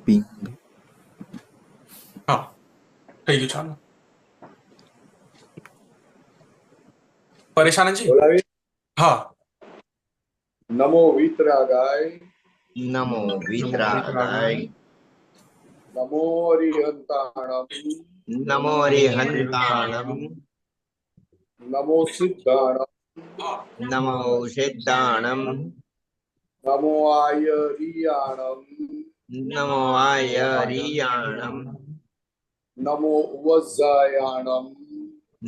પિંગ. હા, થઈ ગયું. ચાલો, પરેશાનજી. બોલાવી. હા. નમો વિતરાગાય, નમો વિતરાગાય, નમો હરિહંતાણમ, નમો હરિહંતાણમ, નમો સિદ્ધાણમ, નમો સિદ્ધાણમ, નમો આયરિયાણમ, નમો આયરિયાણમ, નમો વજ્જાયાણમ,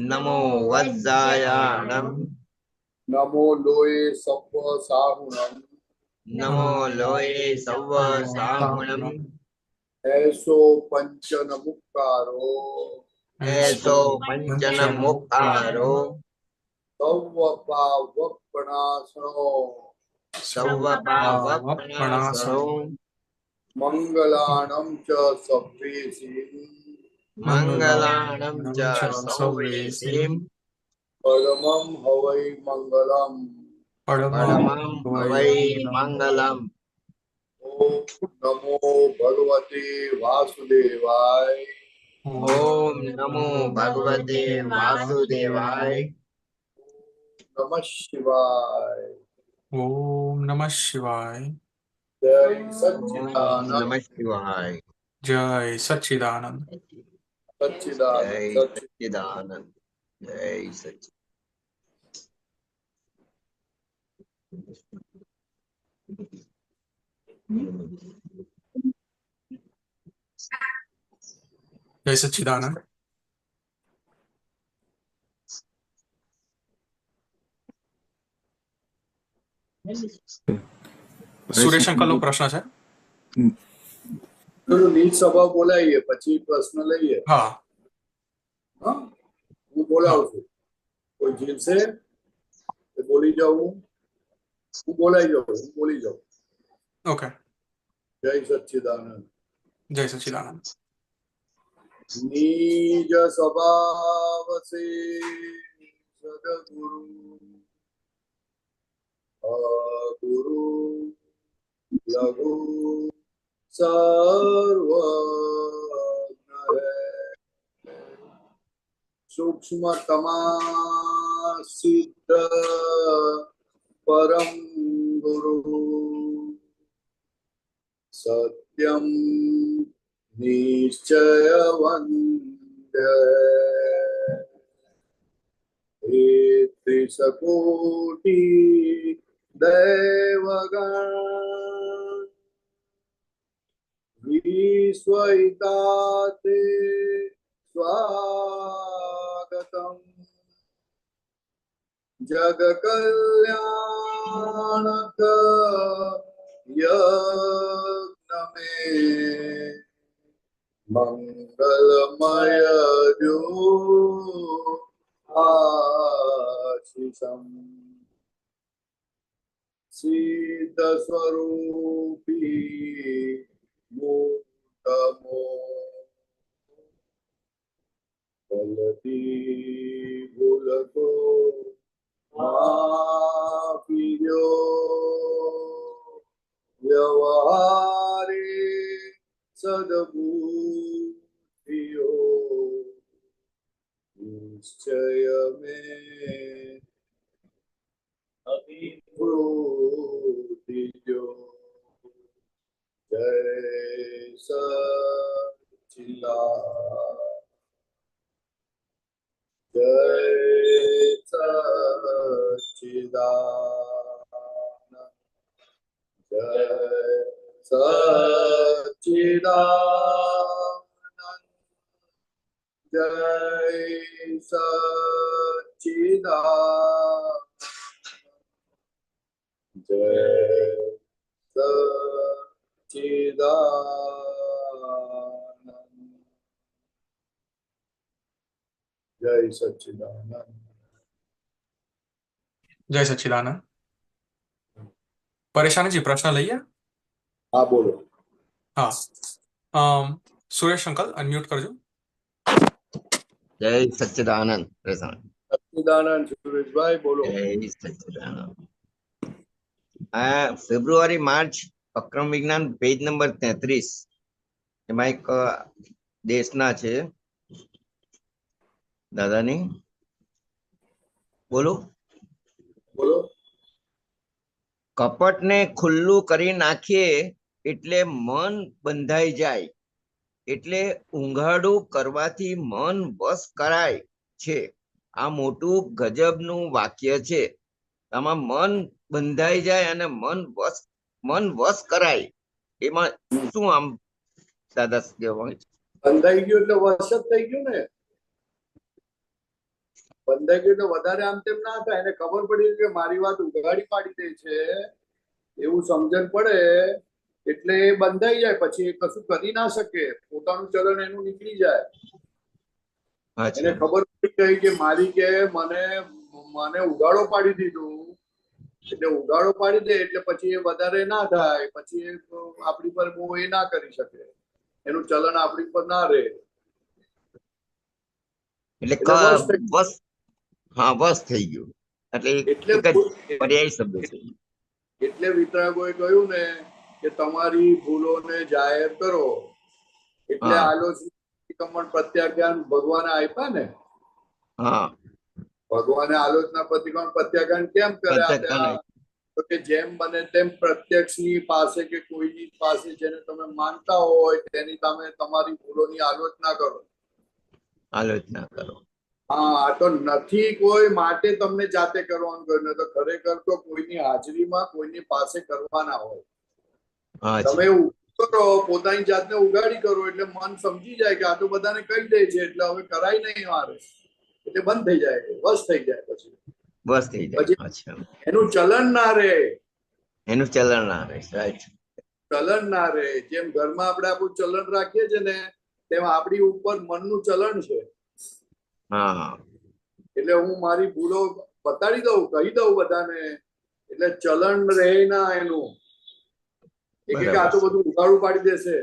નમો વજ્જાયાણમ, નમો લોય સવ્વ સાહુણમ, નમો લોય સવ્વ સાહુણમ, એસો પંચન મુક્કારો, એસો પંચન મુક્કારો, સવ્વ પાવપણાસણો, સવ્વ પાવપણાસનો, મંગલાણમ ચ સભ્યેસી, મંગલાણમ ચ સૌવેસીમ, પરમં હવૈ મંગલમ. પરમં વૈ મંગલમ. ઓમ નમો ભગવતે વાસુદેવાય, ઓમ નમો ભગવતે વાસુદેવાય, નમઃ શિવાય. ઓમ નમઃ શિવાય. જય ઓમ સચ્ચિદાનંદ, નમઃ શિવાય. જય સચ્ચિદાનંદ. સચ્ચિદાનંદ, જય સચ્ચિદાનંદ. જય સચ્ચિદાનંદ. જય સચ્ચિદાનંદ. સુરેશ અંકલનો પ્રશ્ન છે. પેલું નીચ સભા બોલાવીએ પછી પ્રશ્ન લઈએ. હા. હા, હું બોલાવું છું. કોઈ જીતશે તો બોલી જાઉં, હું બોલાઈ જાઉં, હું બોલી જાઉં. ઓકે. જય સચ્ચિદાનંદ. જય સચ્ચિદાનંદ. નિજ સ્વભાવસે સદગુરુ, ગુરુ લઘુ સર્વજ્ઞ સૂક્ષ્મતમા સિદ્ધ પરમ ગુરુ, સત્યમ નિશ્ચયવંદ્ય હે ત્રિસકોટી દૈવગણ વિશ્વૈતાતે સ્વાગતમ. જગ કલ્યાણક યજ્ઞ મે મંગલમય જો આશીષમ. સિદ્ધ સ્વરૂપી મૂર્તમો ગલતી ભૂલકો માફીજો વ્યવહારે સદબુદ્ધિઓ નિશ્ચય મે અભિવૃદ્ધિજો. જય સચ્ચિદાનંદ. જય સચ્ચિદાનંદ. જય સચ્ચિદાનંદ. જય સચ્ચિદાનંદ. જય સચ્ચિદાનંદ. જય સચ્ચિદાનંદ. જય સચ્ચિદાનંદ. પરેશાનજી, પ્રશ્ન લઈએ. હા, બોલો. હા. સુરેશ અંકલ અનમ્યુટ કરજો. જય સચ્ચિદાનંદ. પ્રસન્ન. સચ્ચિદાનંદ સુરેશભાઈ બોલો. જય સચ્ચિદાનંદ. ફેબ્રુઆરી માર્ચ અક્રમ વિજ્ઞાન પેજ નંબર 33 એમાં એક દેશના છે દાદાની બોલો બોલો. કપટને ખુલ્લું કરી નાખીએ એટલે મન બંધાઈ જાય, એટલે ઊંઘાડું કરવાથી મન વશ કરાય છે. આ મોટું ગજબનું વાક્ય છે. આમાં મન બંધાઈ જાય અને મન વશ કરાય, એમાં શું આમ દાદા કહેવાય? બંધાઈ ગયું એટલે વશ જ થઈ ગયું ને. બંધાઈ ગયું એટલે વધારે આમ તેમ ના થાય. એને ખબર પડી કે મારી વાત ઉઘાડી પાડી દે છે એવું સમજણ પડે એટલે એ બંધાઈ જાય. પછી એ કશું કરી ના શકે, પોતાનું ચલણ એનું નીકળી જાય. એને અચ્છા, ખબર પડી ગઈ કે મારી કે મને ઉઘાડો પાડી દીધું, એટલે ઉઘાડો પાડી દે એટલે પછી એ વધારે ના થાય. પછી એ આપણી પર બહુ એ ના કરી શકે, એનું ચલણ આપણી પર ના રહે. એટલે એટલે વશ થઈ વશ, હા વશ થઈ ગયું. એટલે એટલે એક જ પર્યાય શબ્દ છે. એટલે વિતરાગોએ કહ્યું ને કે તમારી ભૂલોને જાહેર કરો. એટલે હા આલોચના પ્રત્યાખ્યાન ભગવાને આપ્યા ને. હા, ભગવાને આલોચના પ્રતિક્રમણ પ્રત્યાખ્યાન કેમ કરે આપ્યા? તો કે જેમ બને તેમ પ્રત્યક્ષની પાસે કે કોઈની પાસે જેને તમે માનતા હોય તેની સામે તમારી ભૂલોની આલોચના કરો. આલોચના કરો. હા, આ તો નથી કોઈ માટે તમને જાતે કરવાનું કહ્યું, ને તો ખરેખર તો કોઈની હાજરીમાં કોઈની પાસે કરવાના હોય. તમે અચ્છા, કરો પોતાની જાતને ઉગાડી કરો એટલે મન સમજી જાય કે આ તો બધાને કહી દે છે એટલે હવે કરાય નહીં મારે, એટલે બંધ થઈ જાય, વશ થઈ જાય. પછી બસ થઈ જાય. પછી અચ્છા, એનું ચલણ ના રહે. એનું ચલણ ના રહે. રાઈટ. ચલણ ના રહે. જેમ ઘરમાં આપણે આપણું ચલણ રાખીએ છીએ ને, તેમ આપણી ઉપર મનનું ચલણ છે. હા, એટલે હું મારી ભૂલો બતાડી દઉં, કહી દઉં બધાને, એટલે ચલણ રહે ના એનું. એક આ તો બધું ઉઘાડું પાડી દેશે.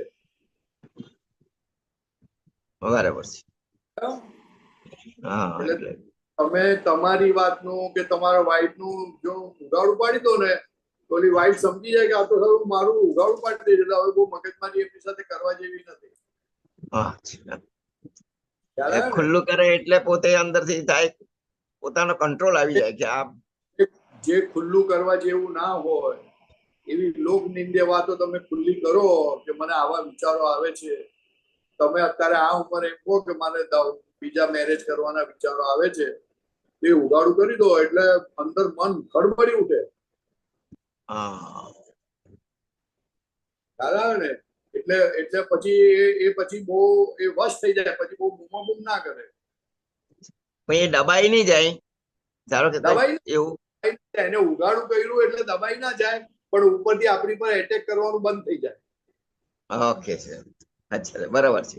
બરાબર છે. હા, એટલે તમે તમારી વાતનું કે તમારા વાઈફનું જો ઉઘાડું પાડી દો ને, તો ઓલી વાઈફ સમજી જાય કે આ તો સારું મારું ઉઘાડું પાડી દે, એટલે હવે બહુ મગજમારી એમની સાથે કરવા જેવી નથી. અચ્છા. ખ્યાલ એ આવે ને? ખુલ્લું કરે એટલે પોતે અંદરથી થાય, પોતાનો કંટ્રોલ આવી જાય કે આ જે ખુલ્લું કરવા જેવું ના હોય એવી લોક નિંદ્ય વાતો તમે ખુલ્લી કરો કે મને આવા વિચારો આવે છે. તમે અત્યારે આ ઉંમરે એમ કહો કે મને બીજા મેરેજ કરવાના વિચારો આવે છે, એ ઉઘાડું કરી દો એટલે અંદર મન ખડબડી ઉઠે. હા, ખ્યાલ આવે ને? એટલે એટલે પછી એ પછી બહુ એ વશ થઈ જાય. પછી બહુ બૂમાબૂમ ના કરે. પણ એ દબાઈ નહીં જાય. ધારો કે દબાઈ એવું એને ઉઘાડું કર્યું એટલે દબાઈ ના જાય, પણ ઉપરથી આપણી પર એટેક કરવાનું બંધ થઈ જાય. ઓકે છે. અચ્છા, બરાબર છે.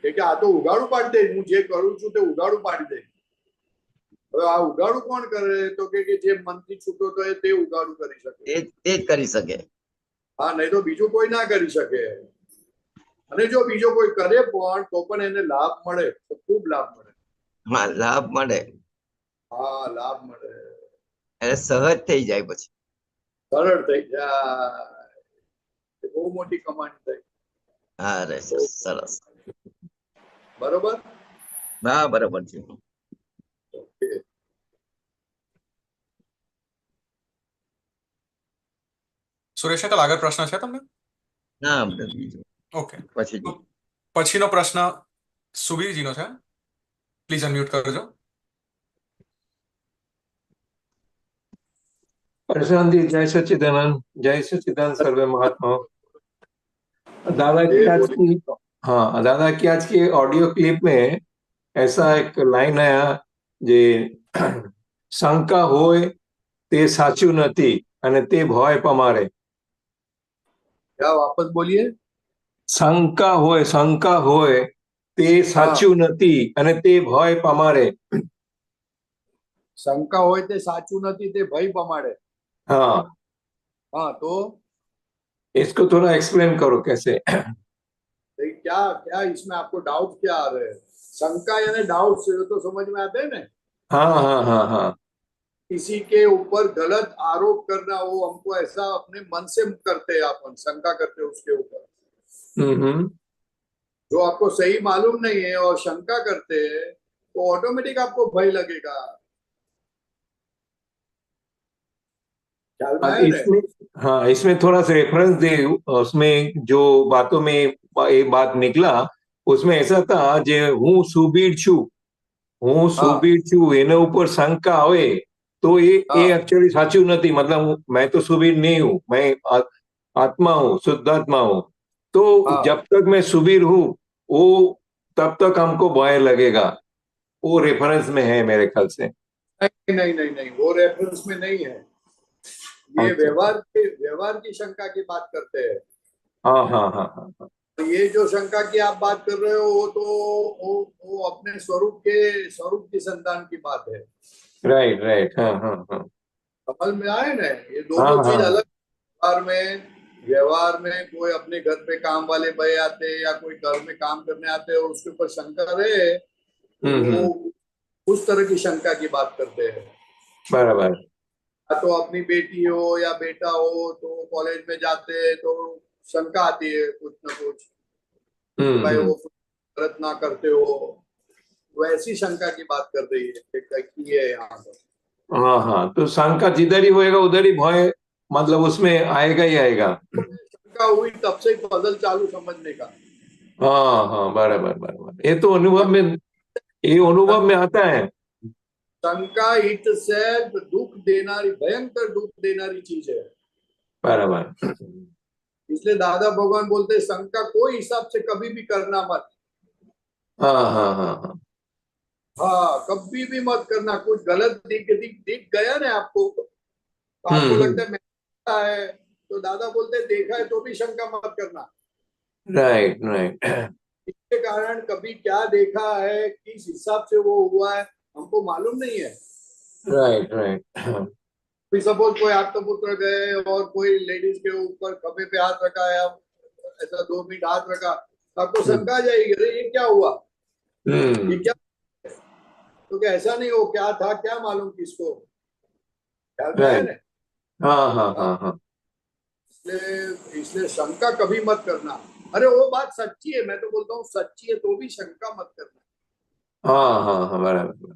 કે આ તો ઉઘાડું પાડી દે, હું જે કરું છું તે ઉઘાડું પાડી દે. હવે આ ઉઘાડું કોણ કરે? તો કે જે મનથી છૂટો થયો તે ઉઘાડું કરી શકે. તે જ કરી શકે. હા, નહીં તો બીજું કોઈ ના કરી શકે. અને જો બીજો કોઈ કરે પણ તો પણ એને લાભ મળે, ખૂબ લાભ મળે. હા, લાભ મળે. હા, લાભ મળે. એટલે સહજ થઈ જાય. પછી સરળ થઈ જાય. બહુ મોટી કમાણી થઈ. હા, રે સરસ. બરોબર. હા, બરાબર છે. સુરેશ અંકલ, આગળ પ્રશ્ન છે તમને? ના, બીજું ઓકે, પછી તો પછીનો પ્રશ્ન સુબીરજીનો છે. પ્લીઝ અનમ્યુટ કરજો. प्रशांत जी, जय सच्चिदानंद, जय सच्चिदानंद सर्वे महात्मा। दादा की आज की दादा की आज की ऑडियो क्लिप में ऐसा एक लाइन आया जे शंका होय ते साचू नथी અને તે ભય પમારે. क्या वापस बोलिए? શંકા હોય તે સાચું નથી અને તે ભય પમારે. શંકા હોય તે સાચું નથી, તે ભય પમાડે. हाँ, हाँ, तो इसको थोड़ा एक्सप्लेन करो कैसे. क्या क्या इसमें आपको डाउट क्या आ रहे हैं? शंका यानी डाउट से तो समझ में आते हैं ना हाँ हाँ हाँ हाँ, किसी के ऊपर गलत आरोप करना, वो हमको ऐसा अपने मन से करते हैं, अपन शंका करते हैं उसके ऊपर हम्म। जो आपको सही मालूम नहीं है और शंका करते हैं, तो ऑटोमेटिक आपको भय लगेगा। ख्याल में अब आया ना? इसमें, हाँ, इसमें थोड़ा सा रेफरेंस दे। उसमें जो बातों में ये बात निकला, उसमें ऐसा था जे હું સુબીર છું, હું हाँ સુબીર છું એના ઉપર શંકા હોય તો એ हाँ एक्चुअली સાચું નથી। मतलब मैं तो सुबीर नहीं हूँ, मैं आत्मा हूँ, शुद्धात्मा हूँ। तो हाँ। जब तक मैं सुबीर हूँ, वो तब तक हमको भय लगेगा। वो रेफरेंस में है मेरे ख्याल से। नहीं नहीं नहीं नहीं, वो रेफरेंस में नहीं है। ये अच्छा, अच्छा। व्यवहार की शंका की बात करते हैं। हाँ, हाँ, हाँ, हाँ, हाँ। ये जो शंका की आप बात कर रहे हो, वो तो वो अपने स्वरूप की संतान की बात है। Right, right. हाँ, हाँ, हाँ। समझ में आए ना? ये हाँ, दोनों चीज हाँ। अलग। व्यवहार में कोई अपने घर पे काम वाले भाई आते हैं या कोई घर में काम करने आते हैं और उसके ऊपर शंका रहे, तो हम्म। वो उस तरह की शंका की बात करते हैं। बराबर। या तो अपनी बेटी हो या बेटा हो, तो कॉलेज में जाते हैं तो शंका आती है कुछ ना कुछ कि हम्म, भाई हम्म। वो कुछ गलत ना करते हो। वैसी शंका की बात कर रही है कि ये यहाँ पर हाँ, हाँ, तो शंका जिधर ही होएगा उधर ही भय, मतलब उसमें आएगा ही आएगा। शंका हुई, तब से पजल चालू समझने का। हाँ, हाँ, बराबर, बराबर। ये तो अनुभव में, ये अनुभव में आता है। शंका इट सेल्फ दुख देनारी, भयंकर दुख देनारी चीज है। बराबर। इसलिए दादा भगवान बोलते हैं, शंका कोई हिसाब से कभी भी करना मत। हाँ, हाँ, हाँ, हाँ। हाँ, कभी भी मत करना। कुछ गलत दिख गया ना आपको, तो आपको लगता हम्म। है मैं है, तो दादा बोलते हैं देखा है तो भी शंका मत करना। Right, right. इसके कारण कभी क्या देखा है, किस हिसाब से वो हुआ है, हमको मालूम नहीं है। Right, right. अभी सपोज कोई आत्मपुत्र गए और कोई लेडीज के ऊपर खभे पे हाथ रखा है, ऐसा 2 मिनट हाथ रखा, तो आपको शंका आ जाएगी, अरे ये क्या हुआ, ये हम्म। क्या? तो क्या ऐसा नहीं हो, क्या था क्या मालूम किसको? ख्याल में आया राइट। ना? हाँ, हाँ, हाँ, हाँ, हाँ। इसलिए शंका कभी मत करना। अरे वो बात सच्ची है, मैं तो बोलता हूँ सच्ची है तो भी शंका मत करना। हाँ, हाँ, हाँ, बराबर।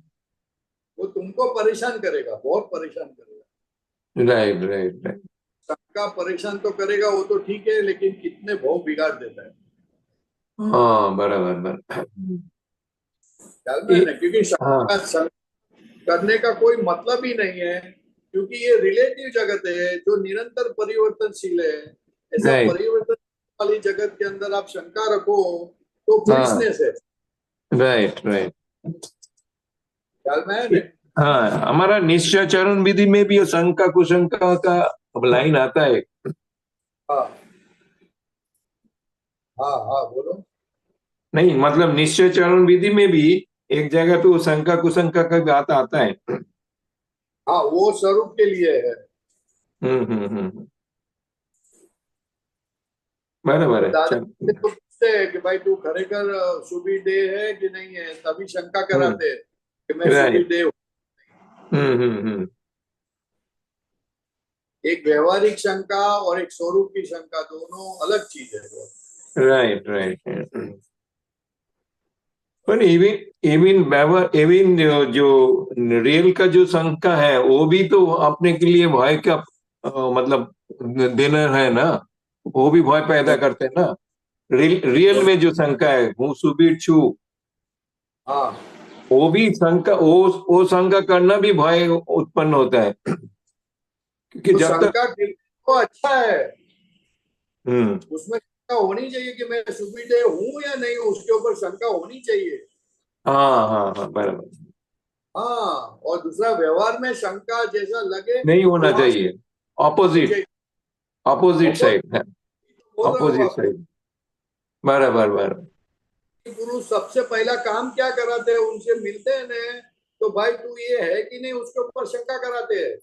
वो तुमको परेशान करेगा, बहुत परेशान करेगा। Right, right, right. शंका परेशान तो करेगा, वो तो ठीक है, लेकिन कितने भाव बिगाड़ देता है। हाँ, बराबर, बराबर। ख्याल में है ना? क्योंकि हाँ। शंका करने का कोई मतलब ही नहीं है, क्योंकि ये रिलेटिव जगत है जो निरंतर परिवर्तनशील है। ऐसा राइट। परिवर्तन वाली जगत के अंदर आप शंका रखो तो हाँ। फुलिशनेस है। Right, right. ख्याल में है ना? हाँ, हमारा निश्चयाचरण विधि में भी ये शंका कुशंका का लाइन आता है। हाँ हाँ हाँ, बोलो। नहीं, मतलब निश्चयाचरण विधि में भी एक जगह पे वो शंका कुशंका का बात आता है। हाँ, वो स्वरूप के लिए है। बराबर तो है। दादा चल। से तो पूछते हैं कि भाई तू खरेखर सुबी दे है कि नहीं है, तभी शंका हम्म। कराते हैं कि मैं सुबी राइट। दे हूँ। हम्म। एक व्यवहारिक शंका और एक स्वरूप की शंका, दोनों अलग चीज है। Right, right. पर इवन इवन व्यवहार, इवन जो रियल का जो शंका है वो भी तो अपने के लिए भय का मतलब देना है ना। वो भी भय पैदा करते हैं ना। रियल में जो शंका है, हूँ सुबीर छू, हाँ, वो भी शंका, वो शंका करना भी भय उत्पन्न होता है। क्योंकि तो जब तक। शंका तो अच्छा है, हम्म। उसमें शंका होनी चाहिए कि मैं सुबी दे हूँ या नहीं हूँ, उसके ऊपर शंका होनी चाहिए। हाँ, हाँ, हाँ, बराबर। हाँ, और दूसरा व्यवहार में शंका जैसा लगे नहीं तो होना वहां चाहिए। होनी ऑपोजिट, चाहिए। ऑपोजिट Opposite साइड है। बोल रहा हूँ ऑपोजिट आपको। साइड। बराबर, बराबर। गुरु सबसे पहला काम क्या कराते हैं, उनसे मिलते हैं ना, तो भाई तू ये है कि नहीं, उसके ऊपर शंका कराते हैं।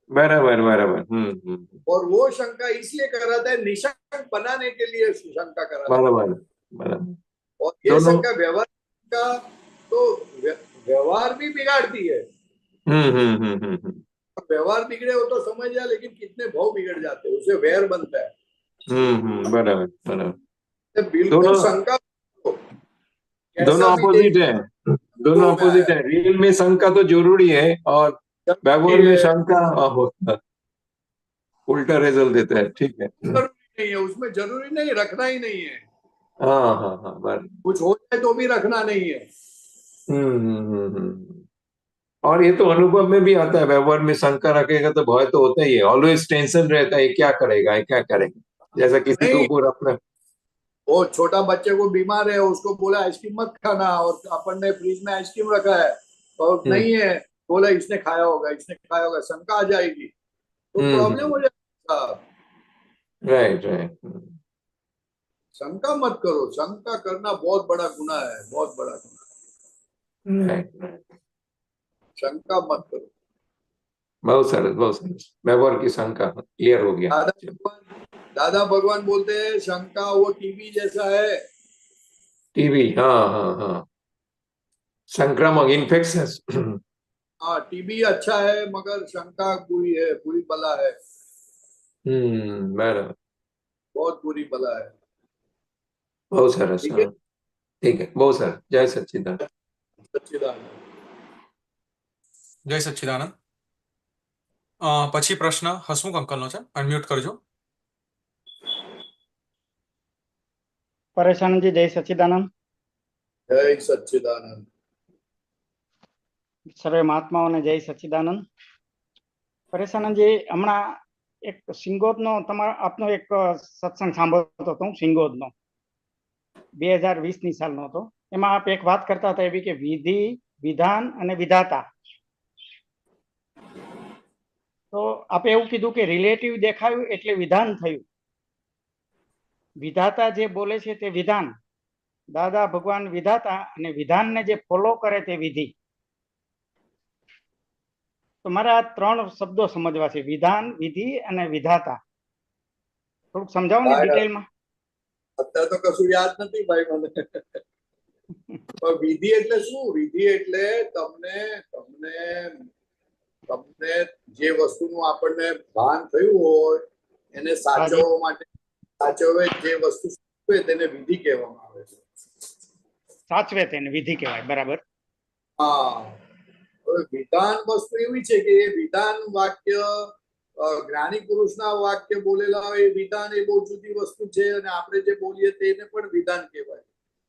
बराबर, बराबर। और वो शंका इसलिए कराता है, निशंक बनाने के लिए शंका कराता है। बराबर, बराबर। और ये दोनों। शंका व्यवहार का, तो व्यवहार भी बिगाड़ती है। हम्म। व्यवहार बिगड़े हो तो समझ जा, लेकिन कितने भाव बिगड़ जाते हैं, उससे वैर बनता है। बराबर बराबर। तो बिल्कुल दोनों शंका करो, दोनों कैसा भी अपोजिट देख है, दोनों हो गया अपोजिट है, है। रियल में शंका तो जरूरी है और व्यवहार में जरूरी है, शंका उल्टा रिजल्ट देता है। ठीक है। जरूरी नहीं है, उसमें जरूरी नहीं, रखना ही नहीं है, हाँ हाँ हाँ बराबर। कुछ हो जाए तो भी रखना नहीं है। और ये तो अनुभव में भी आता है, व्यवहार में शंका रखेगा तो भय तो होता ही है, ऑलवेज टेंशन रहता है, क्या करेगा ये क्या करेगा, जैसा किसी के नहीं, ऊपर अपना। वो छोटा बच्चे को बीमार है, उसको बोला आइसक्रीम मत खाना, और अपन ने फ्रिज में आइसक्रीम रखा है और हम्म नहीं है, बोला इसने खाया होगा, इसने खाया होगा, शंका आ जाएगी तो प्रॉब्लम हो जाएगा। राइट राइट शंका मत करो, शंका करना बहुत बड़ा गुनाह है, बहुत बड़ा गुनाह राइट राइट। है, शंका मत करो। बहुत सरस, व्यवहार की शंका क्लियर हो गया। दादा भगवान बोलते हैं शंका वो टीबी जैसा है। टीबी, हाँ हाँ हाँ, संक्रामक इन्फेक्शंस। हाँ, टीबी अच्छा है मगर शंका बुरी है, बुरी बला है, बराबर। बहुत बुरी बला है। बहुत सरस, ठीक है, हाँ। ठीक है, बहुत सरस। जय सच्चिदानंद। सच्चिदानंद। જય સચ્ચિદાનંદ. પછી પ્રશ્ન હસમુખ અંકલનો છે, અનમ્યુટ કરજો. પરેશાનજી જય સચ્ચિદાનંદ. जय सच्चिदानंद. સર્વે મહાત્માઓને જય સચ્ચિદાનંદ. પરેશાનંદજી, હમણાં એક સિંગોદનો આપનો એક સત્સંગ સાંભળતો હતો હું, સિંગોદનો 2020ની સાલનો હતો. એમાં આપ એક વાત કરતા હતા એવી કે વિધિ, વિધાન અને વિધાતા. તો આપે એવું કીધું કે રિલેટિવ દેખાયું એટલે વિધાન થયું, વિધાતા જે બોલે છે તે વિધાન, દાદા ભગવાન વિધાતા અને વિધાનને જે ફોલો કરે તે વિધિ. તો મારે આ ત્રણ શબ્દો સમજવા છે, વિધાન, વિધિ અને વિધાતા. થોડુંક સમજાવો ને ડિટેલમાં. અત્યારે તો કશું યાદ નથી ભાઈ મને. પણ વિધિ એટલે શું? વિધિ એટલે તમને તમને તમને જે વસ્તુનું આપણને ભાન થયું હોય એને સાચવવા માટે, સાચવે જે વસ્તુ સાચવે તેને વિધિ કહેવામાં આવે છે. સાચવે તેને વિધિ કહેવાય, બરાબર. હા, હવે વિધાન વસ્તુ એવી છે કે એ વિધાન વાક્ય જ્ઞાની પુરુષના વાક્ય બોલેલા હોય એ વિધાન એ બહુ જુદી વસ્તુ છે, અને આપણે જે બોલીએ તેને પણ વિધાન કહેવાય,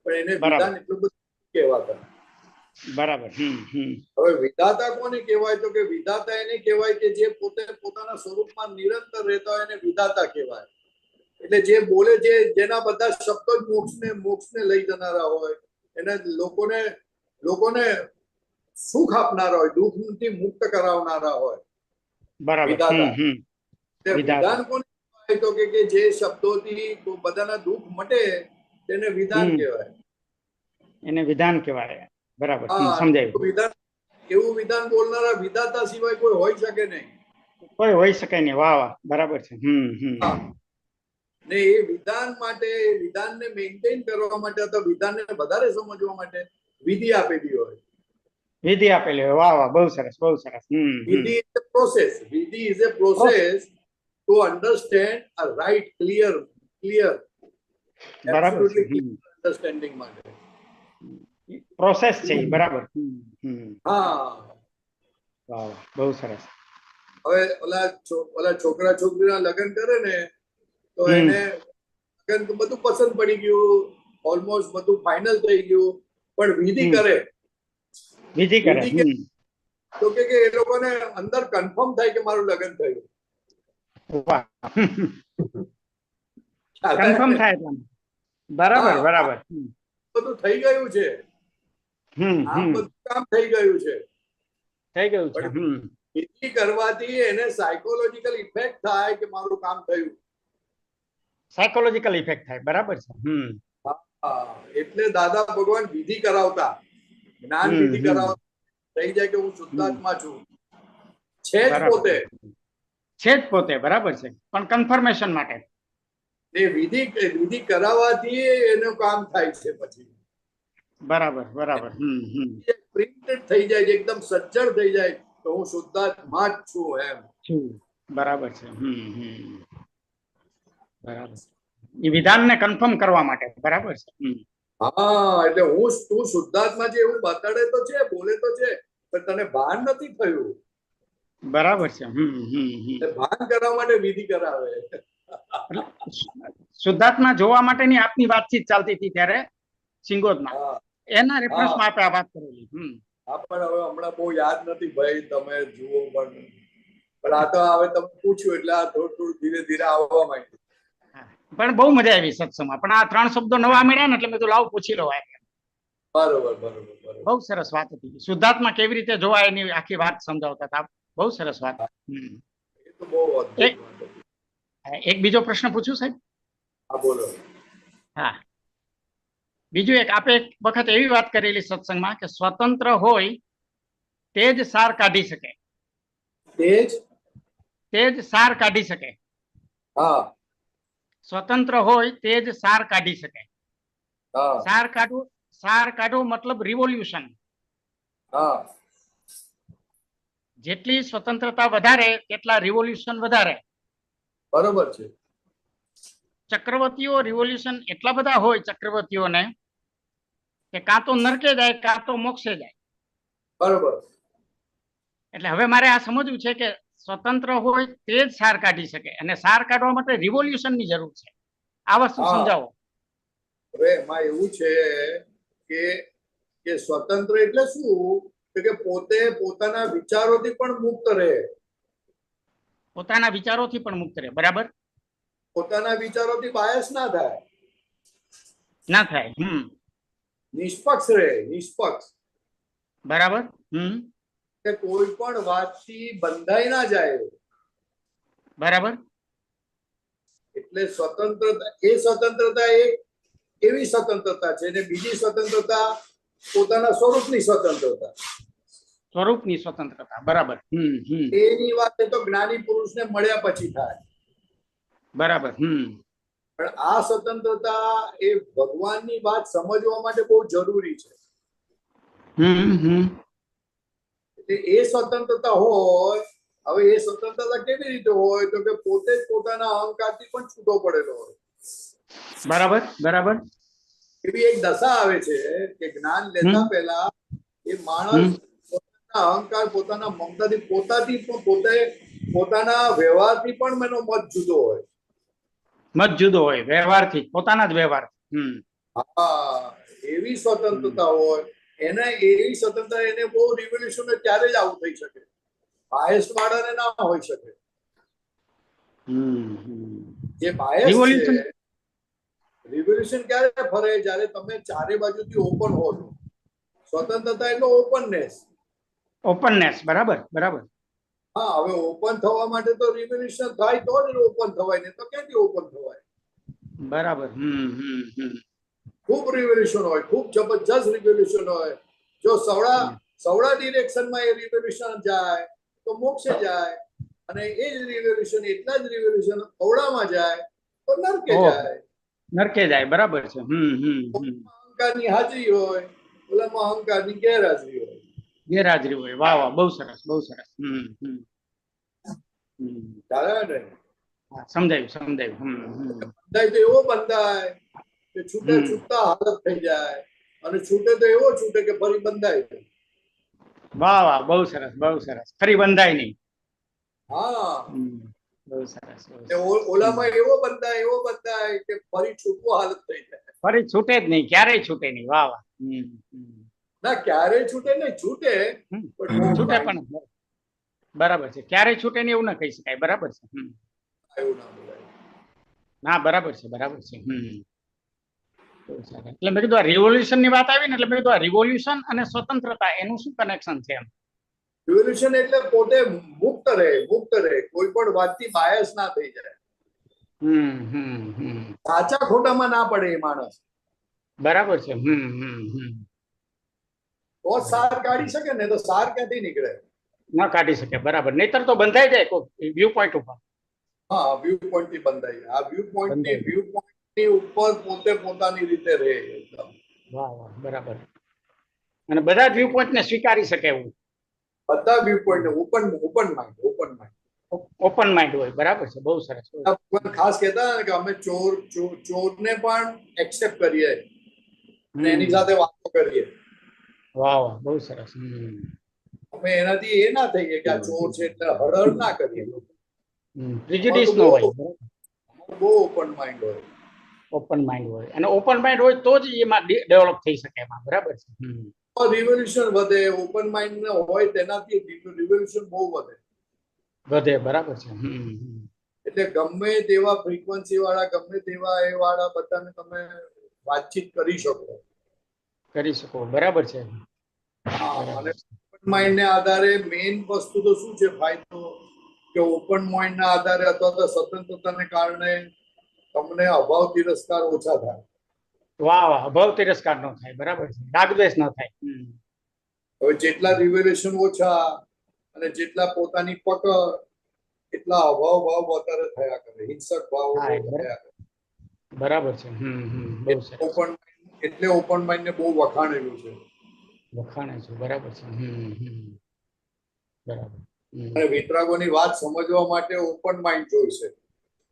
પણ એને વિધાન એટલું બધું કહેવાતા. બરાબર. હવે વિધાતા કોને કહેવાય? તો કે વિધાતા એને કહેવાય કે જે પોતે પોતાના સ્વરૂપમાં નિરંતર રહેતા હોય એને વિધાતા કહેવાય. એટલે જે બોલે છે, જેના બધા શબ્દો જ મોક્ષને લઈ જનારા હોય, એને લોકોને સુખ આપનારા હોય, દુઃખથી મુક્ત કરાવનારા હોય, બરાબર. વિધાતા. વિધાન કોને કહેવાય? તો કે જે શબ્દોથી બધાના દુઃખ મટે તેને વિધાન કહેવાય, એને વિધાન કહેવાય. બરાબર, હા, સમજાયું. વિધાન, એવું વિધાન બોલનારા વિધાતા સિવાય કોઈ હોઈ શકે નહીં. કોઈ હોઈ શકે નહીં. વાહ વાહ, બરાબર છે. ને એ વિધાન માટે, વિધાનને મેન્ટેન કરવા માટે અથવા વિધાનને વધારે સમજવા માટે વિધિ આપેલી હોય, વિધિ આપેલી હોય. વાહ વાહ, બહુ સરસ, બહુ સરસ. વિધિ ઇઝ અ પ્રોસેસ. વિધિ is a process to understand a right, clear absolutely clear understanding માટે પ્રોસેસ છે, બરાબર. હા, વાહ વાહ, બહુ સરસ. હવે ઓલા છોકરા છોકરીના લગ્ન કરે ને તો એને લગ્ન બધું પસંદ પડી ગયું, ઓલમોસ્ટ બધું ફાઇનલ થઈ ગયું, પણ વિધિ કરે, વિધિ કરે તો કે એ લોકોને અંદર કન્ફર્મ થાય કે મારું લગ્ન થયું. વાહ, કન્ફર્મ થાય. બરાબર બરાબર. બધું થઈ ગયું છે, આ બધું કામ થઈ ગયું છે, થઈ ગયું છે. વિધિ કરવાથી એને સાયકોલોજીકલ ઇફેક્ટ થાય કે મારું કામ થયું, સાયકોલોજીકલ ઇફેક્ટ થાય. બરાબર છે. એટલે દાદા ભગવાન વિધિ કરાવતા, જ્ઞાન વિધિ કરાવતા, થઈ જાય કે હું શુદ્ધાત્મા છું, છે જ પોતે, છે જ પોતે. બરાબર છે, પણ કન્ફર્મેશન માટે એ વિધિ કરાવવાથી એનું કામ થાય છે. પછી બરાબર બરાબર. પ્રિન્ટેડ થઈ જાય છે, એકદમ સજ્જડ થઈ જાય, તો હું શુદ્ધાત્મા જ છું એમ. બરાબર છે. બરાબર. એ વિધાનને કન્ફર્મ કરવા માટે. બરાબર છે. હા, એટલે તું શુદ્ધાત્મા છે એવું બતાડે તો છે, બોલે તો છે, પણ તને ભાન નથી થયું. બરાબર છે. એટલે ભાન કરવા માટે વિધિ કરાવે. શુદ્ધાત્મા જોવા માટેની આપની વાતચીત ચાલતી હતી ત્યારે સિંગોદમાં, હા એના રેફરન્સમાં આપણે આ વાત કરેલી. હા, પણ હવે હમણાં બહુ યાદ નથી ભાઈ, તમે જુઓ. પણ આ તો હવે તમે પૂછ્યું એટલે આ થોડું થોડું ધીરે ધીરે આવવા માંડ્યું. પણ બહુ મજા આવી સત્સંગમાં, પણ આ 3 શબ્દો નવા મળ્યા ને એટલે મેં કીધું લાવ પૂછી લો. બરોબર. બહુ સરસ વાત હતી. શુદ્ધાત્મા કેવી રીતે જોવાય એની આખી વાત સમજાવતા હતા. બહુ સરસ વાત. એ તો બહુ અદ્ભુત વાત હતી. એક બીજો પ્રશ્ન પૂછું સાહેબ? હા, બોલો. હા, બીજું એક, આપે એક વખત એવી વાત કરેલી સત્સંગમાં કે સ્વતંત્ર હોય તે જ સાર કાઢી શકે. તે જ સાર કાઢી શકે. હા સ્વતંત્ર હોય તે જ સાર કાઢી શકે. હા સાર કાઢવું મતલબ રિવોલ્યુશન. હા, જેટલી સ્વતંત્રતા વધારે તેટલા રિવોલ્યુશન વધારે. બરોબર છે. ચક્રવર્તીઓ રિવોલ્યુશન એટલા બધા હોય ચક્રવર્તીઓને કે કાં તો નરકે જાય કાં તો મોક્ષે જાય. બરોબર. એટલે હવે મારે આ સમજવું છે કે સ્વતંત્ર હોય તે જ સાર કાઢી શકે, અને સાર કાઢવા માટે રિવોલ્યુશનની જરૂર છે. આ વસ્તુ હા. સમજાવો. હવે એમાં એવું છે કે સ્વતંત્ર એટલે શું? કે પોતે પોતાના વિચારોથી પણ મુક્ત રહે. પોતાના વિચારોથી પણ મુક્ત રહે. બરાબર. પોતાના વિચારોથી બાયસ ના થાય. ના થાય. નિષ્પક્ષ રહે, નિષ્પક્ષ. બરાબર. કે કોઈ પણ વાતથી બંધાઈ ના જાય. બરાબર. એટલે સ્વતંત્રતા એક એવી સ્વતંત્રતા છે, ને બીજી સ્વતંત્રતા પોતાના સ્વરૂપની સ્વતંત્રતા. સ્વરૂપની સ્વતંત્રતા. બરાબર. એની વાત તો જ્ઞાની પુરુષને મળ્યા પછી થાય. બરાબર. પણ આ સ્વતંત્રતા એ ભગવાનની વાત સમજવા માટે બહુ જરૂરી છે. એટલે એ સ્વતંત્રતા હોય. હવે એ સ્વતંત્રતા કેવી રીતે હોય? તો કે પોતે જ પોતાના અહંકારથી પણ છૂટો પડેલો હોય. બરાબર. બરાબર. એવી એક દશા આવે છે કે જ્ઞાન લેતા પહેલા એ માણસ પોતાના અહંકાર, પોતાના મમતાથી, પોતાના વ્યવહારથી પણ એનો મત જુદો હોય. મત જુદો હોય વ્યવહારથી, પોતાના જ વ્યવહાર. હા, એવી સ્વતંત્રતા હોય. એવી સ્વતંત્રતા એને બહુ રિવોલ્યુશન ત્યારે જ આવું થઈ શકે. બાયસ વાળાને ના હોઈ શકે. જે બાયસ છે, રિવોલ્યુશન ક્યારે ફરે? જ્યારે તમે ચારે બાજુથી ઓપન હો છો. સ્વતંત્રતા એટલે ઓપનનેસ. ઓપનનેસ. બરાબર. બરાબર. હા, હવે ઓપન થવા માટે તો રિવોલ્યુશન થાય તો જ ઓપન થવાય, ને તો ક્યાંથી ઓપન થવાય? બરાબર. ખૂબ રિવોલ્યુશન હોય, ખૂબ જબરજસ્ત રિવોલ્યુશન હોય. જો સવડા ડિરેક્શનમાં એ રિવોલ્યુશન જાય તો મોક્ષે જાય, અને એ જ રિવોલ્યુશન, એટલા જ રિવોલ્યુશન અવળામાં જાય તો નરકે જાય. નરકે જાય. બરાબર છે. અહંકારની હાજરી હોય, ઓલામાં અહંકારની ગેરહાજરી હોય. ગેરહાજરી હોય. વાહ વાહ, બહુ સરસ, બહુ સરસ. સમજાયું. બંધાય તો એવો બંધાય કે છૂટતા હાલત થઈ જાય, અને છૂટે તો એવો છૂટે કે ફરી બંધાય. વાહ વાહ, બહુ સરસ, બહુ સરસ. ફરી બંધાય નહીં. હા, બહુ સરસ. ઓલામાં એવો બંધાય કે ફરી છૂટવો હાલત થઈ જાય. ફરી છૂટે જ નહીં, ક્યારેય છૂટે નહીં. વાહ વાહ. ના, ક્યારેય છૂટે નહીં, છૂટે પણ બરાબર છે. ક્યારેય છૂટે નહીં એવું ના કહી શકાય. બરાબર છે. એવું ના બોલાય. ના, બરાબર છે. બરાબર છે. એટલે મેં કીધું આ રિવોલ્યુશન ની વાત આવી ને, એટલે મેં કીધું આ રિવોલ્યુશન અને સ્વતંત્રતા એનું શું કનેક્શન છે એમ? રિવોલ્યુશન એટલે પોતે મુક્ત રહે, કોઈ પણ વાતથી બાયસ ના થઈ જાય. સાચા ખોટામાં ના પડે એ માણસ. બરાબર છે. તો સાર કાઢી શકે ને, તો સાર ક્યાંથી નીકળે? ના કાઢી શકે. બરાબર. નહીતર તો બંધાઈ જાય કોઈ વ્યૂ પોઈન્ટ ઉપર. હા, વ્યૂ પોઈન્ટ થી બંધાઈ. આ વ્યૂ પોઈન્ટ ની ઉપર પોતે પોતાની રીતે રહે. વાહ વાહ, બરાબર. અને બધા જ વ્યૂ પોઈન્ટ ને સ્વીકારી શકે એવું. બધા view point open mind open mind હોય, બરાબર છે, બહુ સરસ. ભગવાન ખાસ કહેતા હતા ને કે અમે ચોરને પણ એક્સેપ્ટ કરીએ અને એની સાથે વાતો કરીએ. વાહ વાહ, બહુ સરસ. અમે એનાથી એ ના થઈએ કે આ ચોર છે એટલે હળહળ ના કરીએ. પ્રિજુડિસ નો હોય, બહુ ઓપન માઇન્ડ હોય. ઓપન માઇન્ડ હોય, અને ઓપન માઇન્ડ હોય તો જ એમાં ડેવલપ થઈ શકે એમાં, બરાબર છે. રિવોલ્યુશન વધે. ઓપન માઇન્ડ હોય તેનાથી રિવોલ્યુશન બહુ વધે. વધે, બરાબર છે. એટલે ગમે તેવા ફ્રીક્વન્સી વાળા, ગમે તેવા એ વાળા બધાને તમે વાતચીત કરી શકો. કરી શકો, બરાબર છે. અને ઓપન માઇન્ડ ને આધારે મેઇન વસ્તુ તો શું છે ફાયદો, કે ઓપન માઇન્ડ ના આધારે અથવા તો સ્વતંત્રતાને કારણે તમને અભાવ તિરસ્કાર ઓછા થાય. વાહ વાહ, અભાવ તિરસ્કાર નો થાય, બરાબર છે. રાગદ્વેષ ન થાય. હવે જેટલા રિવેલેશન ઓછા અને જેટલા પોતાની પકડ, એટલા અભાવ ભાવ વધારે થયા કરે, હિંસક ભાવ થયા કરે. બરાબર છે. બહુ સરસ. એટલે ઓપન માઇન્ડ ને બહુ વખાણેલું છે. વખાણે છે, બરાબર છે. બરાબર. અને વિતરાગોની વાત સમજવા માટે ઓપન માઇન્ડ જોઈશે.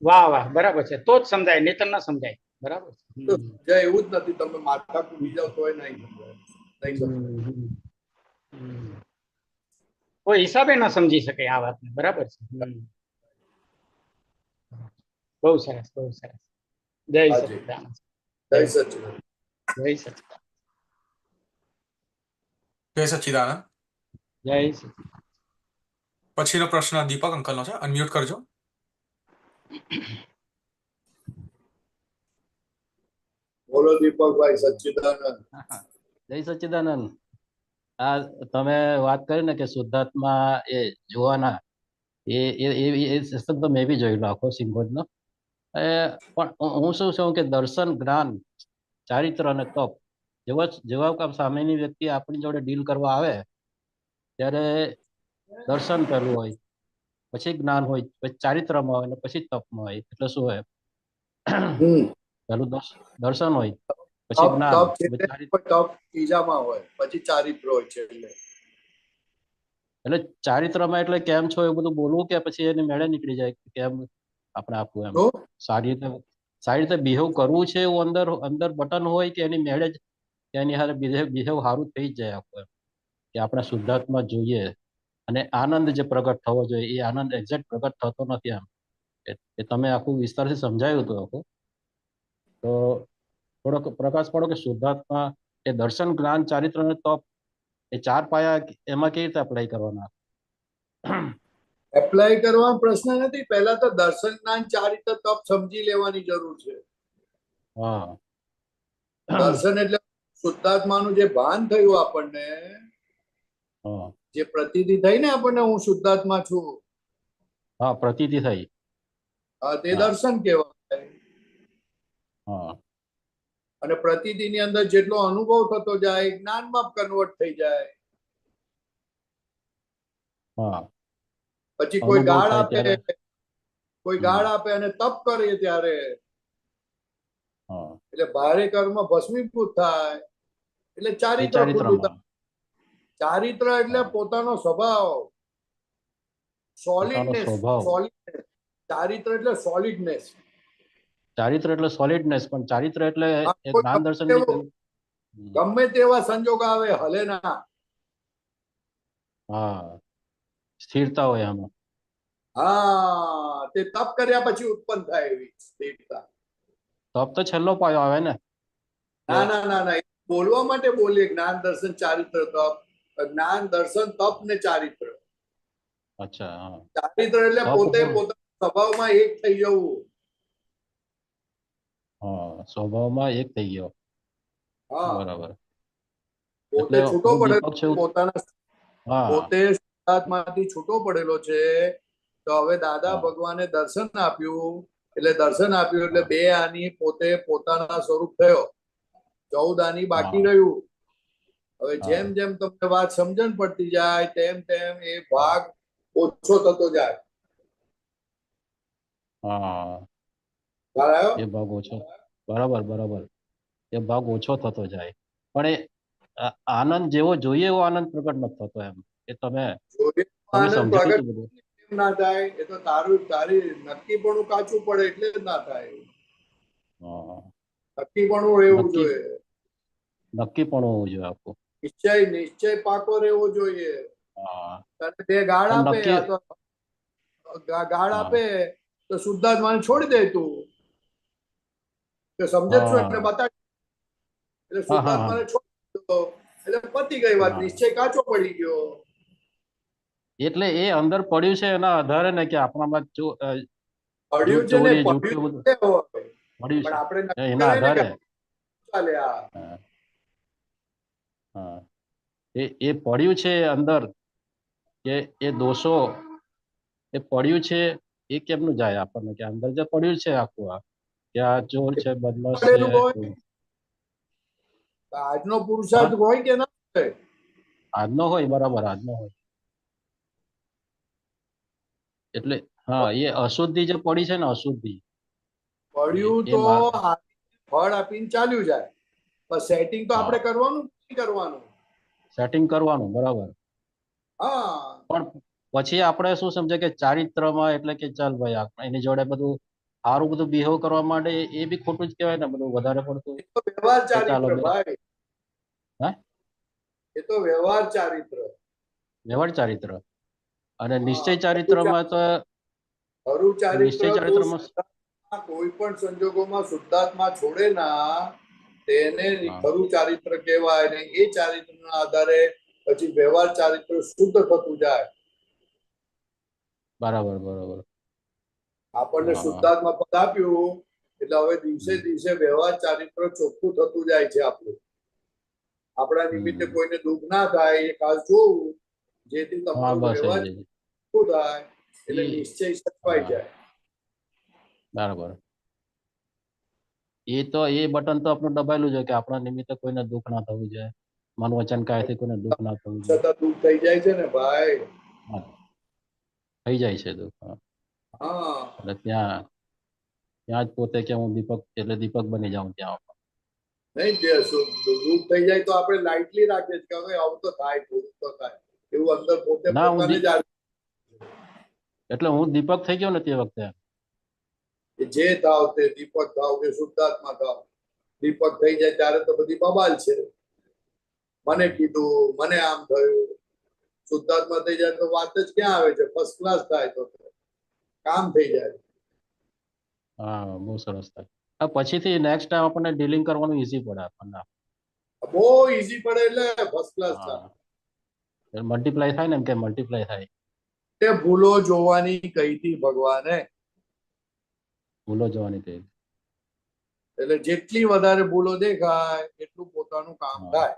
વાહ વાહ, બરાબર છે, તો જ સમજાય, નહીતર ન સમજાય, બરાબર છે. તો સમજાય એવું જ નથી. તમે માથા કૂટી જાવ તોય નહીં સમજાય. કોઈ હિસાબે ન સમજી શકે આ વાતને, બરાબર છે. બહુ સરસ, બહુ સરસ. જય સચિદાનંદ. જય સચિદાનંદ. જય સચિદાનંદ. જય સચ્ચિદાનંદ. જય સચિદાનંદ. પછીનો પ્રશ્ન દીપક અંકલનો છે, અનમ્યુટ કરજો. બોલો દીપકભાઈ. સચ્ચિદાનંદ. જય સચ્ચિદાનંદ. આ તમે વાત કરી ને કે શુદ્ધાત્મા એ જોવાના, એ સેશન તો મેં બી જોયેલો આખો સિંગોજનો. પણ હું શું છું કે દર્શન, જ્ઞાન, ચારિત્ર અને તપ જેવા કામ સામેની વ્યક્તિ આપણી જોડે ડીલ કરવા આવે ત્યારે દર્શન પહેલું હોય, પછી જ્ઞાન હોય, પછી ચારિત્રમાં હોય, અને પછી તપમાં હોય. એટલે શું હોય, પહેલું દર્શન હોય, પછી જ્ઞાન, તપ ત્રીજામાં હોય, પછી ચારિત્ર હોય છે. એટલે ચારિત્રમાં એટલે કેમ છો એ બધું બોલવું, કે પછી એને મેળે નીકળી જાય કેમ આપણે આપવું એમ સારી રીતે બિહેવ કરવું છે એવું અંદર બટન હોય, કે એની મેળે જ એની હારે બિહેવ સારું થઈ જ જાય આખું એમ, કે આપણે શુદ્ધાત્મા જોઈએ અને આનંદ જે પ્રગટ થવો જોઈએ એ આનંદ એક્ઝેક્ટ પ્રગટ થતો નથી એમ. એ તમે આખું વિસ્તારથી સમજાયું હતું આખું. તો થોડોક પ્રકાશ પાડો કે શુદ્ધાત્મા એ દર્શન, જ્ઞાન, ચારિત્ર અને તપ એ ચાર પાયા એમાં કેવી રીતે એપ્લાય કરવાના? એપ્લાય કરવાનો પ્રશ્ન નથી. પહેલા તો દર્શન, જ્ઞાન, ચારિત્ર, તપ સમજી લેવાની જરૂર છે. હા, દર્શન એટલે શુદ્ધાત્માનું જે ભાન થયું આપણને, જે પ્રતીતિ થઈ ને આપણને, હું શુદ્ધાત્મા છું. હા, પ્રતીતિ થઈ. હા, તે દર્શન કહેવાય. હા, અને પ્રતીતિની અંદર જેટલો અનુભવ થતો જાય, જ્ઞાનમાં કન્વર્ટ થઈ જાય. હા, પછી કોઈ અનુભવ ગાળ થાય આપે, ત્યારે કોઈ ગાળ આપે અને તપ કરે ત્યારે, એટલે ભારે કર્મ ભસ્મીભૂત થાય, એટલે ચારિત્ર ખુલ્લું થાય. ચારિત્ર એટલે પોતાનો સ્વભાવ, સોલિડનેસ. ચારિત્ર એટલે સોલિડનેસ. ચારિત્ર એટલે સોલિડનેસ, પણ ચારિત્ર એટલે જ્ઞાન દર્શન ગમે તેવા સંજોગ આવે હલે ના. હા, સ્થિરતા હોય આમાં. હા, તે તપ કર્યા પછી ઉત્પન્ન થાય એવી સ્થિરતા. તપ તો છેલ્લો પાયો આવે ને. ના ના ના ના, બોલવા માટે બોલીએ જ્ઞાન, દર્શન, ચારિત્ર, તપ. જ્ઞાન, દર્શન, તપ ને ચારિત્ર. અચ્છા, હા. ચારિત્ર એટલે પોતે પોતાના સ્વભાવમાં એક થઈ જવું. હા, સ્વભાવમાં એક થઈ ગયો. હા, બરાબર. પોતે છૂટો પડેલો, પોતાના હા, પોતે શુદ્ધાત્માથી છૂટો પડેલો છે. તો હવે દાદા ભગવાને દર્શન આપ્યું, એટલે બે આની પોતે પોતાના સ્વરૂપ થયો, 14 આની બાકી રહ્યું. હવે જેમ જેમ તમને વાત સમજણ પડતી જાય તેમ તેમ એ ભાગ ઓછો થતો જાય. એ ભાગ ઓછો, બરાબર, એ ભાગ ઓછો થતો જાય. પણ એ આનંદ જેવો જોઈએ એવો આનંદ પ્રગટ નથી થતો એમ. એ તમે જોઈએ તમે આનંદ સમજાયું પ્રગટ હતું બધું. કેમ ના થાય? એ તો તારી નક્કીપણું કાચું પડે એટલે જ ના થાય. હા, નક્કીપણું રહેવું નક્કી જોઈએ, નક્કી પણ હોવું જોઈએ આખું. નિશ્ચય પાકો રહેવો જોઈએ. હા, તને બે ગાળ પણ આપે, નક્કી. આ તો ગાળ હા આપે તો શુદ્ધાત્માને છોડી દે તું, કે સમજે જ છું એને હા બતાવી, એટલે હા હા હા શુદ્ધાત્માને છોડી દીધો એટલે પતી ગઈ વાત, હા. નિશ્ચય કાચો પડી ગયો. એટલે એ અંદર પડ્યું છે એના આધારે ને કે આપણામાં પડ્યું છે ને, ચોરી જુઠ્ઠું પડ્યું બધું છે હોય, પડ્યું પણ છે આપણે નક્કી એના કરાય ને કે આધારે. ચાલે આ. હા હા. એ પડ્યું છે અંદર કે એ દોષો એ પડ્યું છે એ કેમનું જાય આપણને કે અંદર જે પડ્યું છે આખું આ કે આ ચોર છે, બદમાશ છે. પડેલું હોય, આજનો પુરુષાર્થ હોય કે ના હોય? આજનો હોય, બરાબર, આજનો હોય. એટલે હા, એ અશુદ્ધિ જે પડી છે ને, અશુદ્ધિ પડ્યું એ તો માર ફળ આપીને ચાલ્યું જાય, પણ સેટિંગ તો આપણે હા, કરવાનું નહીં કરવાનું. સેટિંગ કરવાનું, બરાબર. હા, પણ પછી આપણે શું સમજે કે ચારિત્રમાં, એટલે કે ચાલ ભાઈ એની જોડે બધું સારું બધું બિહેવ કરવા માટે એ બી ખોટું જ કહેવાય ને, બધું વધારે પડતું એ તો વ્યવહાર કે ચાલો ચારિત્ર ભાઈ, હે એ તો વ્યવહાર ચારિત્ર. વ્યવહાર ચારિત્ર અને હા, નિશ્ચય ચારિત્રમાં તો ખરું ચારિત્ર નિશ્ચય તું ચારિત્રમાં શુદ્ધાત્મા કોઈ પણ સંજોગોમાં શુદ્ધાત્મા છોડે ના, તેને હા, ખરું ચારિત્ર કહેવાય. ને એ ચારિત્રના આધારે પછી વ્યવહાર ચારિત્ર શુદ્ધ થતું જાય. બરાબર બરાબર. આપણને હા. શુદ્ધાત્મા પદ આપ્યું એટલે હવે દિવસે હમ, દિવસે વ્યવહાર ચારિત્ર ચોખ્ખું થતું જાય છે આપણું. આપણા નિમિત્તે હમ. કોઈને દુઃખ ના થાય એ ખાસ જોવું, જેથી હા, તમારું બસ વ્યવહાર જ ચોખ્ખું થાય એટલે એ નિશ્ચય સચવાઈ હા, જાય. બરાબર. એ બટન તો આપણું દબાયેલું છે કે આપણા નિમિત્તે કોઈને દુઃખ ના થવું જોઈએ, મન વચન કાયથી કોઈને દુઃખ ના થવું જોઈએ. છતાં દુઃખ થઈ જાય છે ને ભાઈ. હા, થઈ જાય છે દુઃખ. હા. હા, એટલે ત્યાં ત્યાં જ પોતે કે હું દીપક, એટલે દીપક બની જાઉં ત્યાં. નહીં દુઃખ થઈ જાય તો આપણે લાઇટલી રાખીએ છીએ કે હવે આવું તો થાય, થોડુંક તો થાય, એવું અંદર પોતે ના, પોતાને જ એટલે હું દીપક થઈ ગયો ને તે વખતે. કે જે થાવ તે દીપક થાવ કે શુદ્ધાત્મા થાવ, દીપક થઈ જાય ત્યારે તો બધી બબાલ છે. મને કીધું, મને આમ થયું. શુદ્ધાત્મા થઈ જાય તો વાત જ ક્યાં આવે છે? ફર્સ્ટ ક્લાસ થાય તો કામ થઈ જાય. હા, બહુ સરસ થાય. પછીથી નેક્સ્ટ ટાઈમ આપણને ડીલિંગ કરવાનું ઈઝી પડે આપણને. બહુ ઈઝી પડે એટલે ફર્સ્ટ ક્લાસ થાય. હા, મલ્ટીપ્લાય થાય ને, એમ કે મલ્ટીપ્લાય થાય. તે ભૂલો જોવાની કહી હતી ભગવાને. ભૂલો જવાની તે. એટલે જેટલી વધારે ભૂલો દેખાય એટલું પોતાનું કામ હા થાય.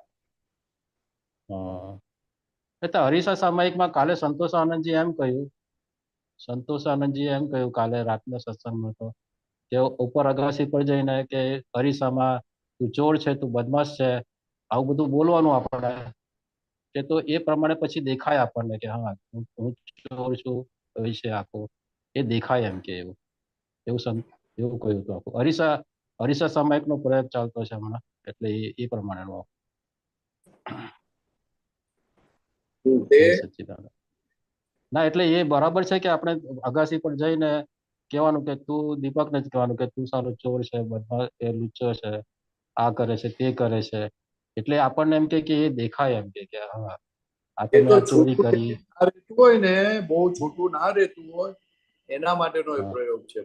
હા. એટલે હરીસા સામાયિકમાં કાલે સંતોષ આનંદજી એમ કહ્યું, સંતોષ આનંદજી એમ કહ્યું કાલે રાતના સત્સંગમાં તો કે ઉપર અગાસી પર જઈને કે અરીસામાં તું ચોર છે, તું બદમાશ છે, આવું બધું બોલવાનું આપણે, કે તો એ પ્રમાણે પછી દેખાય આપણને કે હા હું ચોર છું વિશે આખું એ દેખાય, એમ કે એવું એવું કહ્યું હતું આખું. અરીસા સામાયિકનો પ્રયોગ ચાલતો છે હમણાં, એટલે એ પ્રમાણેનો. તે જય સચ્ચિદાનંદ. ના, એટલે એ બરાબર છે કે આપણે અગાસી પર જઈને કહેવાનું કે તું દીપકને જ કહેવાનું કે તું સારો ચોર છે, બધા એ લુચ્ચો છે, આ કરે છે, તે કરે છે. એટલે આપણને એમ કે એ દેખાય, એમ કે હા આ એ તમે તો આ ચોરી છૂટું કરી. ના રહેતું હોય ને, બહુ છૂટું ના રહેતું હોય એના માટેનો એ હા પ્રયોગ છે.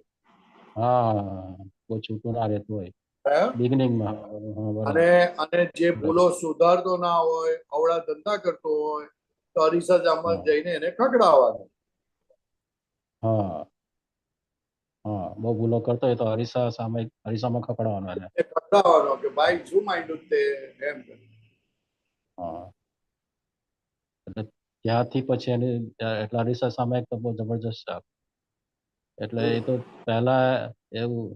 હા, બહુ છૂટું ના રહેતું હોય હે? બિગનિંગમાં. હા, અને બરાબર. અને જે ભૂલો સુધારતો ના હોય, અવળા ધંધા કરતો હોય તો અરીસા જામમાં હા જઈને એને ખકડાવવાનો. હા હા, બહુ ભૂલો કરતો હોય તો અરીસામાં ખકડાવવાનો એને. એ ખકડાવવાનો કે ભાઈ શું માંડ્યું તે એમ કરીને. હા, એટલે ત્યાંથી પછી એની એટલે અરીસા સામાયિક તો બહુ જબરજસ્ત છે. એટલે એ તો પહેલા એવું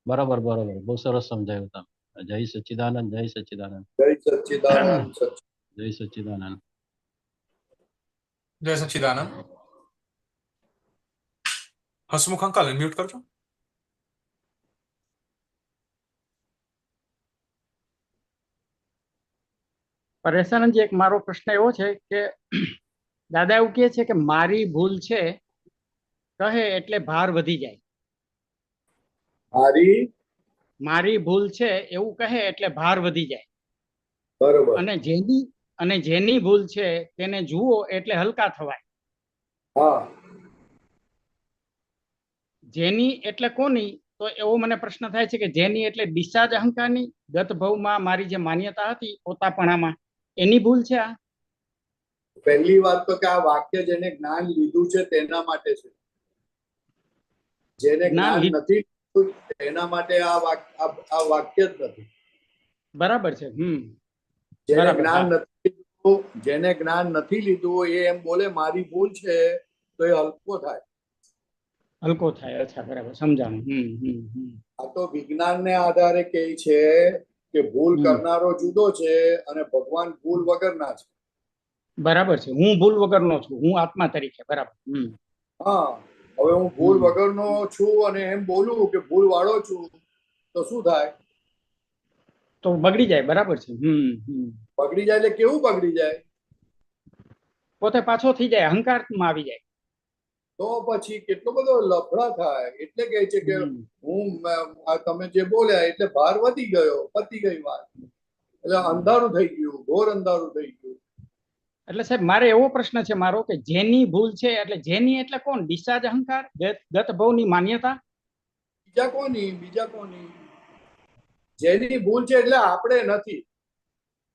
બરાબર બરાબર બહુ સરસ સમજાયું તમે. જય સચ્ચિદાનંદ, જય સચ્ચિદાનંદ. જય સચ્ચિદાનંદ. જય સચ્ચિદાનંદ. જય સચ્ચિદાનંદ. હસમુખ અંકલ મ્યુટ કરજો. પરેશાનંદજી, એક મારો પ્રશ્ન એવો છે કે દાદા એવું કહે છે કે મારી ભૂલ છે કહે એટલે ભાર વધી જાય. મારી ભૂલ છે એવું કહે એટલે ભાર વધી જાય. બરોબર. અને જેની ભૂલ છે તેને જુઓ એટલે હલકા થવાય. હા. જેની એટલે કોની? તો એવો મને પ્રશ્ન થાય છે કે જેની એટલે ડિસ્ચાર્જ અહંકારની, ગત ભવમાં મારી જે માન્યતા હતી પોતાપણામાં, એની ભૂલ છે આ. પહેલી વાત તો કે આ વાક્ય જેને જ્ઞાન લીધું છે તેના માટે છે. જેને જ્ઞાન નથી લીધું તેના માટે આ વાક્ય જ નથી. બરાબર છે. જેને જ્ઞાન નથી લીધું, જેને જ્ઞાન નથી લીધું એ એમ બોલે મારી ભૂલ છે તો એ હલકો થાય. હલકો થાય. અચ્છા, બરાબર, સમજાણું. આ તો વિજ્ઞાનને આધારે કહે છે કે ભૂલ કરનારો જુદો છે અને ભગવાન ભૂલ વગરના છે. બરાબર છે. હું ભૂલ વગરનો છું, હું આત્મા તરીકે. બરાબર. હા, હવે હું ભૂલ વગરનો છું અને એમ બોલું કે ભૂલ વાળો છું તો શું થાય? તો બગડી જાય. બરાબર છે. બગડી જાય એટલે કેવું બગડી જાય? પોતે પાછો થઈ જાય, અહંકારમાં આવી જાય. તો પછી કેટલો બધો લફડા થાય. એટલે કહે છે કે હું તમે જે બોલ્યા એટલે ભાર વધી ગયો, પતી ગઈ વાત. એટલે અંધારું થઈ ગયું, ઘોર અંધારું થઈ ગયું. એટલે સાહેબ મારે એવો પ્રશ્ન છે મારો કે જેની ભૂલ છે એટલે જેની એટલે કોણ? ડિસ્ચાર્જ અહંકાર, ગત ભવની માન્યતા. બીજા કોની? જેની ભૂલ છે એટલે આપણે નથી.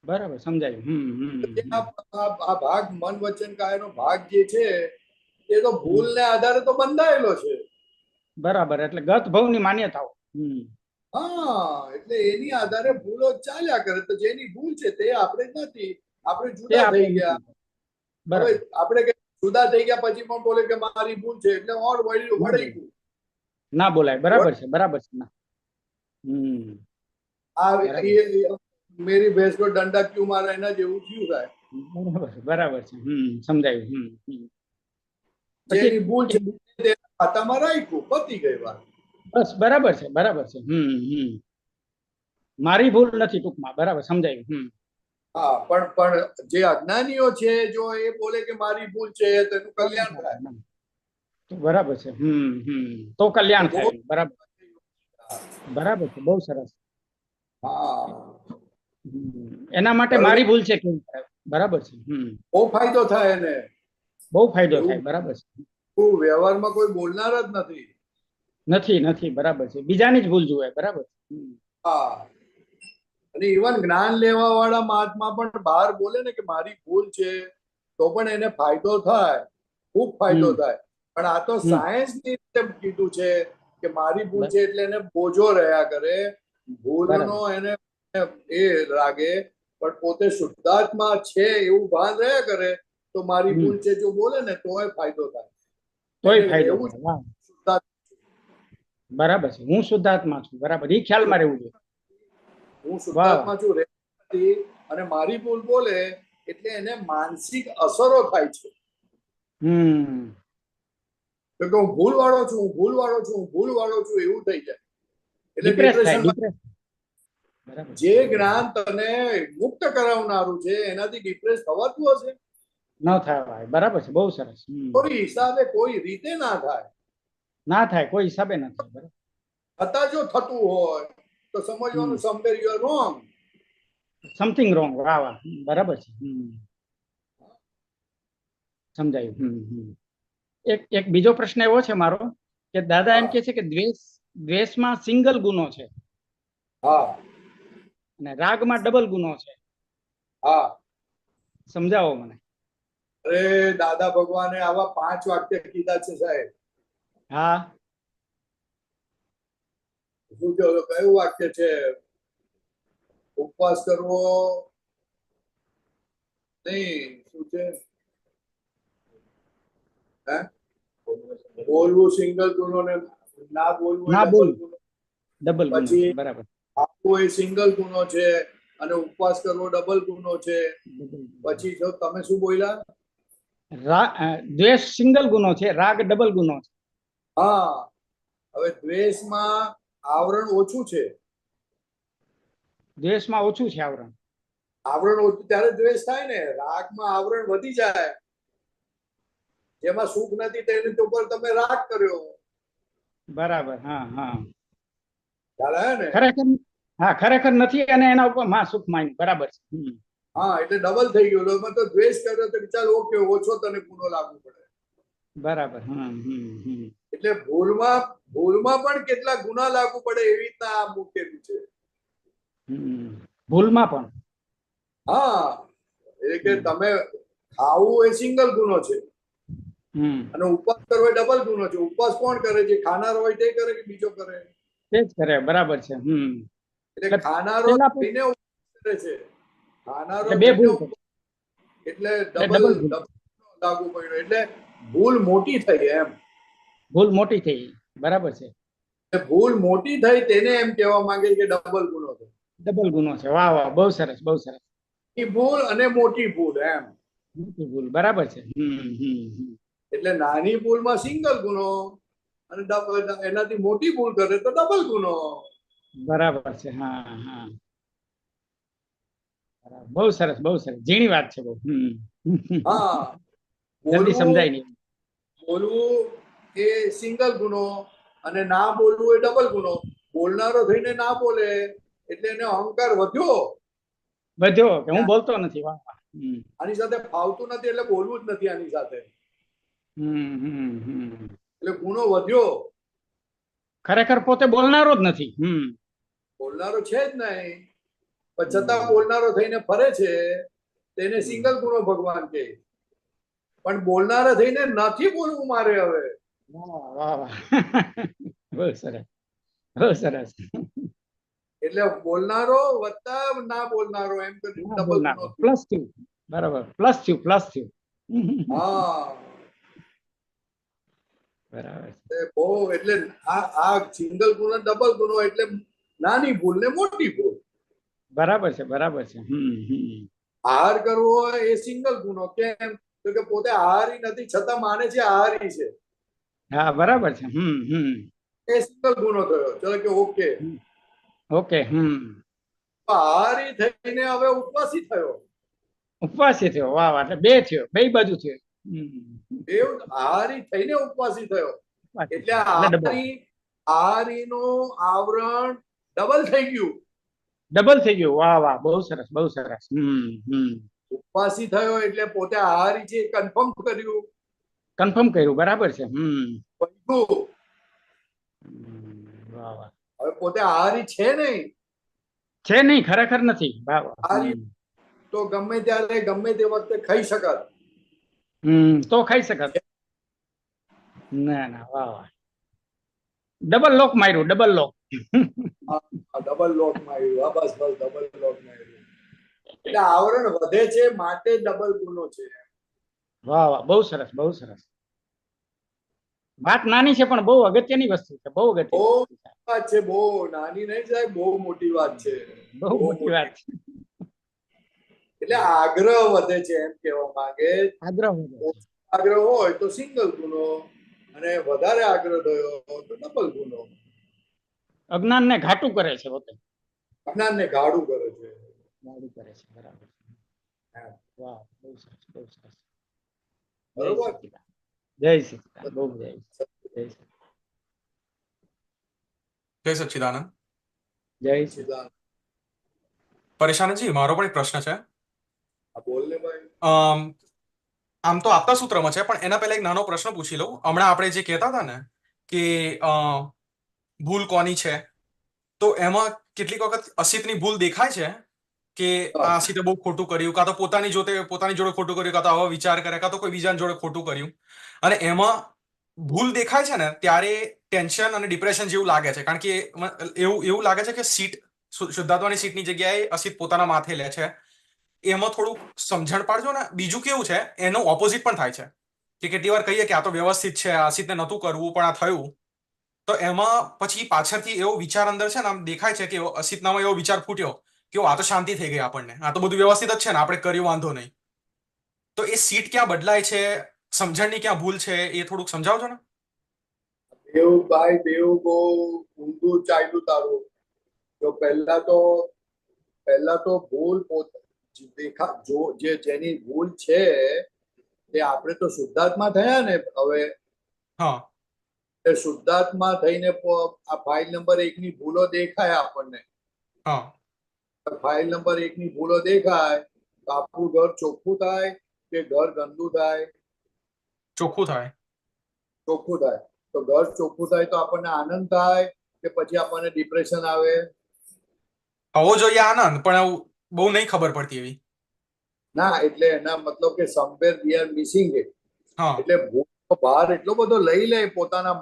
બરાબર, સમજાયું. આ ભાગ મન વચન કાયનો ભાગ જે છે એ તો ભૂલને આધારે તો બંધાયેલો છે. બરાબર, એટલે ગત ભવની માન્યતાઓ. હા, એટલે એની આધારે ભૂલો ચાલ્યા કરે. તો જેની ભૂલ છે તે આપણે જ નથી. આપણે જુદા થઈ ગયા. હવે આપણે જુદા થઈ ગયા પછી પણ બોલે કે મારી ભૂલ છે એટલે ઓર વળી ગયું. ના બોલાય. બરાબર છે. બરાબર છે. મેરી ભેંસ કો દંડા ક્યું મારા, એના જેવું થયું થાય. બરાબર છે. સમજાયું. જેની ભૂલ છે તેના ખાતામાં રાખ્યું, પતી ગઈ વાત. બસ, બરાબર છે. બરાબર છે. મારી ભૂલ નથી ટૂંકમાં. બરાબર, સમજાયું. હા, પણ જે અજ્ઞાનીઓ છે જો એ બોલે કે મારી ભૂલ છે તો એનું કલ્યાણ થાય. બરાબર છે. તો કલ્યાણ થાય. બરાબર. બરાબર છે. બહુ સરસ. હા, એના માટે મારી ભૂલ છે કેવું થાય. બરાબર છે. બહુ ફાયદો થાય એને. બહુ ફાયદો થાય. બરાબર છે. વ્યવહારમાં કોઈ બોલનાર જ નથી. બરાબર છે. બીજાની જ ભૂલ જુએ. બરાબર. હા, અને ઇવન જ્ઞાન લેવા વાળા મહાત્મા પણ બહાર બોલે ને કે મારી ભૂલ છે તો પણ એને ફાયદો થાય, ખૂબ ફાયદો થાય. પણ આ તો સાયન્સ ની રીતે કીધું છે કે મારી ભૂલ છે એટલે એને બોજો રહ્યા કરે, ભૂલનો એને એ લાગે, પણ પોતે શુદ્ધાત્મા છે એવું ભાન રહ્યા કરે તો મારી ભૂલ છે જો બોલે ને તોય ફાયદો થાય. બરાબર છે. હું શુદ્ધાત્મા છું. બરાબર, એ ખ્યાલમાં રહેવું જોઈએ. હું શુદ્ધાત્મા છું અને મારી ભૂલ બોલે એટલે એને માનસિક અસરો થાય છે. તો હું ભૂલ વાળો છું એવું થઈ જાય. એટલે જે જ્ઞાન તને મુક્ત કરાવનારું છે એનાથી ડિપ્રેસ થવાતું હશે? ન થાય. બરાબર છે. બહુ સરસ. કોઈ હિસાબે કોઈ રીતે ના થાય. કોઈ હિસાબે ના થાય. છતાં જો થતું હોય તો સમજવાનું somewhere you are wrong. Something wrong. વાહ. બરાબર છે. સમજાયું. એક બીજો પ્રશ્ન એવો છે મારો કે દાદા એમ કે છે કે દ્વેષમાં સિંગલ ગુનો છે. હા. અને રાગમાં ડબલ ગુનો છે. હા, સમજાવો મને. અરે દાદા ભગવાને આવા 5 વાક્ય કીધા છે સાહેબ. હા, શું કયું વાક્ય છે? ઉપવાસ કરવો નહીં, શું છે? બોલવું સિંગલ ગુનો ને ના બોલવું ડબલ ગુનો. પછી બરાબર. આપવું એ સિંગલ ગુનો છે અને ઉપવાસ કરવો ડબલ ગુનો છે. પછી જો તમે શું બોલ્યા? દ્વેષ સિંગલ ગુનો છે, રાગ ડબલ ગુનો છે. હા, હવે દ્વેષમાં આવરણ ઓછું છે. દ્વેષમાં ઓછું છે આવરણ. આવરણ ઓછું ત્યારે દ્વેષ થાય ને. રાગમાં આવરણ વધી જાય જેમાં સુખ નથી તેની ઉપર તમે રાગ કર્યો. બરાબર. હા હા ખ્યાલ આવ્યો ને? ખરેખર હા ખરેખર નથી અને એના ઉપર માં સુખ માન્યું. બરાબર છે. હા, એટલે ડબલ થઈ ગયું. એમાં તો દ્વેષ કર્યો તો ચાલ ઓકે, ઓછો તને ગુનો લાગુ પડે. બરાબર. એટલે ભૂલમાં પણ કેટલા ગુના લાગુ પડે એવી રીતના આ મૂકેલું છે. ભૂલમાં પણ. હા, એટલે કે તમે ખાવું એ સિંગલ ગુનો છે અને ઉપવાસ કરવો એ ડબલ ગુનો છે. ઉપવાસ કોણ કરે છે? ખાનારો હોય તે કરે કે બીજો કરે? તે જ કરે. બરાબર છે. એટલે ખાનારો પેલા પણ થઈને ઉપવાસ કરે છે. ખાનારો એટલે બે થઈને ભૂલ ઉપવાસ, એટલે ડબલ ભૂલ. લાગુ પડ્યો. એટલે ભૂલ મોટી થઈ એમ. ભૂલ મોટી થઈ. બરાબર છે. ભૂલ મોટી થઈ તેને એમ કહેવા માંગે છે કે ડબલ ગુનો છે. ડબલ ગુનો છે. વાહ વાહ, બહુ સરસ, બહુ સરસ. નાની ભૂલ અને મોટી ભૂલ એમ. મોટી ભૂલ. બરાબર છે. એટલે નાની ભૂલમાં સિંગલ ગુનો અને એનાથી મોટી ભૂલ કરે તો ડબલ ગુનો. બરાબર છે. હા બહુ સરસ, બહુ સરસ. ઝીણી વાત છે બહુ. હા, જલ્દી સમજાય નહીં. બોલવું એ સિંગલ ગુનો અને ના બોલવું એ ડબલ ગુનો. બોલનારો થઈને ના બોલે એટલે એને અહંકાર વધ્યો. વધ્યો કે હું બોલતો નથી. વાહ વાહ. આની સાથે ફાવતું નથી એટલે બોલવું જ નથી આની સાથે. એટલે ગુનો વધ્યો. ખરેખર પોતે બોલનારો જ નથી. બોલનારો છે જ નહીં, પણ છતાં બોલનારો થઈને ફરે છે તેને સિંગલ ગુનો ભગવાન કહે. પણ બોલનારા થઈને નથી બોલવું મારે હવે. વાહ વાહ. બહુ સરસ, બહુ સરસ. એટલે બોલનારો વત્તા ના બોલનારો એમ કરી ડબલ ગુનો. પ્લસ થયું. બરાબર. પ્લસ થયું. હા, બરાબર. બહુ. એટલે આ સિંગલ ગુનો ડબલ ગુનો એટલે નાની ભૂલ ને મોટી ભૂલ. બરાબર છે. બરાબર છે. આહાર કરવો હોય એ સિંગલ ગુનો. કેમ? તો કે પોતે આહારી નથી છતાં માને છે આહારી છે. હા, બરાબર છે. એ સિંગલ ગુનો થયો. ચલો કે ઓકે. ઓકે. આહારી થઈને હવે ઉપવાસી થયો. ઉપવાસી થયો. વાહ વાહ. એટલે બે થયો. બે બાજુ થયો. એવું આહારી થઈને ઉપવાસી થયો. એટલે આહારીનું આવરણ ડબલ થઈ ગયું. ડબલ થઈ ગયું. વાહ વાહ. બહુ સરસ, બહુ સરસ. ઉપવાસી થયો એટલે પોતે આહારી છે કન્ફર્મ કર્યું. કન્ફર્મ કર્યું. બરાબર છે. બધું. વાહ વાહ. હવે પોતે આહારી છે નહીં. છે નહીં, ખરેખર નથી. વાહ વાહ. આહારી તો ગમે ત્યારે ગમે તે વખતે ખાઈ શકાત. તો ખાઈ શકાત. ના વાહ વાહ. ડબલ લોક માર્યું. ડબલ લોક. ડબલ લોક માર્યું. બસ ડબલ લોક માર્યું. એટલે આવરણ વધે છે માટે ડબલ ગુનો છે. વાહ વાહ. બહુ સરસ, બહુ સરસ. વાત નાની છે પણ બહુ અગત્યની વસ્તુ છે. બહુ અગત્યની વાત છે. બહુ નાની નહીં સાહેબ, બહુ મોટી વાત છે. બહુ મોટી વાત છે. એટલે આગ્રહ વધે છે એમ કહેવા માંગે. આગ્રહ હોય તો સિંગલ ગુનો અને વધારે આગ્રહ થયો તો ડબલ ગુનો. અજ્ઞાન ને ઘાટું કરે છે પોતે. અજ્ઞાન ને ગાઢું કરે છે. ગાઢું કરે છે. બરાબર. વાહ, બહુ સરસ, બહુ સરસ. બરોબર. જય સચિદાનંદ. બહુ જય સચિદાનંદ. જય સચ્ચિદાનંદ. જય સચિદાનંદ. પરેશાનજી, મારો પણ એક પ્રશ્ન છે. બોલ ને ભાઈ. આમ તો આપતા સૂત્રમાં છે, પણ એના પહેલા એક નાનો પ્રશ્ન પૂછી લઉં. હમણાં આપણે જે કહેતા હતા ને કે ભૂલ કોની છે, તો એમાં કેટલીક વખત અસિતની ભૂલ દેખાય છે કે આ અસિતે બહુ ખોટું કર્યું, કાં તો પોતાની જોડે ખોટું કર્યું, કાં તો આવો વિચાર કરે, કાં તો કોઈ બીજાની જોડે ખોટું કર્યું. અને એમાં ભૂલ દેખાય છે ને ત્યારે ટેન્શન અને ડિપ્રેશન જેવું લાગે છે. કારણ કે એવું લાગે છે કે સીટ શુદ્ધાત્માની સીટની જગ્યાએ અસિત પોતાના માથે લે છે. એમાં થોડુંક સમજણ પાડજો ને. બીજું કેવું છે, એનું ઓપોઝિટ પણ થાય છે કે કેટલી વાર કહીએ કે આ તો વ્યવસ્થિત છે, અસિતને નહોતું કરવું પણ આ થયું. તો એમાં પછી પાછળથી એવો વિચાર અંદર છે ને આમ દેખાય છે કે અસિતનામાં એવો વિચાર ફૂટ્યો કે આ તો શાંતિ થઈ ગઈ, આપણને આ તો બધું વ્યવસ્થિત જ છે ને, આપણે કર્યું, વાંધો નહીં. તો એ સીટ ક્યાં બદલાય છે, સમજણની ક્યાં ભૂલ છે, એ થોડુંક સમજાવજો ને. દેવ બહુ ઊંધું ચાલ્યું તારું. તો પહેલા તો ભૂલ જેની ભૂલ છે તે આપણે તો શુદ્ધાત્મા થયા ને હવે. હા એ શુદ્ધાત્મા થઈને આ ફાઇલ નંબર 1 ની ભૂલો દેખાય આપણને. હા ફાઇલ નંબર 1 ની ભૂલો દેખાય તો આપણું ઘર ચોખ્ખું થાય કે ઘર ગંદુ થાય? ચોખ્ખું થાય. ચોખ્ખું થાય. તો ઘર ચોખ્ખું થાય તો આપણને આનંદ થાય કે પછી આપણને ડિપ્રેશન આવે? હોવો જોઈએ આનંદ, પણ એવું બહુ નહીં ખબર પડતી એવી. ના, એટલે એના મતલબ કે somewhere we are missing it. હા એટલે ભૂલનો ભાર એટલો બધો લઈ લે પોતાના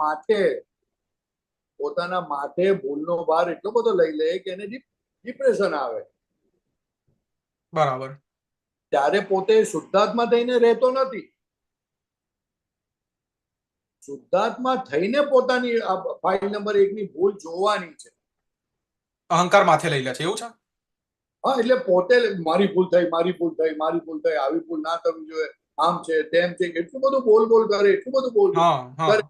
માથે ભૂલનો ભાર એટલો બધો લઈ લે કે એને ડિપ્રેશન આવે. બરાબર. ત્યારે પોતે શુદ્ધાત્મા થઈને રહેતો નથી. શુદ્ધાત્મા થઈને પોતાની આ ફાઇલ નંબર 1 ની ભૂલ જોવાની છે. અહંકાર માથે લઈ લે છે એવું છે. હા, એટલે પોતે મારી ભૂલ થઈ, મારી ભૂલ થઈ, મારી ભૂલ થઈ, આવી ભૂલ ના થવી જોઈએ, આમ છે તેમ છે, એટલું બધું બોલ કરે, એટલું બધું બોલ હા હા કરે,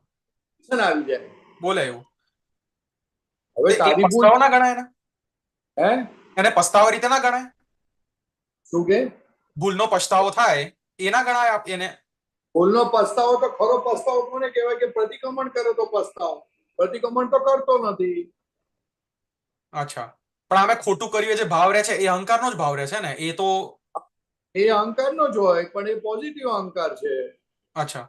આવી જાય. બોલે એવું. હવે એ તારી ભૂલ પસ્તાવો ના ગણાય ને? હે એને પસ્તાવા રીતે ના ગણાય? શું કે ભૂલનો પસ્તાવો થાય એ ના ગણાય એને? ભૂલનો પસ્તાવો તો ખરો પસ્તાવો કોને કહેવાય કે પ્રતિક્રમણ કરે તો પસ્તાવો. પ્રતિક્રમણ તો કરતો નથી. અચ્છા, પણ આમે ખોટું કર્યું જે ભાવ રહે છે એ અહંકારનો જ ભાવ રહે છે ને? એ તો એ અહંકારનો જ હોય, પણ એ પોઝિટિવ અહંકાર છે. અચ્છા.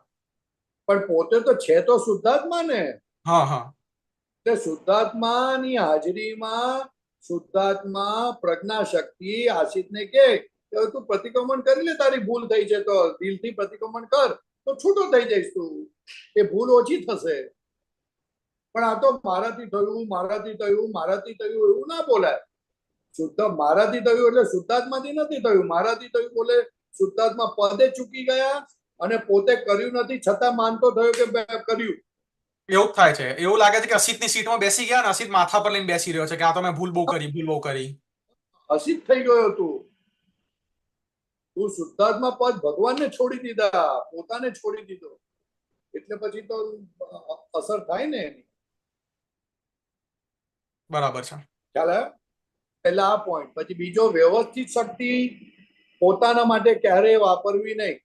પણ પોતે તો છે તો શુદ્ધાત્મા ને. હા હા એટલે શુદ્ધાત્માની હાજરીમાં શુદ્ધાત્મા પ્રજ્ઞા શક્તિ આશિતને કે તું પ્રતિક્રમણ કરી લે, તારી ભૂલ થઈ છે તો દિલથી પ્રતિક્રમણ કર તો છૂટો થઈ જઈશ તું, એ ભૂલ ઓછી થશે. પણ આ તો મારાથી થયું એવું ના બોલાય. શુદ્ધ મારાથી થયું એટલે શુદ્ધાત્માથી નથી થયું. મારાથી થયું બોલે શુદ્ધાત્મા પદે ચૂકી ગયા અને પોતે કર્યું નથી છતાં માનતો થયો કે મેં કર્યું. એવું જ થાય છે. એવું લાગે છે કે અસિતની સીટમાં બેસી ગયા ને અસિત માથા પર લઈને બેસી રહ્યો છે કે આ તો મેં ભૂલ બહુ કરી. અસિત થઈ ગયો તું શુદ્ધાત્મા પદ ભગવાનને છોડી દીધા, પોતાને છોડી દીધો, એટલે પછી તો અસર થાય ને એની. બરાબર છે. ખ્યાલ આવ્યો? પહેલા આ પોઈન્ટ. પછી બીજો, વ્યવસ્થિત શક્તિ પોતાના માટે ક્યારેય વાપરવી નહીં.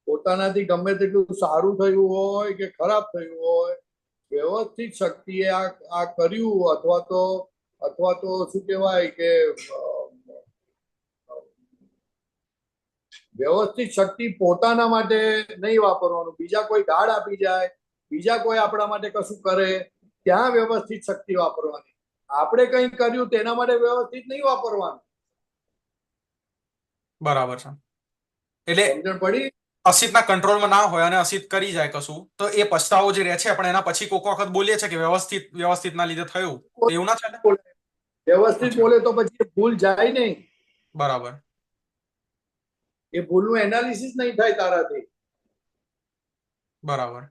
પોતાનાથી ગમે તેટલું સારું થયું હોય કે ખરાબ થયું હોય, વ્યવસ્થિત શક્તિએ આ કર્યું અથવા તો શું કહેવાય કે વ્યવસ્થિત શક્તિ પોતાના માટે નહીં વાપરવાનું. બીજા કોઈ ગાળ આપી જાય, બીજા કોઈ આપણા માટે કશું કરે, ત્યાં વ્યવસ્થિત શક્તિ વાપરવાની. આપણે કંઈ કર્યું તેના માટે વ્યવસ્થિત નહીં વાપરવાનું. બરાબર છે. એટલે સમજણ પડી? અસિતના કંટ્રોલમાં ના હોય અને અસિત કરી જાય કશું તો એ પછતાવો જે રહે છે, પણ એના પછી કોઈક વખત બોલીએ છે કે વ્યવસ્થિત ના લીધે થયું, એવું ના ચાલે? વ્યવસ્થિત બોલે તો પછી ભૂલ જાય નહીં. બરાબર. એ ભૂલનું એનાલિસિસ નહીં થાય તારાથી. બરાબર.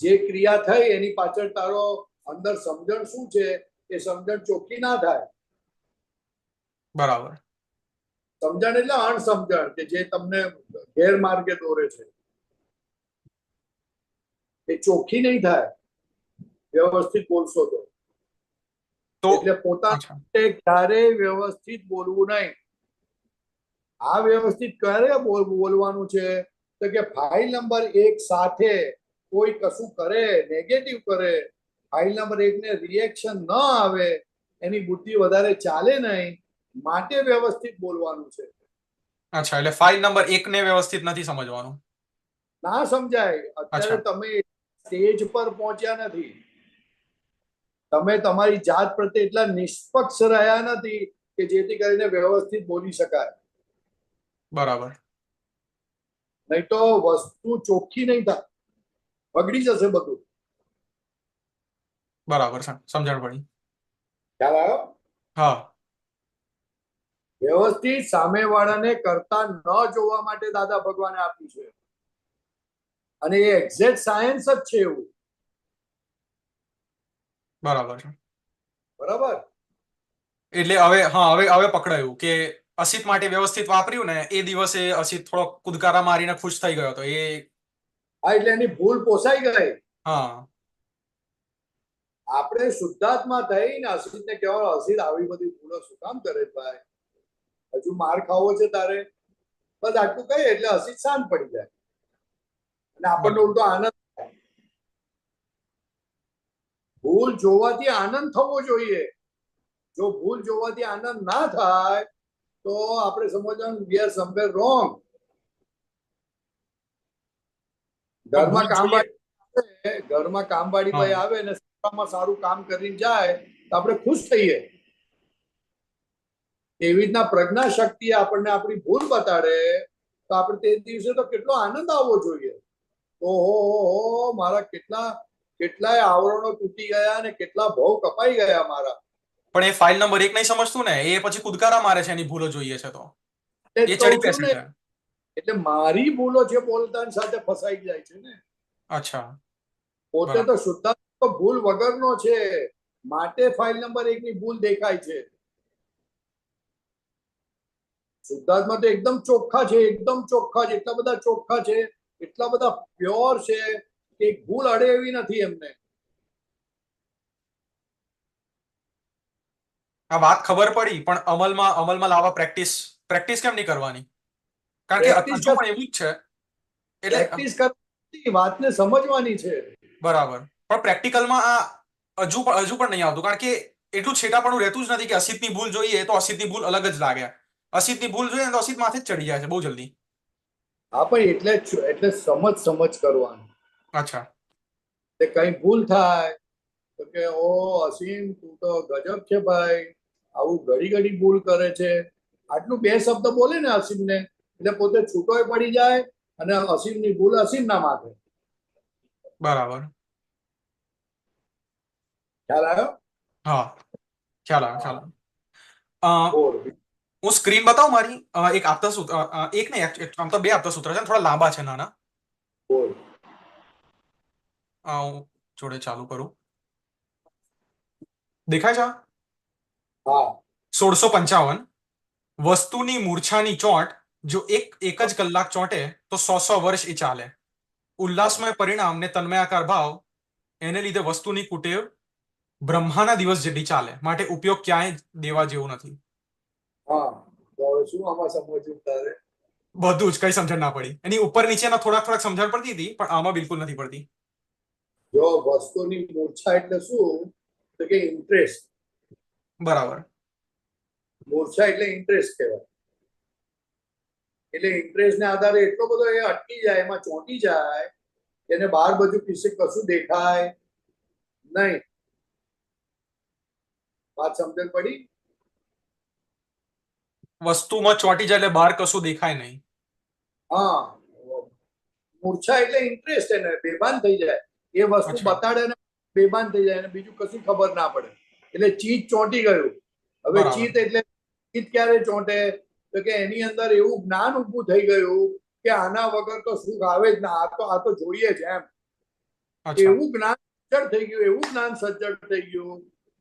જે ક્રિયા થઈ એની પાછળ તારો અંદર સમજણ શું છે એ સમજણ ચોખ્ખી ના થાય. બરાબર. સમજણ એટલે અણસમજણ કે જે તમને ગેરમાર્ગે દોરે છે, એ ચોખ્ખી નહીં થાય વ્યવસ્થિત બોલશો તો. એટલે પોતાના ક્યારેય વ્યવસ્થિત બોલવું નહીં. આ વ્યવસ્થિત ક્યારે બોલવાનું છે તો કે ફાઇલ નંબર 1 સાથે કોઈ કશું કરે, નેગેટિવ કરે, ફાઇલ નંબર 1 ને રિએક્શન ન આવે, એની બુદ્ધિ વધારે ચાલે નહીં, માટે વ્યવસ્થિત બોલવાનું છે. અચ્છા, એટલે ફાઇલ નંબર 1 ને વ્યવસ્થિત નથી સમજવાનું. ના સમજાય. અત્યારે તમે સ્ટેજ પર પહોંચ્યા નથી. તમે તમારી જાત પ્રત્યે એટલા નિષ્પક્ષ રહ્યા નથી કે જેથી કરીને વ્યવસ્થિત બોલી શકાય. બરાબર. નહીં તો વસ્તુ ચોખ્ખી નહીં થાય, બગડી જશે બધું. બરાબર છે, સમજણ પડી. ખ્યાલ આવ્યો? હા. વ્યવસ્થિત સામેવાળાને કરતા ન જોવા માટે દાદા ભગવાને આપ્યું છે, અને એ એક્ઝેક્ટ સાયન્સ જ છે એવું. બરાબર છે. બરાબર. એટલે હવે પકડાયું કે અસિત માટે વ્યવસ્થિત વાપર્યું ને એ દિવસે અસિત થોડો કુદકારા મારીને ખુશ થઈ ગયો હતો. હા, એટલે એની ભૂલ પોસાઈ ગઈ. હા. આપણે શુદ્ધાત્મા થઈને અસિતને કહેવાનું, અસિત આવી બધી ભૂલો શું કામ કરે ભાઈ? હજુ માર ખાવો છે તારે બસ આટલું કહીએ એટલે હસી શાંત પડી જાય અને આપણને ઉલટો આનંદ થાય. ભૂલ જોવાથી આનંદ થવો જોઈએ. જો ભૂલ જોવાથી આનંદ ના થાય તો આપણે સમજવાનું we are somewhere wrong. ઘરમાં કામવાળી ભાઈ આવે ને સારું કામ કરીને જાય તો આપણે ખુશ થઈએ. એવી રીતના પ્રજ્ઞા શક્તિ આપણને આપણી ભૂલ બતાડે તો આપણે તે દિવસે તો કેટલો આનંદ આવવો જોઈએ. ઓહો મારા કેટલાય આવરણો તૂટી ગયા ને કેટલા ભાવ કપાઈ ગયા મારા. પણ એ ફાઇલ નંબર 1 નહીં સમજતું ને, એ પછી કુદકારા મારે છે એની ભૂલો જોઈએ છે તો એ ચડી બેસે છે. એટલે મારી ભૂલો છે બોલતા સાથે ફસાઈ જાય છે ને. અચ્છા, પોતે તો શુદ્ધાત્મા ભૂલ વગરનો છે, માટે ફાઇલ નંબર 1 ની ભૂલ દેખાય છે. શુદ્ધાત્મા તો એકદમ ચોખ્ખા છે, એકદમ ચોખ્ખા છે, એટલા બધા ચોખ્ખા છે, એટલા બધા પ્યોર છે કે એક ભૂલ અડે એવી નથી એમને. આ વાત ખબર પડી, પણ અમલમાં લાવવા પ્રેક્ટિસ કેમ નહીં કરવાની? કારણ કે હજુ પણ એવું જ છે. એટલે પ્રેક્ટિસ કરવાની, વાતને સમજવાની છે. બરાબર, પણ પ્રેક્ટિકલમાં આ હજુ પણ નહીં આવતું, કારણ કે એટલું છેટાપણું રહેતું જ નથી કે અસિતની ભૂલ જોઈએ તો અસિતની ભૂલ અલગ જ લાગે, અસિતની ભૂલ જોઈએ તો અસિત માથે જ ચડી જાય છે બહુ જલ્દી. હા, પણ એટલે સમજ કરવાનું. અચ્છા, તે કઈ ભૂલ થાય તો કે ઓ અસીમ તું તો ગજબ છે ભાઈ, આવું ઘડી ભૂલ કરે છે. આટલું 2 શબ્દ બોલે ને અસીમને એટલે પોતે છૂટોય પડી જાય અને અસીમની ભૂલ અસીમના માથે. બરાબર, ખ્યાલ આવ્યો? હા, ખ્યાલ આવ્યો. બોલ. હું સ્ક્રીન બતાવું મારી? એક આપતા સૂત્ર, એક નહીં, આમ તો 2 આપતા સૂત્ર છે, થોડા લાંબા છે, નાના. બોલ. હું જોડે ચાલુ કરું. દેખાય છે? હા. 1655. વસ્તુની મૂર્છાની ચોંટ જો એક જ કલાક ચોંટે તો 100 વર્ષ એ ચાલે. ઉલ્લાસમય પરિણામ ને તન્મયાકાર ભાવ એને લીધે વસ્તુની કુટેવ બ્રહ્માના દિવસ જેટલી ચાલે, માટે ઉપયોગ ક્યાંય દેવા જેવું નથી. હા, તો હવે શું આમાં સમજવું તારે? બધું જ, કઈ સમજણ ના પડી. એની ઉપર નીચેના થોડાક સમજણ પડતી હતી, પણ આમાં બિલકુલ નથી પડતી. જો વસ્તુની મૂર્છા એટલે શું? તો કે ઇન્ટરેસ્ટ. બરાબર, મૂર્છા એટલે ઇન્ટરેસ્ટ કહેવાય. એટલે ઇન્ટરેસ્ટ ને આધારે એટલો બધો એ અટકી જાય, એમાં ચોંટી જાય, એને બહાર બધું કિસે કશું દેખાય નહીં. વાત સમજણ પડી? વસ્તુમાં ચોંટી જાય એટલે બહાર કશું દેખાય નહીં. હા, મૂર્છા એટલે ઇન્ટરેસ્ટ, એને બેભાન થઈ જાય. એ વસ્તુ અચ્છા. બતાડે ને બેભાન થઈ જાય, અને બીજું કશું ખબર ના પડે. એટલે ચીજ ચોંટી ગયું. હવે બરાબર. ચીજ ક્યારે ચોંટે? તો કે એની અંદર એવું જ્ઞાન ઊભું થઈ ગયું કે આના વગર તો સુખ આવે જ ના, આ તો જોઈએ જ એમ. અચ્છા, એવું જ્ઞાન સજ્જડ થઈ ગયું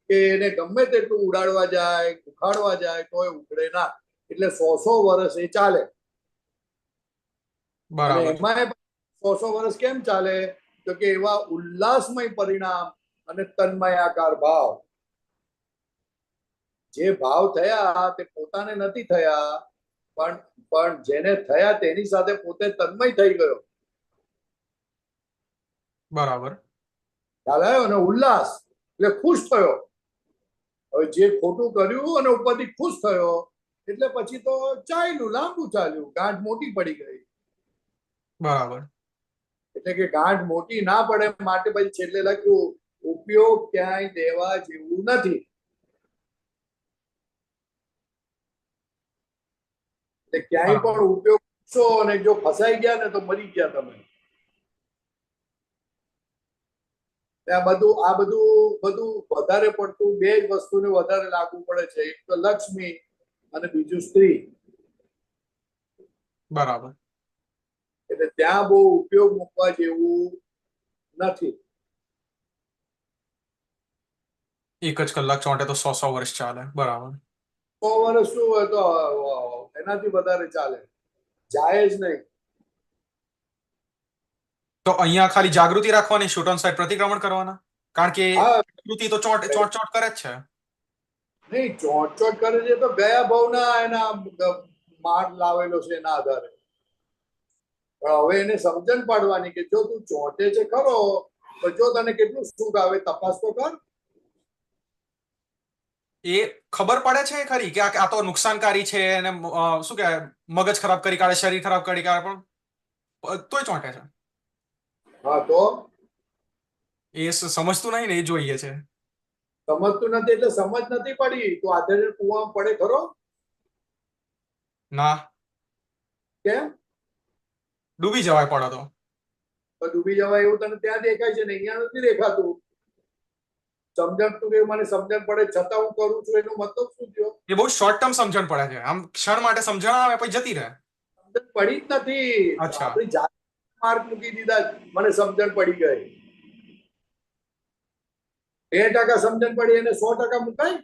કે એને ગમે તેટલું ઉડાડવા જાય, ઉખાડવા જાય તોય ઉખડે ના. એટલે 100 વર્ષ એ ચાલે. અને બરાબર, એમાં 100 વર્ષ કેમ ચાલે? તો કે એવા ઉલ્લાસમય પરિણામ અને તન્મયાકાર ભાવ, જે ભાવ થયા તે પોતાને નથી થયા, પણ જેને થયા તેની સાથે પોતે તન્મય થઈ ગયો. બરાબર, ખ્યાલ આવ્યો? અને ઉલ્લાસ એટલે ખુશ થયો. હવે જે ખોટું કર્યું અને ઉપરથી ખુશ થયો એટલે પછી તો ચાલ્યું, લાંબુ ચાલ્યું, ગાંઠ મોટી પડી ગઈ. બરાબર, એટલે કે ગાંઠ મોટી ના પડે માટે પછી છેલ્લે લખ્યું ઉપયોગ ક્યાંય દેવા જેવું નથી. એટલે ક્યાંય પણ ઉપયોગ કરશો અને જો ફસાઈ ગયા ને તો મરી ગયા તમે. આ બધું વધારે પડતું 2 જ વસ્તુને વધારે લાગુ પડે છે, એક તો લક્ષ્મી અને બીજું સ્ત્રી. બરાબર. એટલે ત્યાં બહુ ઉપયોગ મૂકવા જેવું નથી. 1 જ કલાક ચોંટે તો 100 વર્ષ ચાલે. બરાબર. 100 વર્ષ શું હોય તો એનાથી વધારે ચાલે, જાય જ નહીં. તો અહીંયા ખાલી જાગૃતિ રાખવાની, શૂટ ઓન સાઇડ પ્રતિક્રમણ કરવાના, કારણ કે જાગૃતિ તો ચોંટ કરે જ છે. નહીં, ચોટ કરે છે તો ગયા ભાવના એના માર લાવેલો છે એના આધારે. પણ હવે એને સમજણ પાડવાની કે જો તું ચોંટે છે ખરો, તો જો તને કેટલું સુખ આવે તપાસ તો કર. એ ખબર પડે છે ખરી કે આ તો નુકસાનકારી છે અને શું કહેવાય મગજ ખરાબ કરી કાઢે, શરીર ખરાબ કરી કાઢે, પણ તોય ચોંટે છે. હા તો એ સમજતું નહીં ને, એ જોઈએ છે. સમજતું નથી એટલે સમજ નથી પડી. તું આધેડ કુવામાં પડે ખરો? ના, કેમ? ડૂબી જવાય પડો તો. તો ડૂબી જવાય એવું તને ત્યાં દેખાય છે ને અહીંયા નથી દેખાતું. સમજણ તું કે મને સમજણ પડે છતાં હું કરું છું એનો મતલબ શું થયો? એ બહુ શોર્ટ ટર્મ સમજણ પડે છે. આમ ક્ષણ માટે સમજણ આવે પછી જતી રહે. સમજણ પડી જ નથી. અચ્છા. આપણી જાત માર્ક મૂકી દીધા, મને સમજણ પડી ગઈ. 2% સમજણ પડી એને 100% મુકાય?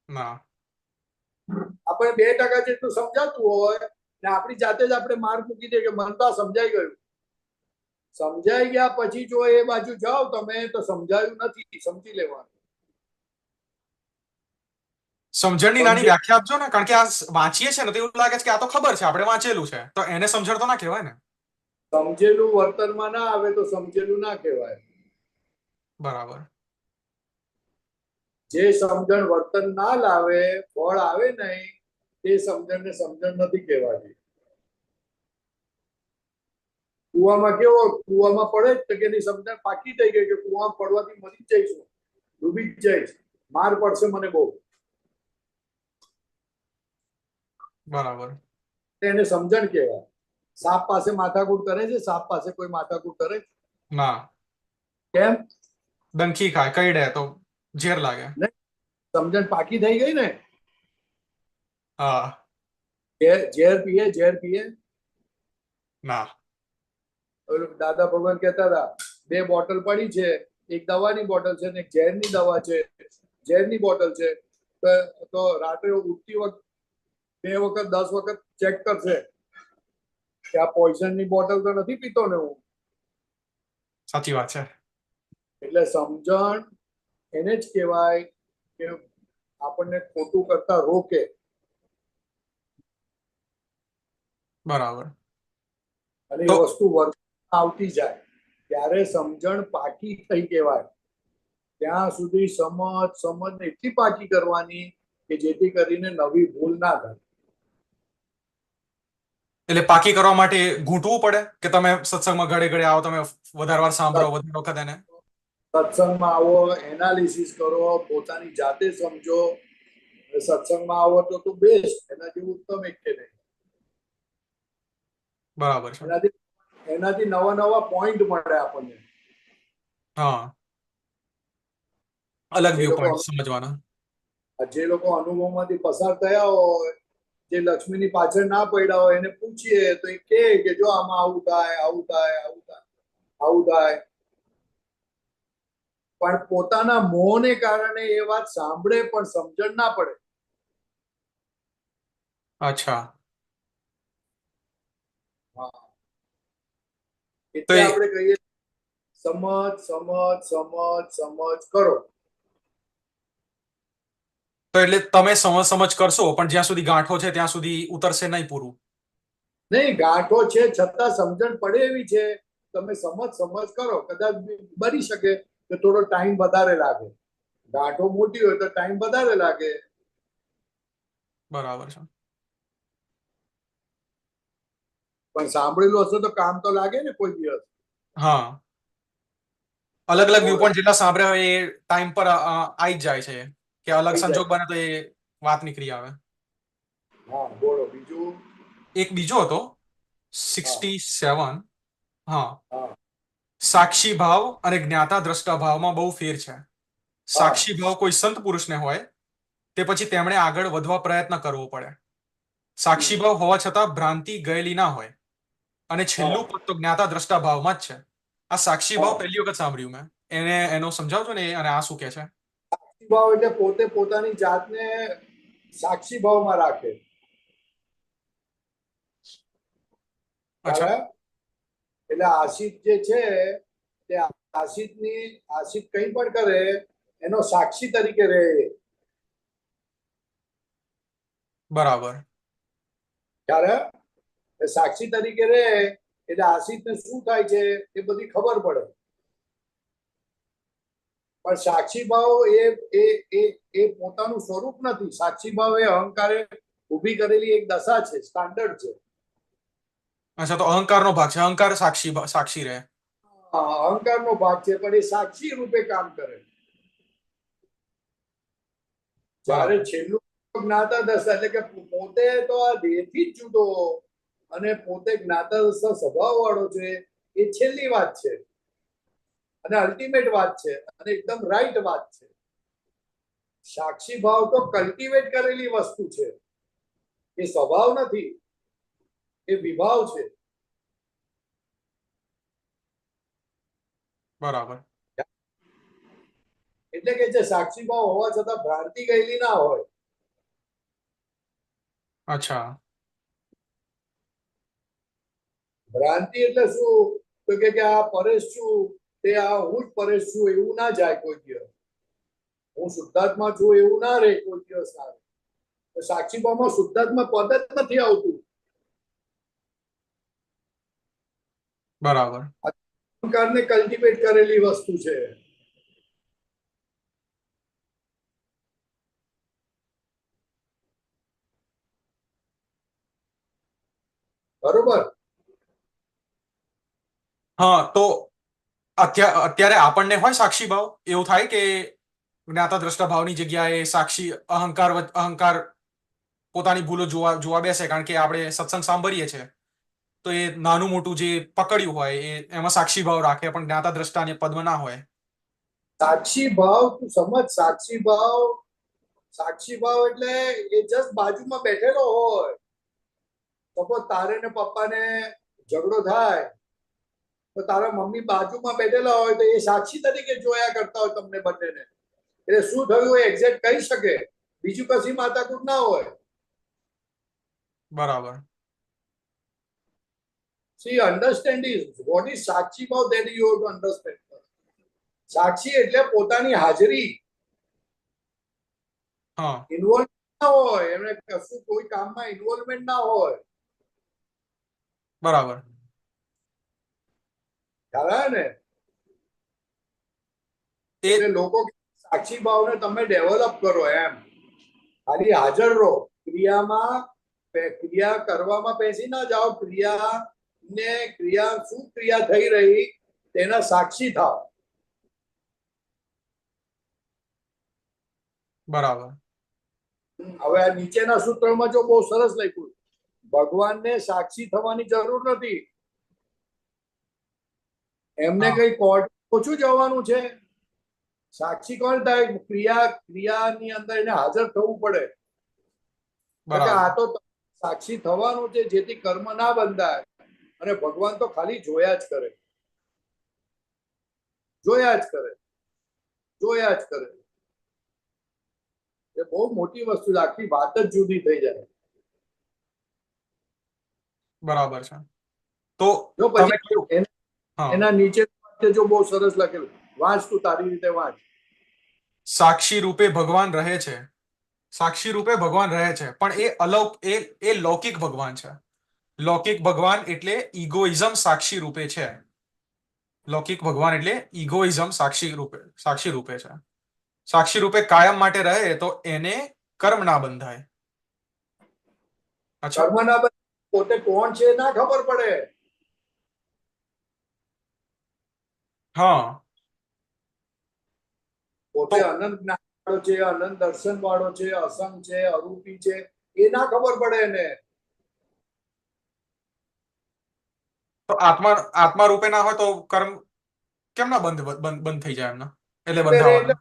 ના, આપણે 2% જેટલું સમજાતું હોય ને આપણી જાતે જ આપણે માર્ક મૂકી દે કે મને તો આ સમજાઈ ગયું. સમજાઈ ગયા પછી જો એ બાજુ જાઓ તમે તો સમજાયું નથી, સમજી લેવાનું. સમજણની નાની વ્યાખ્યા આપજો ને, કારણ કે આ વાંચીએ છે ને તો એવું લાગે છે કે આ તો ખબર છે, આપણે વાંચેલું છે, તો એને સમજણ તો ના કહેવાય ને. સમજેલું વર્તનમાં ના આવે તો સમજેલું ના કહેવાય. બરાબર. જે સમજણ વર્તન ના લાવે, ફળ આવે નહીં, તે સમજણને સમજણ નથી કહેવાતી. કુવામાં કેવો, કુવામાં પડે જ તો કે એની સમજણ પાકી થઈ ગઈ કે કુવામાં પડવાથી મરી જ જઈશું, ડૂબી જ જઈશ, માર પડશે મને બહુ. બરાબર. એને સમજણ કહેવાય. સાપ પાસે માથાકૂટ કરે છે? સાપ પાસે કોઈ માથાકૂટ કરે? ના. કેમ? ડંખી ખાય, કઈડે તો ઝેર લાગે. સમજણ પાકી થઈ ગઈ ને. હા. ઝેર પીએ? ઝેર પીએ? ના. દાદા ભગવાન કહેતા હતા 2 બોટલ પડી છે, એક દવાની બોટલ છે ને એક ઝેરની દવા છે, ઝેરની બોટલ છે. તો રાત્રે ઉઠતી વખત 2 વખત 10 વખત ચેક કરશે કે આ પોઈઝનની બોટલ તો નથી પીતો ને હું. સાચી વાત છે. એટલે સમજણ એને જ કહેવાય કે આપણને ખોટું કરતા રોકે. બરાબર. અને એ તો વસ્તુ વર્તનમાં આવતી જાય ત્યારે સમજણ પાકી થઈ કહેવાય. ત્યાં સુધી સમજને એટલી પાકી કરવાની કે જેથી કરીને નવી ભૂલ ના થાય. એટલે પાકી કરવા માટે ઘૂંટવું પડે કે તમે સત્સંગમાં ઘડે ઘડે આવો, તમે વધારે વાર સાંભળો, વધારે વખત એને સત્સંગમાં આવો, એનાલિસિસ કરો, પોતાની જાતે સમજો. સત્સંગમાં આવો તો બેસ્ટ, એના જેવું ઉત્તમ એક કે નહીં. બરાબર છે. એનાથી નવા નવા પોઈન્ટ મળે આપણને. હા, અલગ જે વ્યૂ લોકો પોઈન્ટ સમજવાના. જે લોકો અનુભવમાંથી પસાર થયા હોય, જે લક્ષ્મીની પાછળ ના પડ્યા હોય, એને પૂછીએ તો એ કહે કે જો આમાં આવું થાય, આવું થાય, આવું થાય, આવું થાય. પણ પોતાના મોહને કારણે એ વાત સાંભળે પણ સમજણ ના પડે. અચ્છા. હા, તો એટલે એ આપણે કહીએ સમજ સમજ સમજ સમજ કરો. તો એટલે તમે સમજ કરશો પણ જ્યાં સુધી ગાંઠો છે ત્યાં સુધી ઉતરશે નહીં પૂરું. નહીં, ગાંઠો છે છતાં સમજણ પડે એવી છે. તમે સમજ કરો, કદાચ બની શકે કે થોડો ટાઈમ વધારે લાગે. ગાંઠો મોટી હોય તો ટાઈમ વધારે લાગે. બરાબર છે. પણ સાંભળેલું હશે તો કામ તો લાગે ને કોઈ દિવસ. હા, અલગ અલગ વ્યૂ પોઈન્ટ જેટલા સાંભળ્યા હોય એ ટાઈમ પર આવી જ જાય છે કે અલગ સંજોગ બને તો એ વાત નીકળી આવે. હા, બોલો બીજું. એક બીજો હતો 67. હા, હા સાક્ષી ભાવ અને જ્ઞાતા દ્રષ્ટા ભાવમાં બહુ ફેર છે. હા સાક્ષી ભાવ કોઈ સંત પુરુષને હોય તે પછી તેમણે આગળ વધવા પ્રયત્ન કરવો પડે. સાક્ષી ભાવ હોવા છતાં ભ્રાંતિ ગયેલી ના હોય. અને છેલ્લું પદ તો જ્ઞાતા દ્રષ્ટા ભાવમાં જ છે. આ સાક્ષી ભાવ પહેલી વખત સાંભળ્યું મેં. એનો સમજાવજો ને અને આ શું કે છે? સાક્ષી ભાવ એટલે પોતે પોતાની જાતને સાક્ષી ભાવમાં રાખે. અચ્છા. એટલે આશિત જે છે તે આશિત કંઈ પણ કરે એનો સાક્ષી તરીકે રહે. બરાબર. ત્યારે એ સાક્ષી તરીકે રહે એટલે આશિષને શું થાય છે એ બધી ખબર પડે. પણ સાક્ષી ભાવ એ પોતાનું સ્વરૂપ નથી. સાક્ષી ભાવ એ અહંકારે ઊભી કરેલી એક દશા છે, સ્ટાન્ડર્ડ છે. અચ્છા, તો અહંકારનો ભાગ છે, અહંકાર સાક્ષી રહે. અહંકારનો ભાગ છે, પણ એ સાક્ષી રૂપે કામ કરે. જ્યારે છેલ્લું જ્ઞાતા દશા એટલે કે પોતે તો આ દેહથી જ જુદો અને પોતે જ્ઞાતા દશા સ્વભાવ વાળો છે, એ છેલ્લી વાત છે અને અલ્ટિમેટ વાત છે અને એકદમ રાઈટ વાત છે. સાક્ષી ભાવ તો કલ્ટિવેટ કરેલી વસ્તુ છે, એ સ્વભાવ નથી, એ વિભાવ છે. બરાબર. એટલે કે જે સાક્ષી ભાવ હોવા છતાં ભ્રાંતિ ગયેલી ના હોય. અચ્છા. ભ્રાંતિ એટલે શું? તો કે આ પરેશ છું, તે આ હું જ પરેશ છું એવું ના જાય કોઈ દિવસ. હું શુદ્ધાત્મા છું એવું ના રહે કોઈ દિવસ ના રહે. સાક્ષી ભાવમાં શુદ્ધાત્મા પદ જ નથી આવતું. બરાબર. અહંકારને કલ્ટિવેટ કરેલી વસ્તુ છે. બરોબર. હા, તો અત્યારે આપણને હોય સાક્ષી ભાવ, એવું થાય કે જ્ઞાતા દ્રષ્ટા ભાવની જગ્યાએ સાક્ષી અહંકાર પોતાની ભૂલો જોવા બેસે, કારણ કે આપણે સત્સંગ સાંભળીએ છીએ તો એ નાનું મોટું જે પકડ્યું હોય એ એમાં સાક્ષી ભાવ રાખે, પણ જ્ઞાતા દ્રષ્ટા ને પદ્મ ના હોય. સાક્ષી ભાવ તું સમજ. સાક્ષી ભાવ એટલે એ જસ્ટ બાજુમાં બેઠેલો હોય. સપોઝ તારે ને પપ્પાને ઝઘડો થાય તો તારા મમ્મી બાજુમાં બેઠેલા હોય તો એ સાક્ષી તરીકે જોયા કરતા હોય તમને બંનેને. એટલે શું થયું એ એક્ઝેક્ટ કહી શકે, બીજું કશી માથાકૂટ ના હોય. બરાબર. See, understand is what is સાક્ષી ભાવ, that you have to understand. સાક્ષી એટલે પોતાની હાજરી. હા. ઇન્વોલ્વ ના હોય, એમને કશું કોઈ કામમાં ઇન્વોલ્વમેન્ટ ના હોય. બરાબર. ખ્યાલ આવે ને? એટલે લોકો સાક્ષી ભાવને તમે ડેવલપ કરો એમ. ખાલી હાજર રહો ક્રિયામાં. ક્રિયા કરવામાં બેસી ના જાઓ. ક્રિયા શું ક્રિયા થઈ રહી તેના સાક્ષી થાવ. બરાબર. હવે આ નીચેના સૂત્રમાં જો બહુ સરસ લખ્યું, ભગવાનને સાક્ષી થવાની જરૂર નથી. એમને કઈ કોર્ટ ઓછું જવાનું છે. સાક્ષી કોણ થાય? ક્રિયાની અંદર એને હાજર થવું પડે. આ તો સાક્ષી થવાનું છે જેથી કર્મ ના બંધાય. અને ભગવાન તો ખાલી જોયા જ કરે, જોયા જ કરે, જોયા જ કરે. એ બહુ મોટી વસ્તુ છે. આખી વાત જ જુદી થઈ જાય. બરાબર છે. તો જો પછી એના નીચે જો બહુ સરસ લખેલું, વાંચ તું તારી રીતે વાંચ. સાક્ષી રૂપે ભગવાન રહે છે. સાક્ષી રૂપે ભગવાન રહે છે, પણ એ લૌકિક ભગવાન છે. લૌકિક ભગવાન એટલે ઇગોઇઝમ સાક્ષી રૂપે છે. લૌકિક ભગવાન એટલે ઇગોઇઝમ સાક્ષી રૂપે છે. સાક્ષી રૂપે કાયમ માટે રહે તો એને કર્મ ના બંધાય. કર્મ ના બંધાય. પોતે કોણ છે ના ખબર પડે. હા. પોતે અનંત જ્ઞાન વાળો છે, અનંત દર્શન વાળો છે, અસંગ છે, અરૂપી છે, એ ના ખબર પડે એને. તો આત્મા રૂપે ના હોય તો કર્મ કેમ ના બંધ થઈ જાય એમના? એટલે બંધાવાના.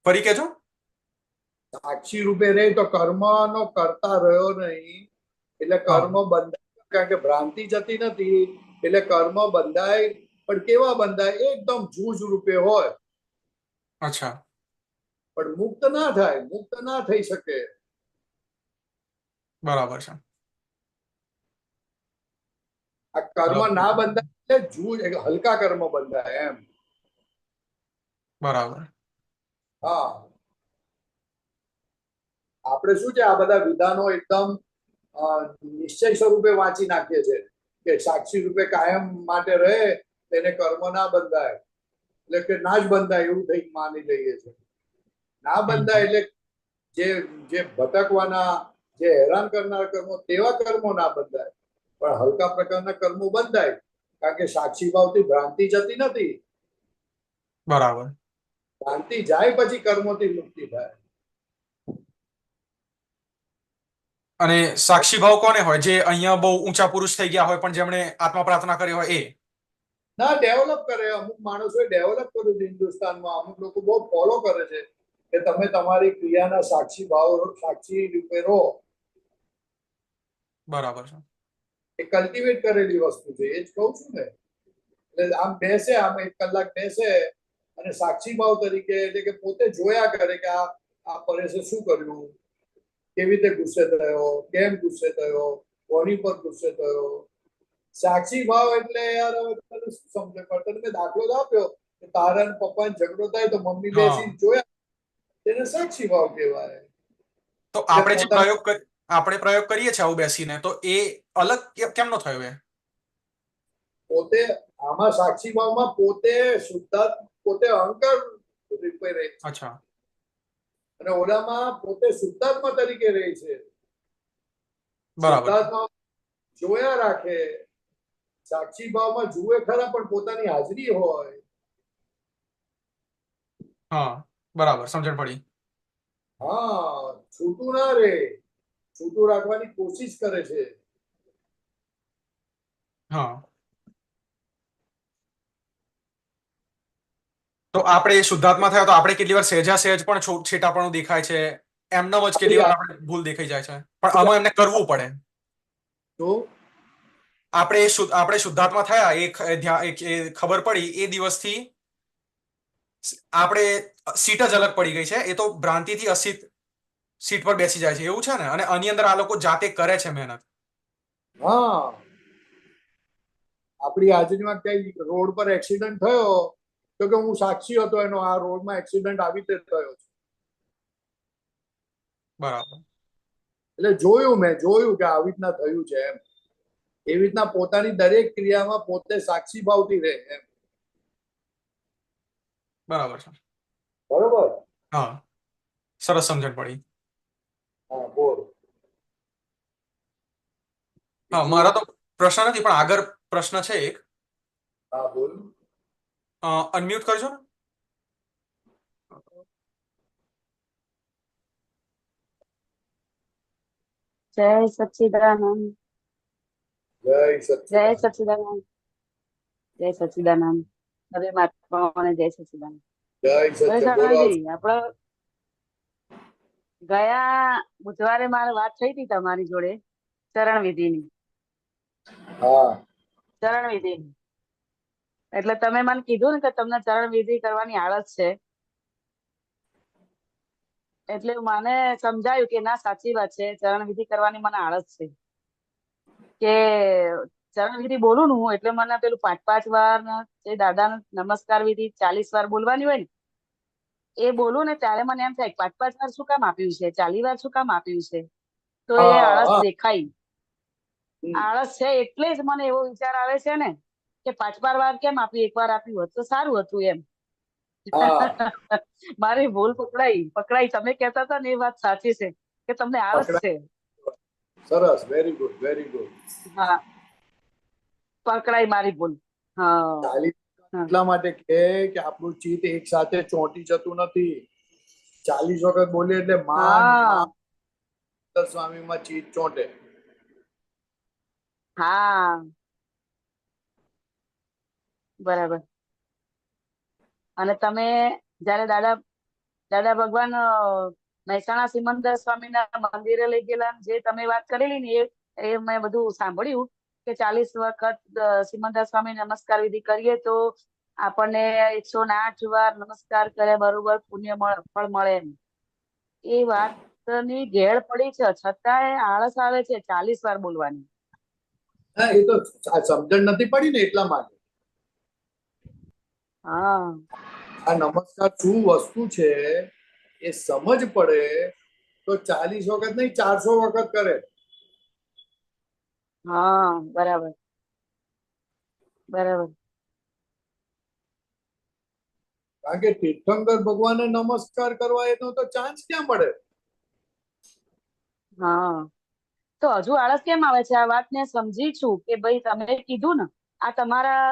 ફરી કેજો. સાક્ષી રૂપે રહે તો કર્મ નો કરતા રહ્યો નહીં, એટલે કર્મ બંધાય. કારણ કે ભ્રાંતિ જતી નથી એટલે કર્મ બંધાય. પણ કેવા બંધાય? એકદમ જૂજ રૂપે હોય. અચ્છા. પણ મુક્ત ના થાય, મુક્ત ના થઈ શકે. બરાબર છે. આ કર્મ ના બંધાય એટલે જૂજ, હલકા કર્મ બંધાય એમ. બરાબર. હા. આપણે શું છે આ બધા વિધાનો એકદમ નિશ્ચય સ્વરૂપે વાંચી નાખીએ છીએ કે સાક્ષી રૂપે કાયમ માટે રહે તેને કર્મ ના બંધાય, એટલે કે ના જ બંધાય એવું થઈ માની લઈએ છીએ. ના બંધાય એટલે જે જે ભટકવાના, જે હેરાન કરનાર કર્મો તેવા કર્મો ના બંધાય, પણ હલકા પ્રકારના કર્મો બંધાય, કારણ કે સાક્ષી ભાવથી ભ્રાંતિ જતી નથી. બરાબર. ભ્રાંતિ જાય પછી કર્મોથી મુક્તિ થાય. અને સાક્ષી ભાવ કોને હોય? જે અહીંયા બહુ ઊંચા પુરુષ થઈ ગયા હોય પણ જેમણે આત્મા પ્રાર્થના કરી હોય એ? ના, ડેવલપ કરે. અમુક માણસોએ ડેવલપ કર્યું છે હિન્દુસ્તાનમાં. અમુક લોકો બહુ ફોલો કરે છે કે તમે તમારી ક્રિયાના સાક્ષી ભાવ, સાક્ષી રૂપે રહો. બરાબર છે. એ કલ્ટિવેટ કરેલી વસ્તુ છે, એ જ કહું છું ને. એટલે આમ બેસે, આમ 1 કલાક બેસે અને સાક્ષી ભાવ તરીકે, એટલે કે પોતે જોયા કરે કે આ પરેશે શું કર્યું, કેવી રીતે ગુસ્સે થયો, કેમ ગુસ્સે થયો, કોની પર ગુસ્સે થયો. સાક્ષી ભાવ એટલે યાર હવે તને શું સમજે? પણ તને મેં દાખલો જ આપ્યો કે તારા ને પપ્પાને ઝઘડો થાય તો મમ્મી બેસી જોયા, તેને સાક્ષી ભાવ કહેવાય. તો આપણે જે પ્રયોગ કરીએ છીએ આવું બેસીને, તો એ અલગ કેમનો થયો? એ પોતે આમાં સાક્ષી ભાવમાં પોતે શુદ્ધાત્મ, પોતે અહંકાર રૂપે રહે છે. અચ્છા. અને ઓલામાં પોતે શુદ્ધાત્મા તરીકે રહે છે. બરાબર. શુદ્ધાત્મા જોયા રાખે. સાક્ષી ભાવમાં જુએ ખરા પણ પોતાની હાજરી હોય. હા, બરાબર, સમજણ પડી. હા, છૂટું ના રે, છૂટું રાખવાની કોશિશ કરે છે. હા, તો આપણે શુદ્ધાત્મા થયા તો આપણે કેટલી વાર સહેજા સહેજ પણ છેટાપણું દેખાય છે, એમનેમ જ કેટલી વાર આપણે ભૂલ દેખાઈ જાય છે, પણ આમાં એમને કરવું પડે. તો આપણે શુદ્ધાત્મા થયા, એ ખબર પડી એ દિવસથી આપણે સીટ જ અલગ પડી ગઈ છે. એ તો ભ્રાંતિથી અસીટ સીટ પર બેસી જાય છે એવું છે ને. અને આની અંદર આ લોકો જાતે કરે છે મહેનત. હા, આપણી હાજરીમાં કઈ રોડ પર એક્સિડન્ટ થયો તો કે હું સાક્ષી હતો એનો, આ રોડમાં એક્સિડન્ટ આવી રીતે થયો છે. બરાબર. એટલે મેં જોયું કે આવી રીતના થયું છે એમ. એવી રીતના પોતાની દરેક ક્રિયામાં પોતે સાક્ષી ભાવથી રહે એમ. બરાબર છે. બરોબર. હા, સરસ સમજણ પડી. હા, બોલ. હા, મારા તો પ્રશ્ન નથી, પણ આગળ પ્રશ્ન છે એક. હા, બોલ. અનમ્યુટ કરજો ને. જય સચ્ચિદાનંદ. જય જય સચ્ચિદાનંદ. સચ્ચિદાનંદ. જય સચ્ચિદાનંદ. હવે મહાત્માઓને જય સચ્ચિદાનંદ. જય સચ્ચિદાનંદ. બોલો. આપણે ગયા બુધવારે મારે વાત થઈ હતી તમારી જોડે ચરણ વિધિની. હા, ચરણ વિધિની. એટલે તમે મને કીધું ને કે તમને ચરણ વિધિ કરવાની આળસ છે. એટલે મને સમજાયું કે ના, સાચી વાત છે, ચરણ વિધિ કરવાની મને આળસ છે. કે ચરણ વિધિ બોલું ને હું, એટલે મને પેલું 5-5 વાર જે દાદાનો નમસ્કાર વિધિ 40 વાર બોલવાની હોય ને, એ બોલું ને ત્યારે મને એમ થાય 5-5 વાર શું કામ આપ્યું છે, 40 વાર શું કામ આપ્યું છે. તો એ આળસ દેખાય. આળસ છે એટલે જ મને એવો વિચાર આવે છે ને કે 5-5 વાર કેમ આપ્યું, 1 વાર આપ્યું હોત તો સારું હતું એમ. મારી ભૂલ પકડાઈ. તમે કહેતા હતા ને એ વાત સાચી છે કે તમને આળસ છે. સરસ, વેરી ગુડ, વેરી ગુડ. હા, પકડાઈ મારી ભૂલ. હા, એટલા માટે કે આપણું ચિત્ત એક સાથે ચોંટી જતું નથી. 40 વખત બોલીએ એટલે માંડ સ્વામીમાં ચિત્ત ચોંટે. હા, બરાબર. અને તમે જયારે દાદા ભગવાન મહેસાણા સિમંદર સ્વામીના મંદિરે લઈ ગયેલા, જે તમે વાત કરેલી ને એ મેં બધું સાંભળ્યું કે 40 વખત સિમંદર સ્વામી નમસ્કાર વિધિ કરીએ તો આપણને 108 વાર નમસ્કાર કર્યા બરોબર પુણ્ય ફળ મળે. એ વાતની ઘેર પડી છે, છતાંય આળસ આવે છે 40 વાર બોલવાની. હા, એ તો સમજણ નથી પડી ને એટલા માટે. હા, આ નમસ્કાર શું વસ્તુ છે એ સમજ પડે તો 40 વખત નહીં 400 વખત કરે. હા બરાબર બરાબર. કારણ કે તીર્થંકર ભગવાનને નમસ્કાર કરવા એનો તો ચાન્સ ક્યાં મળે? હા તો હજુ આળસ કેમ આવે છે? આ વાત ને સમજી છું કે ભાઈ તમે કીધું ને, આ તમારા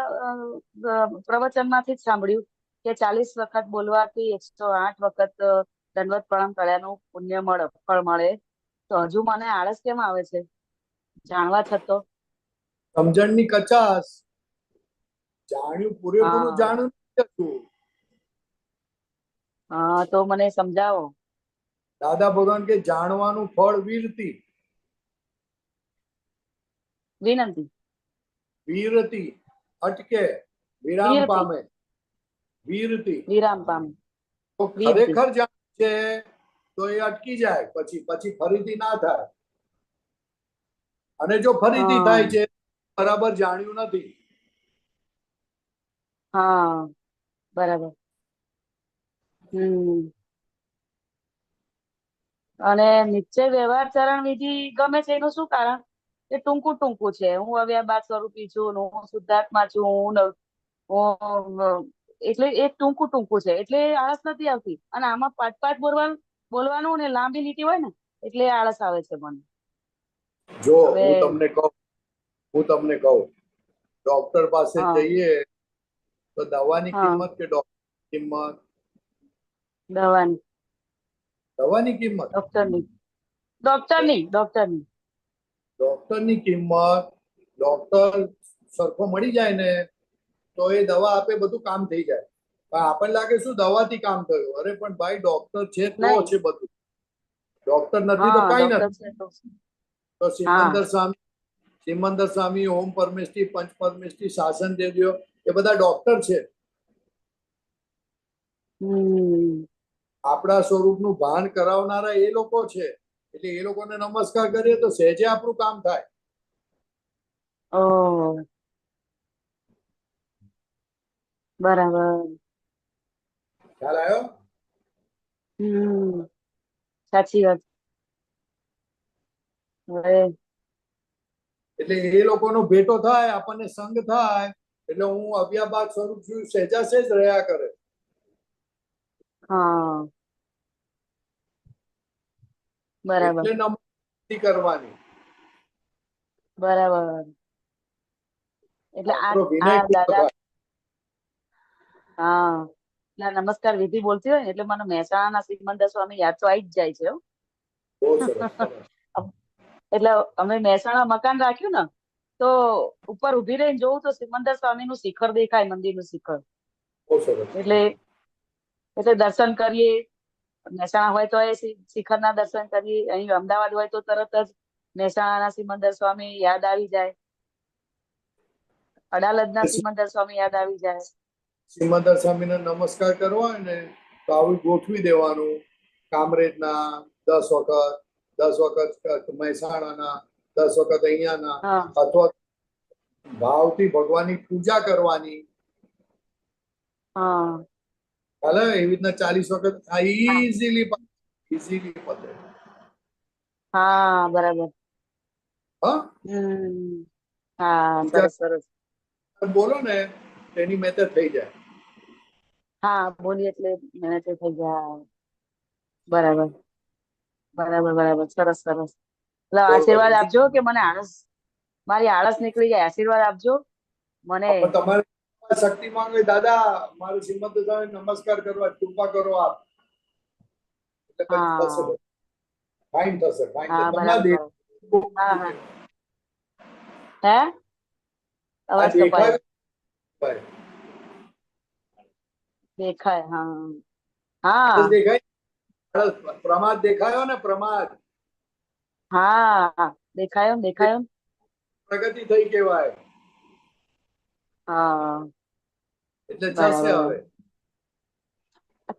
પ્રવચનમાંથી જ સાંભળ્યું કે 40 વખત બોલવાથી 108 વખત દંડવત પ્રણામ કર્યાનું પુણ્ય મળે, ફળ મળે. તો હજુ મને આળસ કેમ આવે છે જાણવા છતો? સમજણની કચાશ. જાણ્યું, પૂરેપૂરું હા જાણ્યું નથી હતું. હા તો મને સમજાવો. દાદા ભગવાન કે જાણવાનું ફળ વીરતી. વિનંતી. વીરતી અટકે, વિરામ વીરતી. પામે. વીરતી. વિરામ પામે. તો વીરતી. ખરેખર જાણ છે તો એ અટકી જાય, પછી પછી ફરીથી ના થાય. અને જો ફરીથી હા થાય છે બરાબર જાણ્યું નથી. હા બરાબર. હમ. અને નિશ્ચય વ્યવહાર ચરણ વિધિ ગમે છે એનું શું કારણ? એ ટૂંકું ટૂંકું છે. હું અવ્યાબાદ સ્વરૂપી છું, હું શુદ્ધાત્મા છું, એટલે એ ટૂંકું ટૂંકું છે એટલે આળસ નથી આવતી. અને આમાં પાઠ પાઠ બોલવાનું ને લાંબી લીટી હોય ને એટલે આળસ આવે છે મને. જો હવે હું તમને કહું, ડોક્ટર પાસે હા જઈએ તો દવાની હા કિંમત કે ડોક્ટરની કિંમત? દવાની. દવાની કિંમત. ડોક્ટરની. ડોક્ટરની. ડોક્ટરની કિંમત. ડોક્ટર સરખો મળી જાય ને તો એ દવા આપે, બધું કામ થઈ જાય. પણ આપણને લાગે શું દવાથી કામ થયું? અરે પણ ભાઈ ડોક્ટર છે તો નહીં. છે બધું. ડોક્ટર નથી તો હા કઈ ડોક્ટર નથી. છે તો. તો હા સિમંદર સ્વામી, ઓમ પરમેષ્ઠી, પંચ પરમેષ્ઠી, શાસન દેવીઓ, એ બધા ડોક્ટર છે. હમ. આપણા સ્વરૂપનું ભાન કરાવનારા એ લોકો છે. એટલે એ લોકોને નમસ્કાર કરીએ તો સહેજે આપણું કામ થાય. ઓહ બરાબર. ખ્યાલ આવ્યો? હમ સાચી વાત. હવે એટલે એ લોકોનો ભેટો થાય, આપણને સંગ થાય એટલે હું અવ્યાબાદ સ્વરૂપ છું સહેજા સહેજ રહ્યા કરે. હા બરાબર એટલે નમસ્તી કરવાની. બરાબર. એટલે આ આપણો વિનય આ પૂરો દાદા. થાય. હા એટલે આ નમસ્કાર વિધિ બોલતી હોય ને એટલે મને મહેસાણાના સિમંદર સ્વામી યાદ તો આવી જ જાય છે હો. બહુ સરસ, સરસ. એટલે અમે મહેસાણા મકાન રાખ્યું ને તો ઉપર ઉભી રહીને જોઉં તો સિમંદર સ્વામીનું શિખર દેખાય, મંદિરનું શિખર. બહુ સરસ. એટલે દર્શન કરીએ. મહેસાણા હોય તો એ શિખરના દર્શન કરીએ, અહીં અમદાવાદ હોય તો તરત જ મહેસાણાના સિમંદર સ્વામી યાદ આવી જાય, અડાલજના સિમંદર સ્વામી યાદ આવી જાય. સિમંદર સ્વામીને નમસ્કાર કરવા હોય ને તો આવું ગોઠવી દેવાનું. કામરેજના 10 વખત મહેસાણાના 10 વખત અહીંયાના, હા અથવા ભાવથી ભગવાનની પૂજા કરવાની. હા ચાલે એવી રીતના 40 વખત ઇઝીલી પતે. હા બરાબર. હા, હમ હા પૂજા સરસ સરસ. બોલો ને તેની મેથડ થઈ જાય. હા બોલી એટલે મહેનત થઈ જાય. બરાબર બરાબર બરાબર. સરસ સરસ. એટલે બોલો આશીર્વાદ બીજું. આપજો કે મને મારી આળસ નીકળી જાય. આશીર્વાદ આપજો મને. પણ તમારે શક્તિ માંગે, દાદા મારે શ્રીમંત સ્વામી નમસ્કાર કરવા, કૃપા કરો આપ. એટલે પછી થશે હા બધું. ફાઇન થશે, ફાઇન થશે. હા તમને આ બરાબર બરાબર. હા હા. હે અવાજ કપાયો. દેખાય ભાઈ? દેખાય. હા હા દેખાય. પ્રમાદ દેખાયો ને? પ્રમાદ. હા દેખાયો ને, દેખાયો ને. પ્રગતિ થઈ કહેવાય. હા એટલે જશે બરાબર. હવે.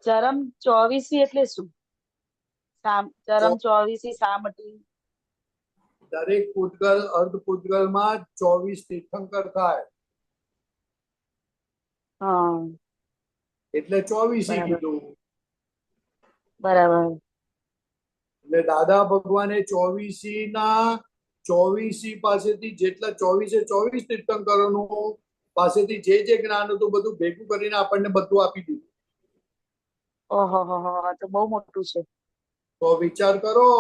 ચરમ 24 એટલે શું? ચરમ 24 સામટી. દરેક પૂતગલ અર્ધ પૂતગલમાં 24 તીર્થંકર થાય હા એટલે 24 બરાબર કીધું. બરાબર. ને દાદા ભગવાને 24 પાસેથી જેટલા 24 તીર્થંકરોનું પાસેથી જે જ્ઞાન હતું બધું ભેગું કરીને આપણને બધું આપી દીધું. ઓહો હો હો, તો બહુ મોટું છે. તો વિચાર કરો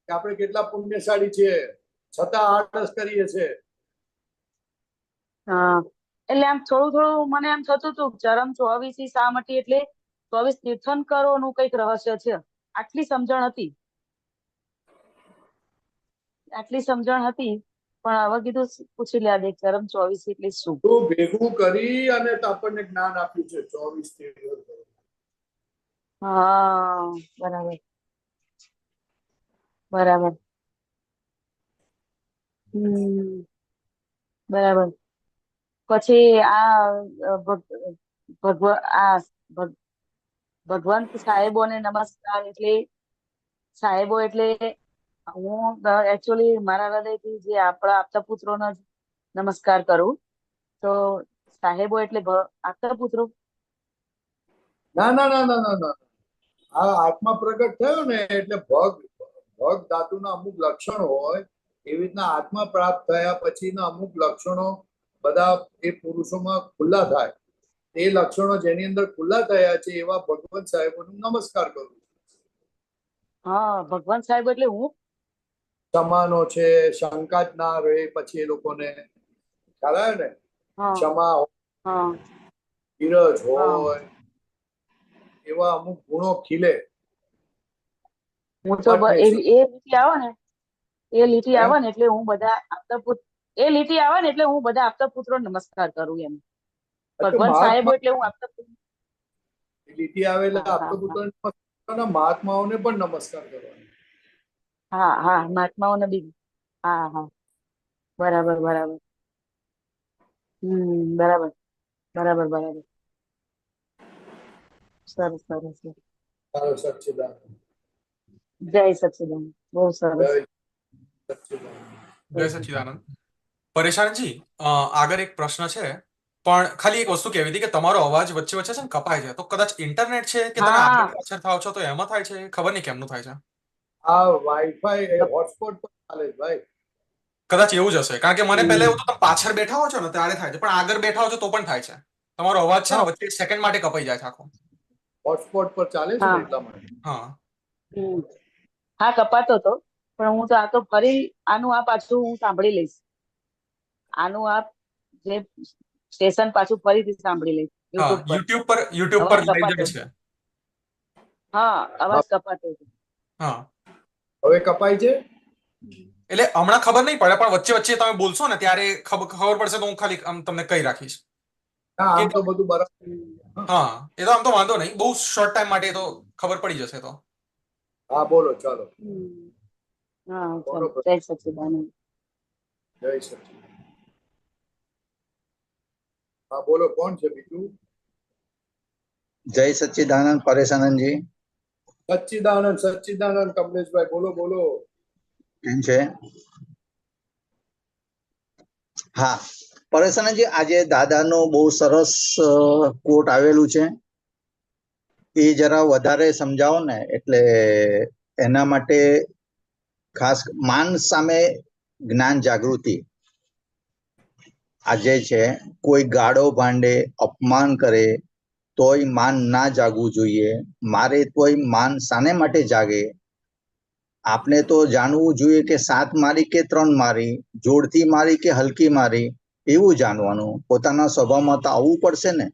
કે આપણે કેટલા પુણ્યશાળી છીએ, છતાં આળસ કરીએ છીએ. હા, એટલે આમ થોડું થોડું મને એમ થતું હતું ચરમ 24 શા માટે, એટલે 24 તીર્થંકરોનું કંઈક રહસ્ય છે. આટલી સમજણ હતી, પણ હવે કીધું પૂછી લે દે ચરમ 24 એટલે શું. તો ભેગું કરી અને તો આપણને જ્ઞાન આપ્યું છે 24 તીર્થંકરો. હા, બરાબર બરાબર. બરાબર. પછી આ ભગવંત સાહેબોને નમસ્કાર, એટલે સાહેબો એટલે હું એકચ્યુઅલી મારા હૃદયથી જે આપણા આપતા પુત્રોનો જ નમસ્કાર કરું. તો સાહેબો એટલે આપતા પુત્રો. ના ના ના ના ના ના, આ આત્મા પ્રગટ થયો ને એટલે ભગ ધાતુના અમુક લક્ષણો હોય, એવી રીતના આત્મા પ્રાપ્ત થયા પછીના અમુક લક્ષણો બધા એ પુરુષોમાં ખુલ્લા થાય. એ લક્ષણો જેની અંદર ખુલ્લા થયા છે એવા ભગવંત સાહેબોનો નમસ્કાર કરું. હા, ભગવાન સાહેબ એટલે હું ક્ષમાનો છે, શંકા જ ના રહે પછી એ લોકોને ખ્યાલ આવે ને. હા ક્ષમા હોય, હા ધીરજ હા હોય, એવા અમુક ગુણો ખીલે. હું તો એ લીટી આવે ને, એટલે હું બધા એ લીટી આવે ને એટલે હું બધા આપતા પુત્રો નમસ્કાર કરું એમ. ભગવાન સાહેબ એટલે હું આપતા પુત્રો. લીટી આવેલા હા આપતો પુત્ર મહાત્માઓને પણ નમસ્કાર કરવાનો. હા હા, મહાત્માઓને બી. હા હા, બરાબર બરાબર. બરાબર બરાબર બરાબર. સરસ સરસ. તારો સચ્ચિદાનંદ. જય સચ્ચિદાનંદ. બહુ સરસ. જય સચ્ચિદાનંદ. જય સચ્ચિદાનંદ. પરેશાનજી, આગળ એક પ્રશ્ન છે, પણ ખાલી એક વસ્તુ કહેવી હતી કે તમારો અવાજ વચ્ચે વચ્ચે છે ને કપાય છે, તો કદાચ ઇન્ટરનેટ છે કે તમે આગળ હા, પાછળ થાવ છો તો એમાં થાય છે, ખબર નહીં કેમનું થાય છે. આ વાઈફાઈ હોટસ્પોટ પર ચાલે છે ભાઈ. કદાચ એવું જ હશે, કારણ કે મને પહેલા એવું તો તમે પાછળ બેઠા હો છો ને ત્યારે થાય છે, પણ આગળ બેઠા હો છો તો પણ થાય છે. તમારો અવાજ છે ને વચ્ચે એક સેકન્ડ માટે કપાઈ જાય છે આખો. હોટસ્પોટ પર ચાલે છે ને હા એટલા માટે. હા, હા, કપાતો હતો, પણ હું તો આ તો ફરી આનું આ પાછું હું સાંભળી લઈશ. આનું આ જે સ્ટેશન પાછું ફરીથી સાંભળી લઈશ હા, યુટ્યુબ પર. યુટ્યુબ પર અવાજ લઈ કપાતો જાય છે. હા, અવાજ કપાતો હતો. હા, હવે કપાય છે. એટલે હમણાં ખબર નહીં પડે, પણ વચ્ચે વચ્ચે તમે બોલશો ને ત્યારે ખબર પડશે તો હું ખાલી આમ તમને કહી રાખીશ ના કે આમ તો બધું બરાબર. હા, એ તો આમ તો વાંધો નહીં, બહુ શોર્ટ ટાઈમ માટે તો ખબર પડી જશે તો. હા બોલો ચાલો. હા, કોનો ચાલો. જય સચ્ચિદાનંદ. જય સચ્ચિદાનંદ. હા બોલો, કોણ છે બીજું? જય સચ્ચિદાનંદ પરેશાનંદજી. સચ્ચિદાનંદ કમલેશભાઈ, બોલો બોલો. કેમ છે? હા પરેશાનંદજી, આજે દાદાનો બહુ સરસ કોટ આવેલું છે, એ જરા વધારે સમજાવો ને. એટલે એના માટે ખાસ માન સામે જ્ઞાન જાગૃતિ. આજે છે કોઈ ગાળો ભાંડે, અપમાન કરે તોય માન ના જાગવું જોઈએ. મારે તોય માન શાને માટે જાગે? આપણે તો જાણવું જોઈએ કે 7 મારી કે 3 મારી, જોરથી મારી કે હલકી મારી, એવું જાણવાનું. પોતાના સ્વભાવમાં તો આવવું પડશે ને.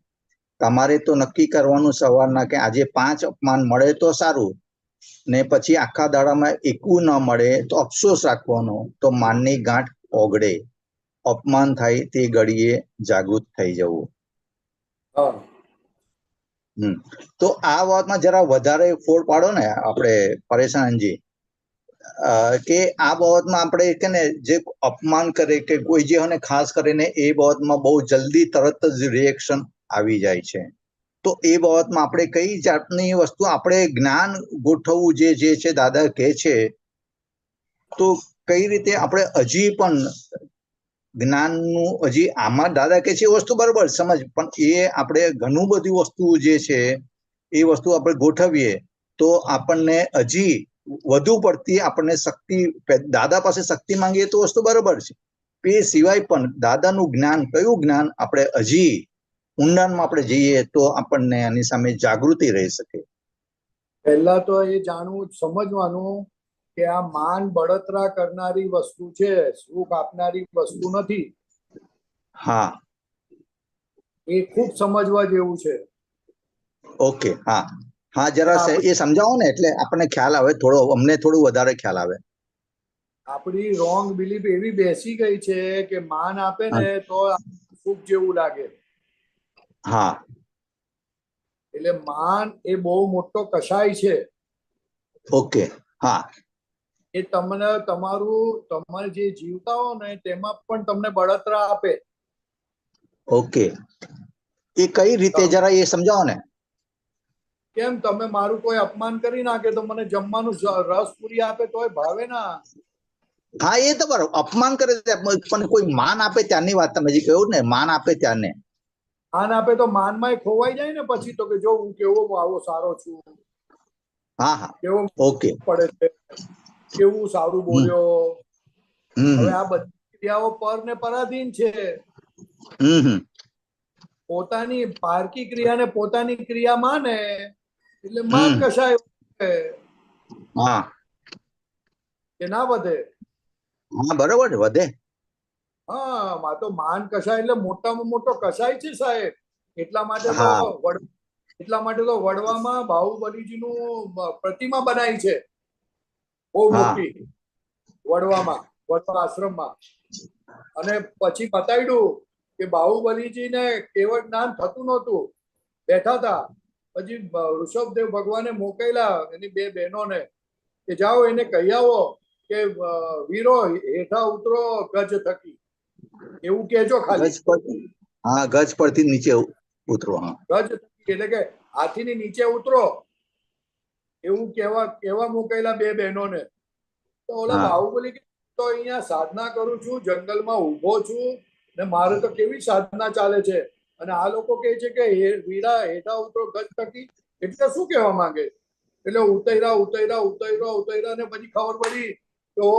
તમારે તો નક્કી કરવાનું સવારના કે આજે 5 અપમાન મળે તો સારું, ને પછી આખા દાડામાં એકું ન મળે તો અફસોસ રાખવાનો. તો માનની ગાંઠ ઓગળે. અપમાન થાય તે ઘડીએ જાગૃત થઈ જવું. તો આ વાતમાં જરા વધારે ફોડ પાડો ને આપણે પરેશાનજી, કે આ બાબતમાં આપણે કે ને જે અપમાન કરે કે કોઈ જે હોય ખાસ કરીને એ બાબતમાં બહુ જલ્દી તરત જ રિએક્શન આવી જાય છે. તો એ બાબતમાં આપણે કઈ જાતની વસ્તુ આપણે જ્ઞાન ગોઠવવું જે છે દાદા કહે છે, તો કઈ રીતે આપણે હજી પણ જ્ઞાનનું હજી આમાં દાદા કહે છે એ વસ્તુ બરાબર સમજ, પણ એ આપણે ઘણું બધી વસ્તુ જે છે એ વસ્તુ આપણે ગોઠવીએ તો આપણને હજી વધુ પડતી આપણને શક્તિ, દાદા પાસે શક્તિ માંગીએ તો વસ્તુ બરોબર છે. એ સિવાય પણ દાદાનું જ્ઞાન, કયું જ્ઞાન આપણે હજી ઊંડાણમાં આપણે જઈએ તો આપણને એની સામે જાગૃતિ રહી શકે. પહેલા તો એ જાણવું, સમજવાનું કે આ માન બળતરા કરનારી વસ્તુ છે, સુખ આપનારી વસ્તુ નથી. હા, એ ખૂબ સમજવા જેવું છે. ઓકે. હા હા, જરા એ સમજાવો ને, એટલે આપણને ખ્યાલ આવે, થોડો અમને થોડું વધારે ખ્યાલ આવે. આપણી રોંગ બિલીફ એવી બેસી ગઈ છે કે માન આપે ને તો સુખ જેવું લાગે. હા, એટલે માન એ બહુ મોટો કશાય છે. ઓકે. હા, એ તમને તમારે જે જીવતા હો ને તેમાં પણ તમને બળતરા આપે. ઓકે. એ કઈ રીતે, જરા એ સમજાવો ને. કેમ તમે મારું કોઈ અપમાન કરી નાખે તો મને જમવાનું રસ પૂરી આપે તોય ભાવે ના. હા, એ તો બરોબર. અપમાન કરે પણ કોઈ માન આપે ત્યારની વાત તમે જે કહ્યું ને, માન આપે ત્યારને. માન આપે તો માનમાં ખોવાઈ જાય ને પછી તો, કે જો હું કેવો આવો સારો છું, હા હા, કેવો ઓકે. પડે છે, કેવું સારું બોલ્યો. હવે હમ આ બધી ક્રિયાઓ પર ને પરાધીન છે. હમ પોતાની પારકી ક્રિયાને પોતાની ક્રિયા માને એટલે માન હમ કશાય હા કે ના વધે. હા, બરોબર છે, વધે. હા, તો માન કશાય એટલે મોટામાં મોટો કશાય છે સાહેબ. એટલા માટે તો હા વડવામાં બાહુબલીજીનું પ્રતિમા બનાવી છે, બહુ હા મોટી. વડવા આશ્રમમાં. અને પછી બતાવ્યું કે બાહુબલીજીને કેવળ જ્ઞાન થતું નહોતું, બેઠા હતા. પછી ઋષભદેવ ભગવાને મોકલેલા એની બે બહેનોને કે જાઓ એને કહી આવો કે વીરો હેઠા ઉતરો ગજ થકી, એવું કેજો ખાલી. ગજ પર, હા, ગજ પરથી નીચે ઉતરો. હા, ગજ થકી એટલે કે હાથીની નીચે ઉતરો, એવું કેવા મોકલેલા બે બહેનોને. તો ઓલા હા બાહુબલી તો અહીંયા સાધના કરું છું, જંગલમાં ઊભો છું ને મારે તો કેવી સાધના ચાલે છે, અને આ લોકો કહે છે કે વીરા હેઠા ઉતરો ગજ થકી, એટલે શું કહેવા માંગે? એટલે ઉતર્યા ને પછી ખબર પડી કે ઓ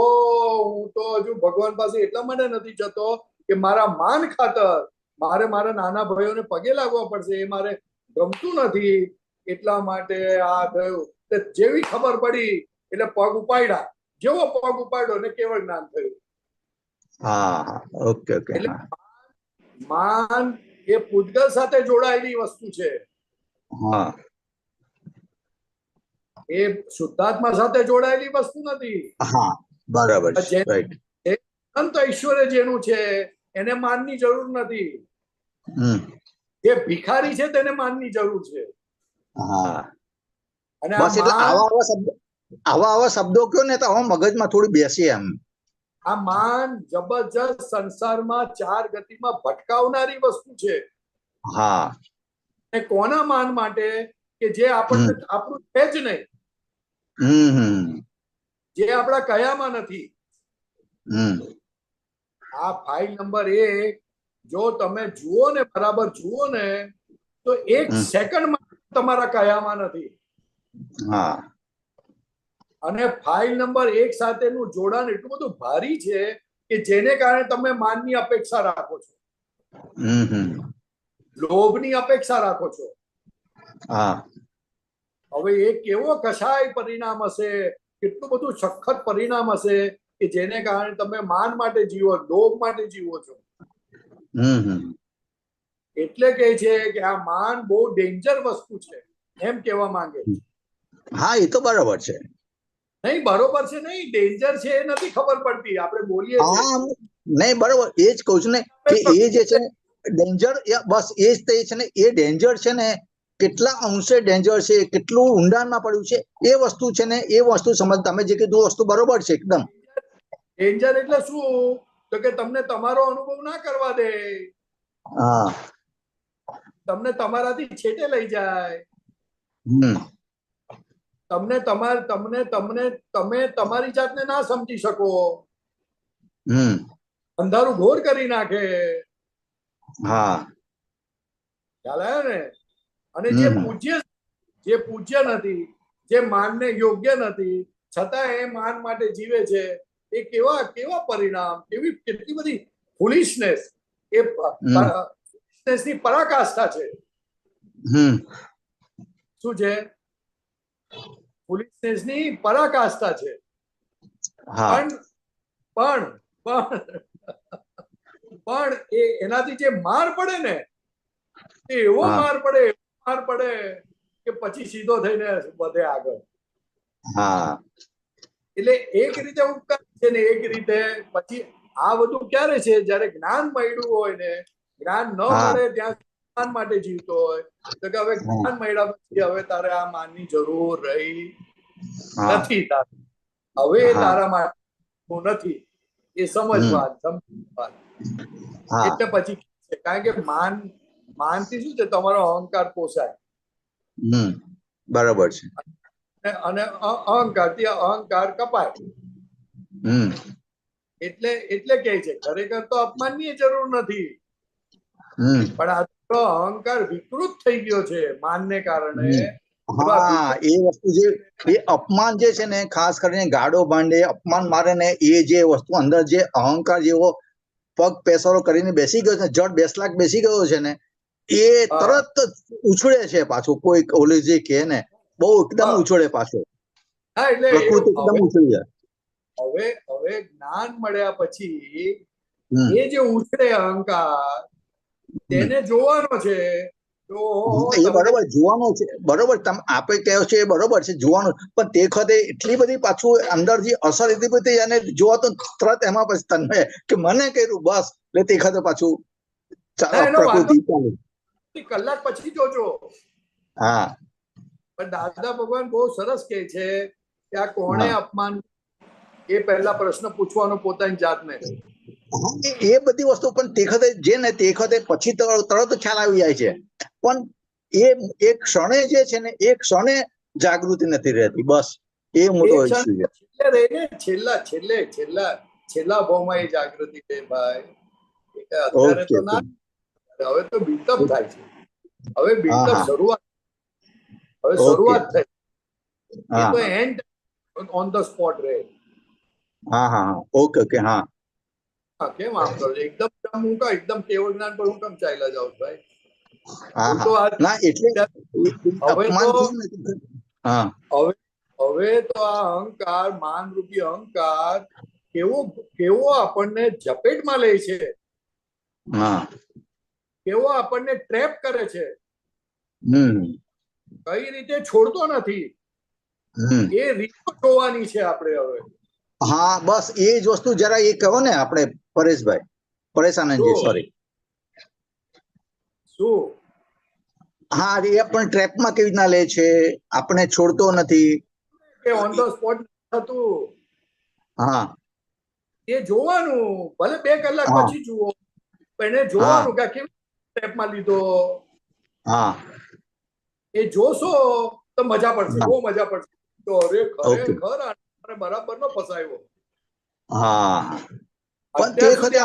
હું તો હજુ ભગવાન પાસે એટલા માટે નથી જતો કે મારા માન ખાતર મારે મારા નાના ભાઈઓને પગે લાગવા પડશે, એ મારે ગમતું નથી, એટલા માટે આ થયું. જેવી ખબર પડી એટલે પગ ઉપાડ્યા. જેવો પગ ઉપાડ્યો ને કેવળ જ્ઞાન થયું. હા, ઓકે ઓકે. એટલે હા માન એ પૂતગલ સાથે જોડાયેલી વસ્તુ છે, હા એ શુદ્ધાત્મા સાથે જોડાયેલી વસ્તુ નથી. હા, બરાબર છે, રાઈટ. અનંત ઐશ્વર્ય જેનું છે એને માનની જરૂર નથી. હમ જે ભિખારી છે તેને માનની જરૂર છે. હા, અને આ બસ. એટલે માન આવા શબ્દો કયો ને તો હવે મગજમાં થોડી બેસી એમ. આ માન જબરજસ્ત સંસારમાં ચાર ગતિમાં ભટકાવનારી વસ્તુ છે. હા, અને કોના માન માટે? કે જે આપણને આપણું છે જ નહીં, જે આપણા કયામાં નથી. આ ફાઇલ નંબર 1 જો તમે જુઓ ને, બરાબર જુઓ ને, તો 1 સેકન્ડમાં તમારા કયામાં નથી. હા, અને ફાઇલ નંબર 1 સાથેનું જોડાણ એટલું બધું ભારી છે કે જેને કારણે તમે માનની અપેક્ષા રાખો છો, લોભની અપેક્ષા રાખો છો. હા, હવે એ કેવો કશાય પરિણામ હશે, કેટલું બધું સખત પરિણામ હશે કે જેને કારણે તમે માન માટે જીવો, લોભ માટે જીવો છો. એટલે કે છે કે આ માન બહુ ડેન્જર વસ્તુ છે, એમ કહેવા માંગે. હા, એ તો બરાબર છે. નહીં, બરોબર છે નહીં, ડેન્જર છે એ નથી ખબર પડતી. આપણે બોલીએ છીએ હા, નહીં, બરાબર. એ જ કહું છું ને કે એ જે છે ડેન્જર, બસ એ જ તે છે ને, એ ડેન્જર છે ને, કેટલા અંશે ડેન્જર છે, કેટલું ઊંડાણમાં પડ્યું છે, એ વસ્તુ છે ને, એ વસ્તુ સમજ. તમે જે કીધું વસ્તુ બરોબર છે એકદમ. ડેન્જર એટલે શું? તો કે તમને તમારો અનુભવ ના કરવા દે, હા, તમને તમારાથી છેટે લઈ જાય, તમે તમારી જાતને ના સમજી શકો, અંધારું ઘોર કરી નાખે. હા, ખ્યાલ આવ્યો ને? અને જે પૂજ્ય નથી, જે માનને યોગ્ય નથી, છતાં એ માન માટે જીવે છે. એ કેવા કેવા પરિણામ, કેટલી બધી ફુલિશનેસ, એ ફુલિશનેસ ની પરાકાષ્ઠા છે. શું છે? ફુલિશનેસ ની પરાકાષ્ઠા છે. પણ પણ પણ એ એનાથી જે માર પડે ને, એવો માર પડે કે પછી સીધો થઈને વધે આગળ. એટલે એક રીતે ઉપકાર છે ને એક રીતે પછી આ બધું ક્યારે છે? જયારે જ્ઞાન મળ્યું હોય ને, જ્ઞાન ન મળે ત્યાં જ્ઞાન માટે જીવતો હોય તો કે હવે જ્ઞાન મળ્યા પછી હવે તારે આ માનની જરૂર રહી નથી. હવે તારા માટે નથી, એ સમજવા. એટલે પછી કારણ કે માનથી શું છે? તમારો અહંકાર પોસાય. બરાબર છે. અને અહંકાર કપાય. એટલે કે છે ખરેખર તો અપમાનની જરૂર નથી, પણ આ અહંકાર વિકૃત થઈ ગયો છે માનને કારણે. એ વસ્તુ જે એ અપમાન જે છે ને, ખાસ કરીને ગાડો ભાંડે, અપમાન મારે ને, એ જે વસ્તુ અંદર જે અહંકાર જેવો પગ પેસરો કરીને બેસી ગયો છે, જડ બેસલાક બેસી ગયો છે ને, એ તરત ઉછળે છે પાછું. કોઈ ઓલી જે કે ને, બહુ એકદમ ઉછળે પાછો. પ્રકૃતિ એકદમ ઉછળી જાય. હવે જ્ઞાન મળ્યા પછી એ જે ઉછળે અહંકાર, તેને જોવાનો છે. એ બરોબર જોવાનું છે, બરોબર. તમે આપે કહો છો એ બરોબર છે, જોવાનું. પણ તે વખતે એટલી બધી પાછું અંદરથી અસર એટલી બધી, અને જોવા તો તરત એમાં પછી તન્મય કે મને કર્યું બસ, એટલે તે વખતે પાછું પ્રકૃતિ ચાલુ. કલાક પછી જોજો. પણ દાદા ભગવાન બહુ સરસ કહે છે કે આ કોણે અપમાન, એ પહેલા પ્રશ્ન પૂછવાનો પોતાની જાતને. એ બધી વસ્તુ પણ તે વખતે જે ને તે વખતે પછી તરત ખ્યાલ આવી જાય છે. પણ એ એક ક્ષણે જે છે ને, એ ક્ષણે જાગૃતિ નથી રહેતી. બસ એ મોટો ઇશ્યુ છે. છેલ્લા ભાવમાં એ જાગૃતિ છે ભાઈ. અત્યારે તો ના, હવે તો બિલ્ટઅપ થાય છે. હવે બિલ્ટઅપ શરૂઆત થઈ. એ તો એન્ડ ઓન ધ સ્પોટ રહે. ઓકે. કેમ આમ કરો? એકદમ કેવળ જ્ઞાન પર હું કેમ ચાલ્યા જાઉં ભાઈ? ના એટલે હવે તો આ અહંકાર, માન રૂપી અહંકાર કેવો આપણને ઝપેટમાં લે છે, કેવો આપણને ટ્રેપ કરે છે, કઈ રીતે છોડતો નથી. એ રીતો જોવાની છે આપણે હવે. બસ એ જ વસ્તુ જરા એ કહો ને આપણે પરેશભાઈ, પરેશ આનંદજી, સોરી. શું? એ પણ ટ્રેપમાં કેવી રીતના લે છે, આપણે છોડતો નથી. કે ઓન ધ સ્પોટ થતું. એ જોવાનું, ભલે 2 કલાક પછી જુઓ, પણ એને જોવાનું કે કેવી ટ્રેપમાં લીધો. એ જોશો તો મજા પડશે, બહુ મજા પડશે. તો અરે ખરેખર આને બરાબર નો ફસાયો. પણ તે વખતે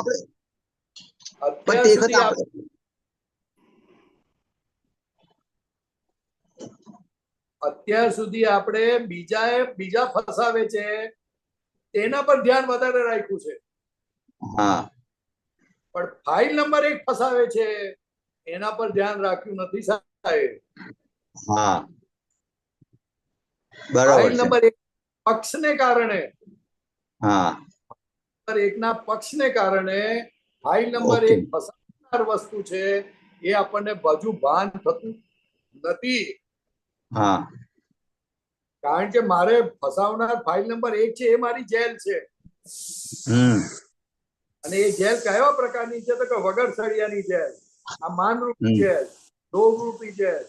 અત્યાર સુધી આપણે બીજા ફસાવે છે તેના પર ધ્યાન વધારે રાખ્યું છે. પણ ફાઇલ નંબર 1 ફસાવે છે એના પર ધ્યાન રાખ્યું નથી સાહેબ. ફાઇલ નંબર 1 પક્ષને કારણે, એકના પક્ષને કારણે ફાઇલ નંબર 1 ફસાવનાર વસ્તુ છે, એ આપણને બાજુ ભાન થતું નથી. કારણ કે મારે ફસાવનાર ફાઇલ નંબર 1 છે, એ મારી જેલ છે. અને એ જેલ કયા પ્રકારની છે? તો કે વગર સળિયાની જેલ, આ માનરૂપી જેલ, લોભરૂપી જેલ.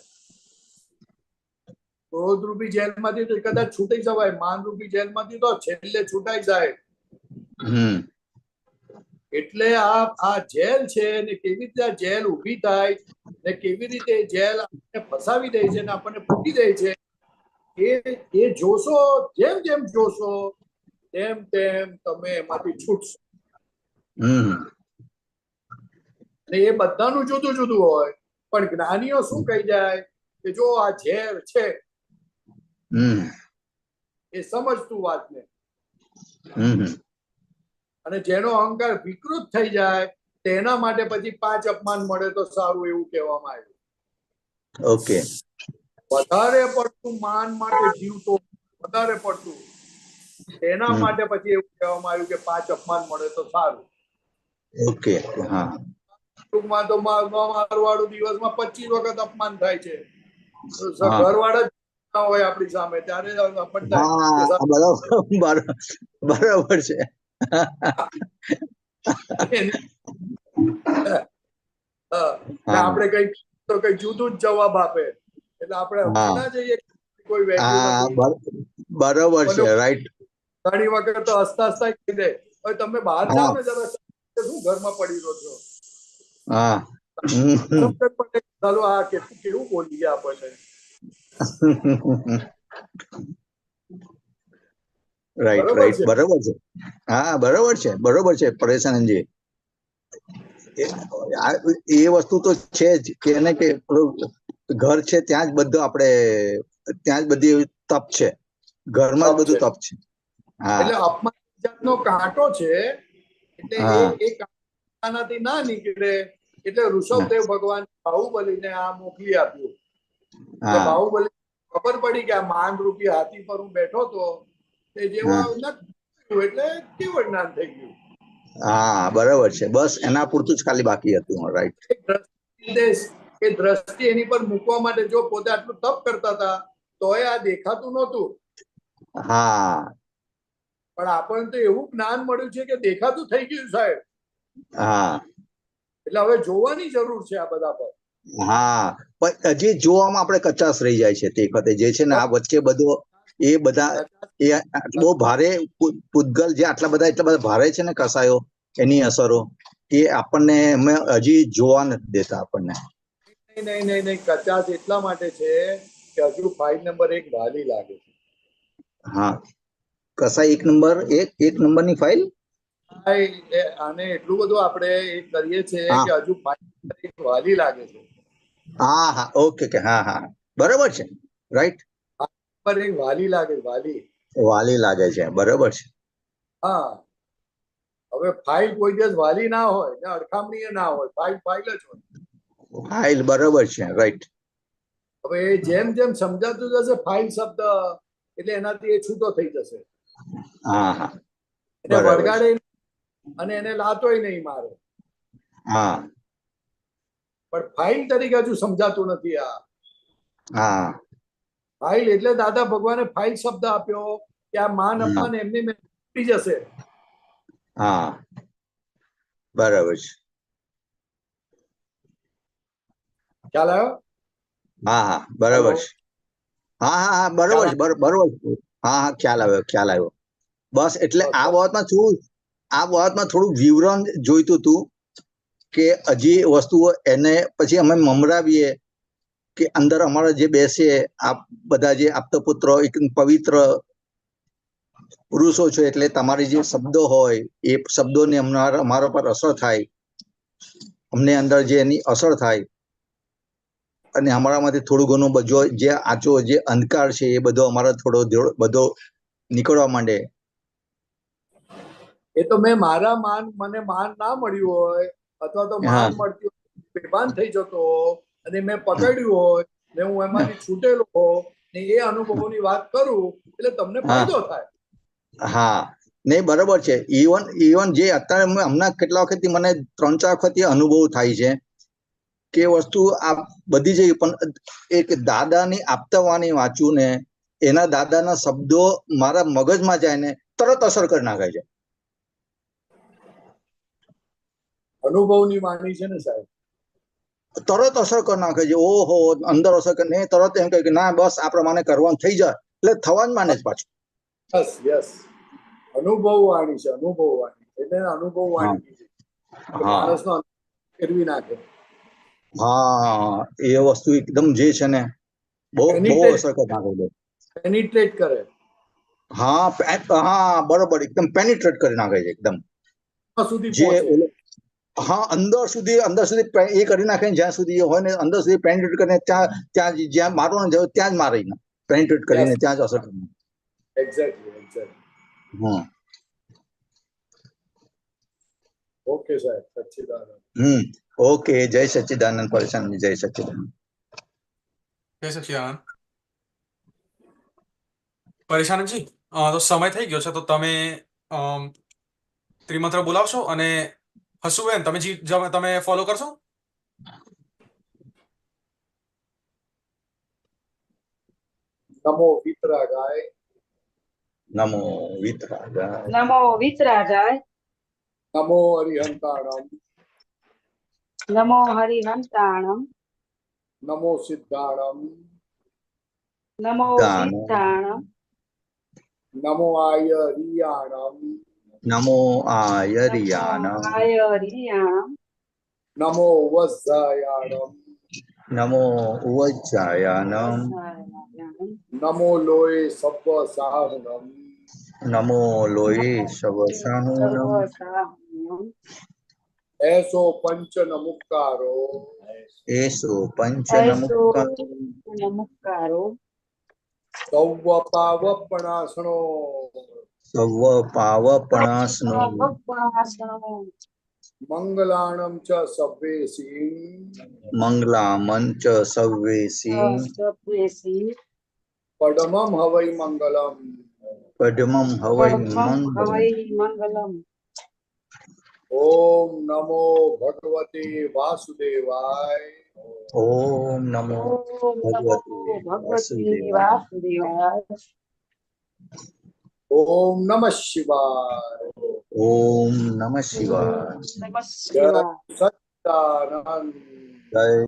ક્રોધરૂપી જેલમાંથી તો કદાચ છૂટી જવાય, માનરૂપી જેલમાંથી તો છેલ્લે છૂટાઈ જાય. એટલે આ જેલ છે ને, કેવી રીતે આ જેલ ઊભી થાય ને, કેવી રીતે જેલ આપણને ફસાવી દે છે ને આપણને પૂટી દે છે, એ જોશો. જેમ જેમ જોશો તેમ તેમ તમે એમાંથી છૂટશો. અને એ બધાનું જુદું જુદું હોય. પણ જ્ઞાનીઓ શું કહી જાય કે જો આ ઝેર છે, એ સમજતું વાતને. હમ અને જેનો અહંકાર વિકૃત થઈ જાય તેના માટે પછી 5 અપમાન મળે તો સારું એવું કહેવામાં આવ્યું. ઓકે વધારે પડતું માન માટે જીવતો વધારે પડતું તેના માટે પછી એવું કહેવામાં આવ્યું કે 5 અપમાન મળે તો સારું. ઓકે હા ટૂંકમાં તો મારવાળું દિવસમાં 25 વખત અપમાન થાય છે. હા. ઘરવાળા જ ના હોય આપણી સામે ત્યારે આપણને થાય કે હા બરાબર છે. આપણે કઈ તો કઈ જુદું જ જવાબ આપે એટલે આપણે સમજી ના જઈએ કોઈ વેલ્યુ હા નથી. બરાબર છે રાઈટ. ઘણી વખત તો હસતા હસતા કહી દે હવે તમે બહાર હા જાઓ ને જરા શું ઘરમાં પડી રહો છો. હા સમજણ પડે ચાલો આ કેવું બોલી ગયા આપણને. રાઈટ બરોબર રાઈટ છે. બરાબર છે. હા બરોબર છે પરેશાનંદજી. એ વસ્તુ તો છે જ કે એને કે ઘર છે ત્યાં જ બધું આપણે ત્યાં જ બધી તપ છે. ઘરમાં જ બધું તપ છે. હા એટલે અપમાન જાતનો કાંટો છે એટલે હા એ કાંટાથી ના નીકળે એટલે ઋષભદેવ ભગવાન બાહુબલીને આ મોકલી આપ્યું. એટલે હા બાહુબલી ખબર પડી કે આ માન રૂપી હાથી પર હું બેઠો તો તે જેવા નથી એટલે કેવું જ્ઞાન થઈ ગયું. હા બરાબર છે. બસ એના પૂરતું જ ખાલી બાકી હતું. રાઈટ. એ દ્રષ્ટિ એની પર મૂકવા માટે જો પોતે આટલું તપ કરતા હતા તોય આ દેખાતું નહોતું. હા પણ આપણને તો એવું જ્ઞાન મળ્યું છે કે દેખાતું થઈ ગયું સાહેબ. હા એટલે હવે જોવાની જરૂર છે આ બધા પર. હા પણ હજી જોવામાં આપણે કચાશ રહી જાય છે તે વખતે જે છે ને આ વચ્ચે બધો એ બધા એ બહુ ભારે પૂતગલ જે એટલા બધા ભારે છે ને કસાયો એની અસરો એ આપણને અમે હજી જોવા નથી દેતા આપણને. નહીં કચાશ એટલા માટે છે કે હજુ ફાઇલ નંબર 1 વાલી લાગે છે. હા કસાય એક નંબરની ફાઇલ આને એટલું બધું આપણે એ કરીએ છીએ હા કે હજુ ફાઇલ નંબર 1 વાલી લાગે છે. હા હા ઓકે હા બરાબર છે. રાઈટ. નંબર 1 વાલી લાગે વાલી. વાલી લાગે છે. બરાબર છે. હા હવે ફાઇલ કોઈ દિવસ વાલી ના હોય ને અડખામણીય ના હોય ફાઇલ જ હોય. ફાઇલ બરાબર છે. રાઈટ. હવે જેમ જેમ સમજાતું જશે ફાઇલ શબ્દ એટલે એનાથી એ છૂટો થઈ જશે. હા એને બરાબર છે. વળગાડે અને એને લાતોય નહીં મારે હા પણ ફાઇલ તરીકે હજુ સમજાતું નથી. આ હા ફાઇલ એટલે દાદા ભગવાને ફાઇલ શબ્દ આપ્યો કે આ માન અપમાન એમની તૂટી જશે. હા બરાબર છે. ખ્યાલ આવ્યો? હા બરાબર છે. હા બરોબર છે. બરોબર હા ખ્યાલ આવ્યો. બસ એટલે આ બાબતમાં થોડું વિવરણ જોઈતું હતું કે હજી વસ્તુઓ એને પછી અમે મમરાવીએ કે અંદર અમારા જે બેસે આ બધા જે આપતપુત્રો એક પવિત્ર પુરુષો છો એટલે તમારી જે શબ્દો હોય એ શબ્દોની અમારા પર અસર થાય અમને અંદર જે એની અસર થાય અને અમારામાંથી થોડું ઘણું બધો જે આચો જે અંધકાર છે એ બધો અમારા બધો નીકળવા માંડે. એ તો મને માન ના મળ્યું હોય અથવા તો માન મળતી હોય બેભાન થઈ જતો અને મેં પકડ્યું હોય ને હું એમાંથી છૂટેલો હો ને એ અનુભવોની વાત કરું એટલે તમને ફાયદો થાય. હા નહીં બરોબર છે. ઇવન જે અત્યારે હમણાં કેટલા વખતથી મને 3-4 વખત અનુભવ થાય છે કે વસ્તુ આ બધી જઈ પણ એક દાદાની આપતાવાણી વાંચું ને એના દાદાના શબ્દો મારા મગજમાં જાય ને તરત અસર કરી નાખે છે. અનુભવની વાણી છે ને સાહેબ તરત અસર કરી નાખે છે. ઓહો અંદર અસર કરીને તરત એમ કહે કે ના બસ આ પ્રમાણે કરવાનું થઈ જાય એટલે થવા જ માંડે જ પાછું. યસ અનુભવ વાણી છે. અનુભવ વાણી એટલે અનુભવ વાણી કીધી માણસનો ફેરવી નાખે. હા એ વસ્તુ એકદમ જે છે ને બહુ અસર કરી નાખે છે. પેનિટ્રેટ કરે. હા બરોબર એકદમ પેનિટ્રેટ કરી નાખે છે એકદમ સુધી જે પહોંચે. હા અંદર સુધી એ કરી નાખે જ્યાં સુધી હોય ને અંદર સુધી પેનિટ્રેટ કરીને ત્યાં જ્યાં મારવાનું ત્યાં જ મારે પેનિટ્રેટ કરીને ત્યાં જ અસર કરી. એક્ઝેક્ટલી. હમ ઓકે સાહેબ, સચ્ચિદાનંદ. ઓકે, જય સચ્ચિદાનંદ. પરેશાન, જય સચ્ચિદાનંદ. જય સચિદાનંદ. પરેશાનજી, તો સમય થઈ ગયો છે, તો તમે ત્રિમંત્ર બોલાવશો અને હસુબેન તમે ફોલો કરશો. નમો વિતરાગાય. નમો વિતરાગાય. નમો વિતરાગાય. નમો હરિહંતાણમ. નમો હરિહંતાણમ. નમો સિદ્ધાણમ. નમો દાનમ. સિદ્ધાણમ. નમો આયરિયાણમ. નમો નમો આયરિયાણમ. આયરિયાણમ. નમો વજ્જાયાણમ. નમો ઉવજ્જાયાનમ. નમો લોય સબ્બ સાહનમ. નમો લોહી શવસાનુનમ. એસો પંચન મુક્કારો. એસો પંચન નમસ્કારો. સૌવ પાવપણાસણો. સવ પાવપણાસનો. મંગલાણમ ચ સભ્યેસી. મંગલામંચ સવ્વેસી. પડમમ હવૈ મંગલમ. પદ્મમ હવૈ મંગલમ. મંગલમ. ઓમ નમો ભગવતે વાસુદેવાય. ઓમ નમો ઓમ નમો ભગવતે ભગવતે વાસુદેવાય. વાસુદેવાય. ઓમ નમઃ શિવાય. ઓમ નમઃ શિવાય. નમઃ જય શિવાય. સચ્ચિદાનંદ. જય